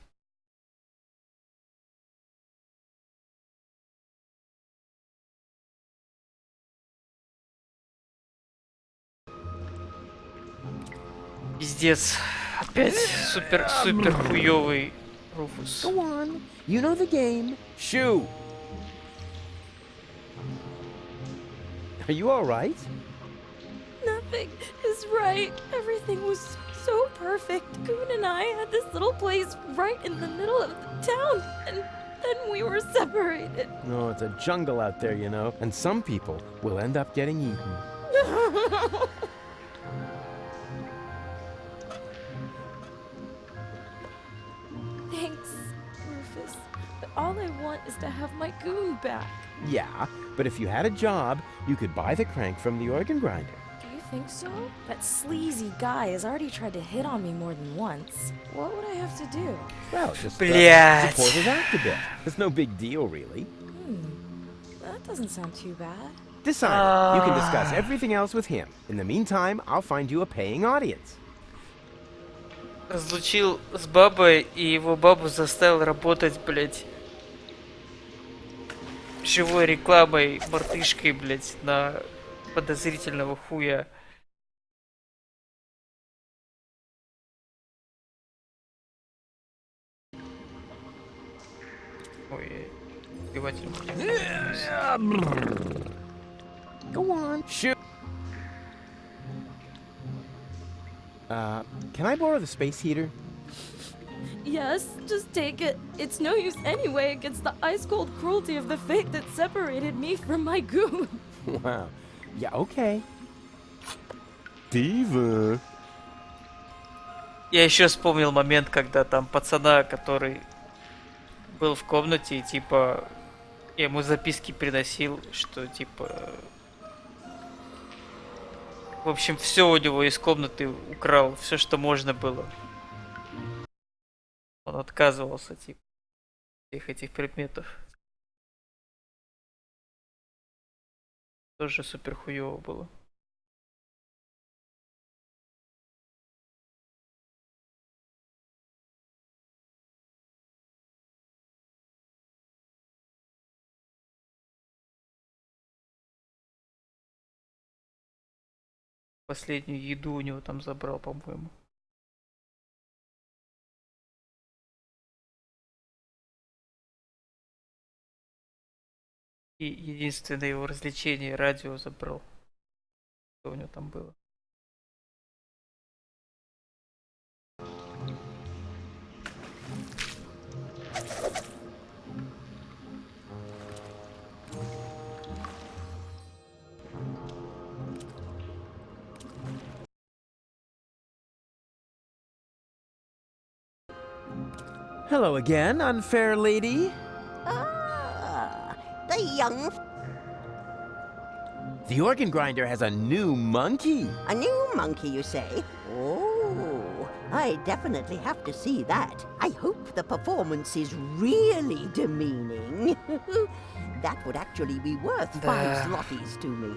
Пиздец. Опять супер хуёвый Руфус. Go on. You know the game. Shoo! Are you all right? Nothing is right. Everything was so perfect. Goon and I had this little place right in the middle of the town, and then we were separated. No, it's a jungle out there, you know, and some people will end up getting eaten. Thanks, Rufus. But all I want is to have my goon back. Yeah, but if you had a job, you could buy the crank from the organ grinder. Do you think so? That sleazy guy has already tried to hit on me more than once. What would I have to do? Well, just Блядь. support his act a bit. It's no big deal, really. That doesn't sound too bad. Decide. You can discuss everything else with him. In the meantime, I'll find you a paying audience. Разлучил с бабой, и его бабу заставил работать, блять, живой рекламой, мартышкой, блять, на подозрительного хуя. Ой, убиватель. Go on. Shoot. Can I borrow the space heater? Yes, just take it. It's no use anyway against the ice-cold cruelty of the fate that separated me from my goon. Wow. Yeah, okay. Diva. Я еще вспомнил момент, когда там пацана, который был в комнате, и типа я ему записки приносил, что типа в общем все у него из комнаты украл, все что можно было. Он отказывался типа всех этих предметов. Тоже супер хуёво было. Последнюю еду у него там забрал, по-моему. И единственное его развлечение — радио забрал. Что у него там было? Hello again, unfair lady. The young... The organ grinder has a new monkey. A new monkey, you say? Oh, I definitely have to see that. I hope the performance is really demeaning. That would actually be worth 5 zlotys to me.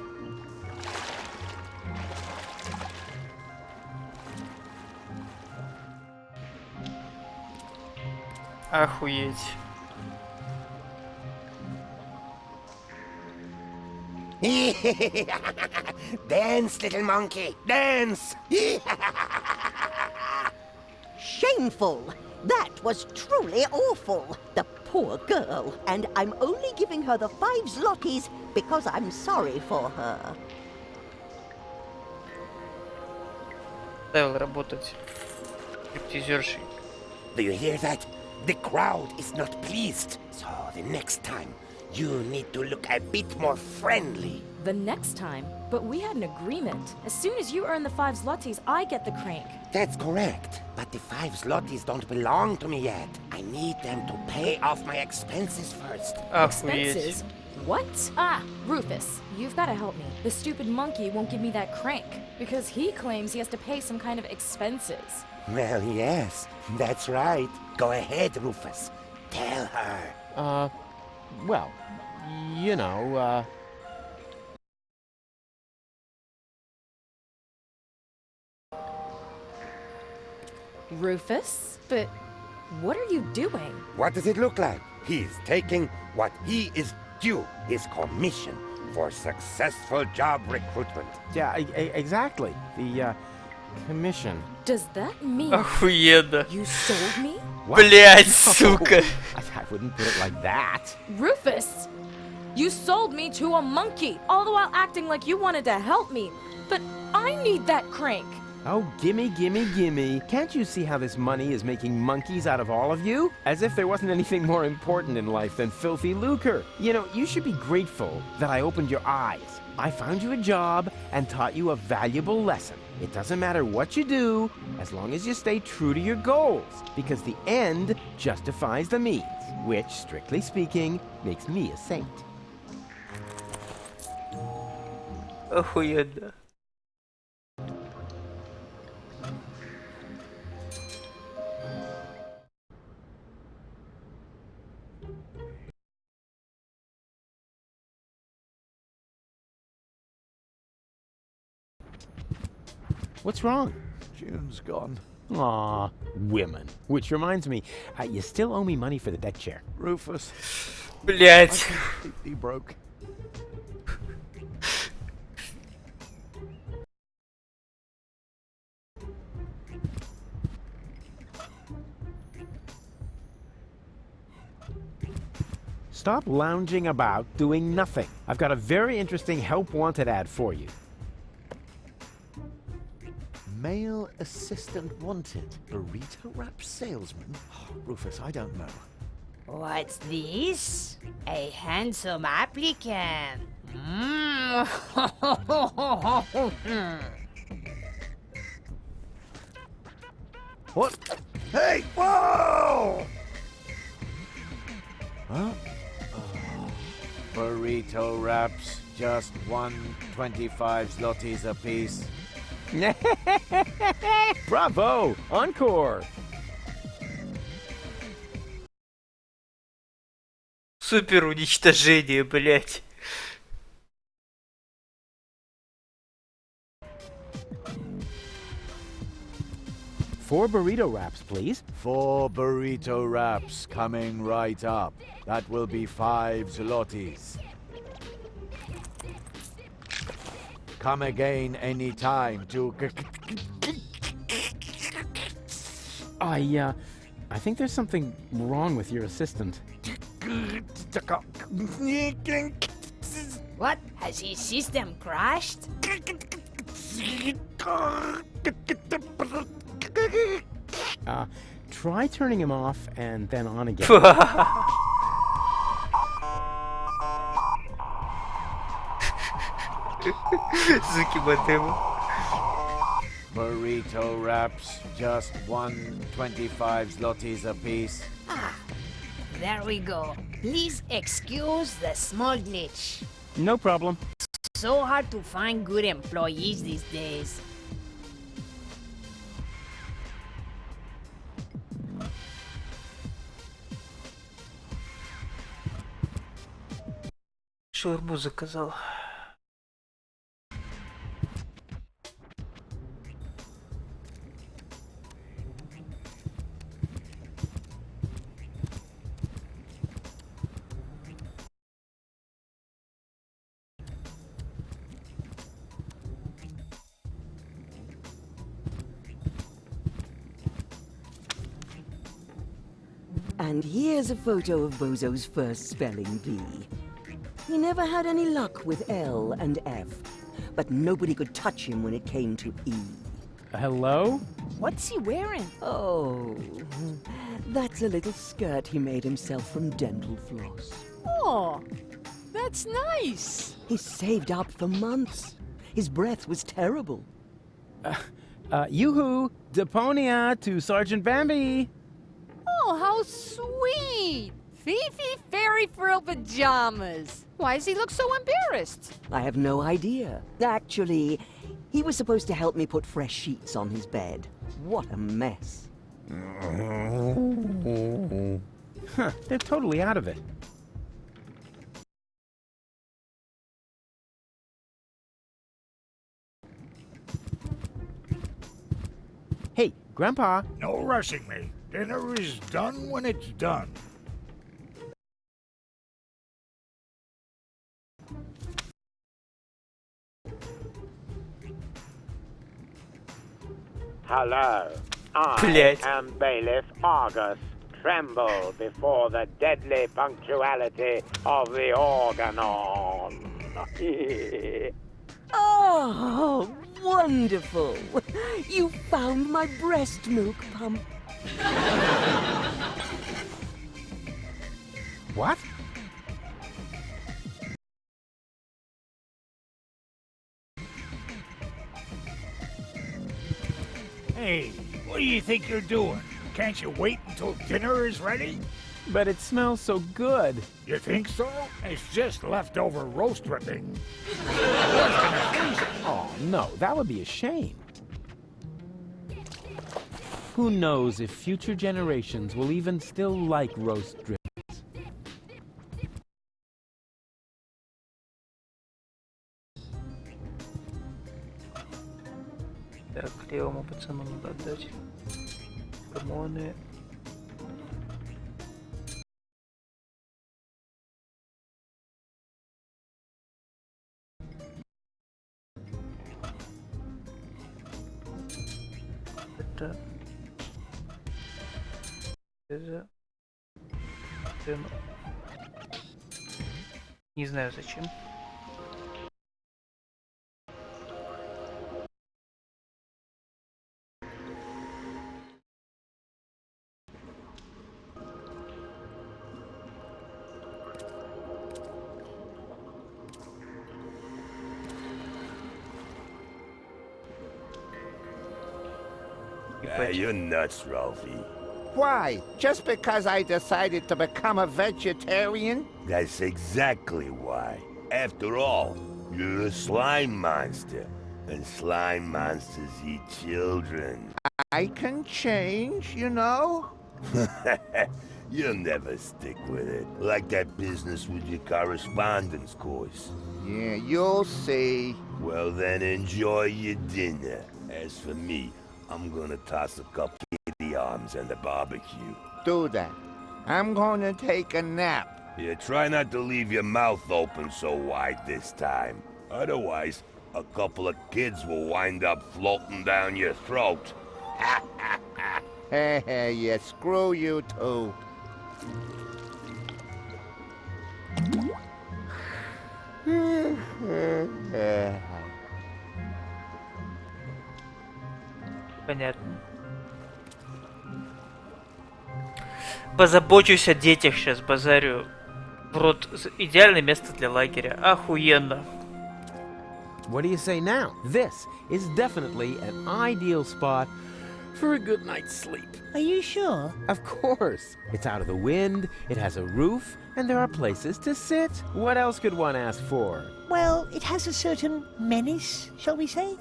Охуеть. Dance, little monkey, dance! Shameful! That was truly awful. The poor girl. And I'm only giving her the 5 zlotys because I'm sorry for her. Ставил работать. Стриптизершей. Do you hear that? The crowd is not pleased. So the next time, you need to look a bit more friendly. The next time? But we had an agreement. As soon as you earn the 5 zlotys, I get the crank. That's correct. But the 5 zlotys don't belong to me yet. I need them to pay off my expenses first. Expenses? What? Ah, Rufus, you've got to help me. The stupid monkey won't give me that crank because he claims he has to pay some kind of expenses. Well, yes, that's right. Go ahead, Rufus. Tell her. Well, you know, Rufus? But what are you doing? What does it look like? He's taking what he is due, his commission for successful job recruitment. Yeah, exactly. The, commission. Does that mean Охуенно. you sold me? Блять, сука. I wouldn't put it like that. Rufus! You sold me to a monkey, all the while acting like you wanted to help me. But I need that crank. Oh, gimme, gimme, gimme. Can't you see how this money is making monkeys out of all of you? As if there wasn't anything more important in life than filthy lucre. You know, you should be grateful that I opened your eyes. I found you a job and taught you a valuable lesson. It doesn't matter what you do, as long as you stay true to your goals, because the end justifies the means, which, strictly speaking, makes me a saint. Охуенно. What's wrong? June's gone. Aw, women. Which reminds me, you still owe me money for the deck chair. Rufus. Блять. I'm completely broke. Stop lounging about doing nothing. I've got a very interesting help wanted ad for you. Male assistant wanted. Burrito wrap salesman? Oh, Rufus, I don't know. What's this? A handsome applicant. What? Hey! Whoa! Huh? Burrito wraps, just 125 zlotys a piece. Bravo! Encore! Супер уничтожение, блять. Four burrito wraps, please. 4 burrito wraps coming right up. That will be 5 zlotys. Come again any time to... I think there's something wrong with your assistant. What? Has his system crashed? Try turning him off and then on again. Burrito wraps, just 125 zlotys a piece. Ah, there we go. Please excuse the small glitch. No problem. So hard to find good employees these days. шаурму заказал. And here's a photo of Bozo's first spelling bee. He never had any luck with L and F, but nobody could touch him when it came to E. Hello? What's he wearing? Oh, that's a little skirt he made himself from dental floss. Oh, that's nice. He saved up for months. His breath was terrible. Yoo-hoo! Deponia to Sergeant Bambi! Oh, how sweet! Fifi Fairy Frill Pajamas. Why does he look so embarrassed? I have no idea. Actually, he was supposed to help me put fresh sheets on his bed. What a mess. Huh, they're totally out of it. Hey, Grandpa. No rushing me. Dinner is done when it's done. Hello, I Блять. am Bailiff Argus. Tremble before the deadly punctuality of the organon. Oh, wonderful. You found my breast milk pump. What? Hey, what do you think you're doing? Can't you wait until dinner is ready? But it smells so good. You think so? It's just leftover roast dripping. What's gonna freeze it? Oh, no, that would be a shame. Who knows if future generations will even still like roast drippings? Так, левому пацану надо отдать. Гормоны. Это... Не знаю зачем. You're nuts, Ralphie. Why? Just because I decided to become a vegetarian? That's exactly why. After all, you're a slime monster, and slime monsters eat children. I can change, you know? You'll never stick with it. Like that business with your correspondence course. Yeah, you'll see. Well, then enjoy your dinner. As for me, I'm gonna toss a couple kitty arms and a barbecue. Do that. I'm gonna take a nap. Yeah, try not to leave your mouth open so wide this time. Otherwise, a couple of kids will wind up floating down your throat. Yeah, screw you too. Понятно. Позабочусь о детях сейчас, базарю. В рот, идеальное место для лагеря. Охуенно. What do you say now? This is definitely an ideal spot for a good night's sleep. Are you sure? Of course. It's out of the wind, it has a roof, and there are places to sit. What else could one ask for? Well, it has a certain menace, shall we say?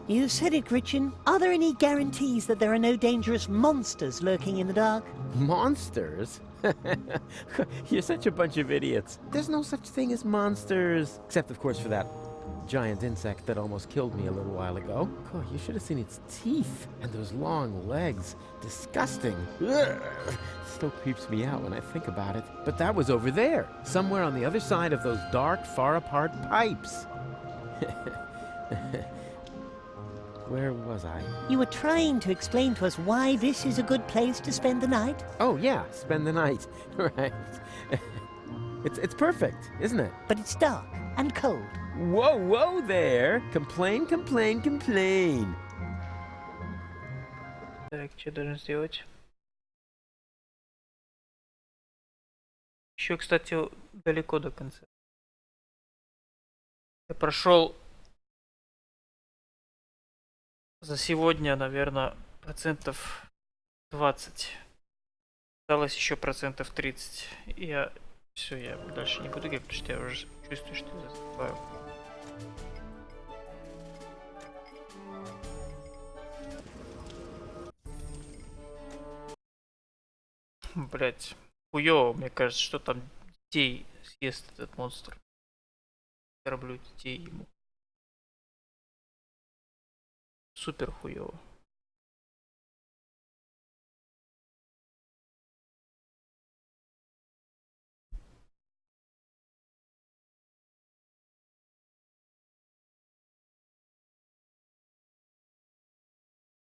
You said it, Gretchen. Are there any guarantees that there are no dangerous monsters lurking in the dark? Monsters? You're such a bunch of idiots. There's no such thing as monsters. Except, of course, for that giant insect that almost killed me a little while ago. Oh, you should have seen its teeth and those long legs. Disgusting. Ugh. Still creeps me out when I think about it. But that was over there, somewhere on the other side of those dark, far-apart pipes. Where was I? You were trying to explain to us why this is a good place to spend the night? Oh, yeah, spend the night. Right. It's perfect, isn't it? But it's dark and cold. Whoa, whoa there! Complain, complain, complain! Так, что должен сделать? Еще, кстати, далеко до конца. Я прошел за сегодня, наверное, процентов 20. Осталось еще процентов 30. Я все, я дальше не буду говорить, потому что я уже чувствую, что я засыпаю. Блять, хуёво, мне кажется, что там детей съест этот монстр. Тороплю детей ему. Супер хуёво.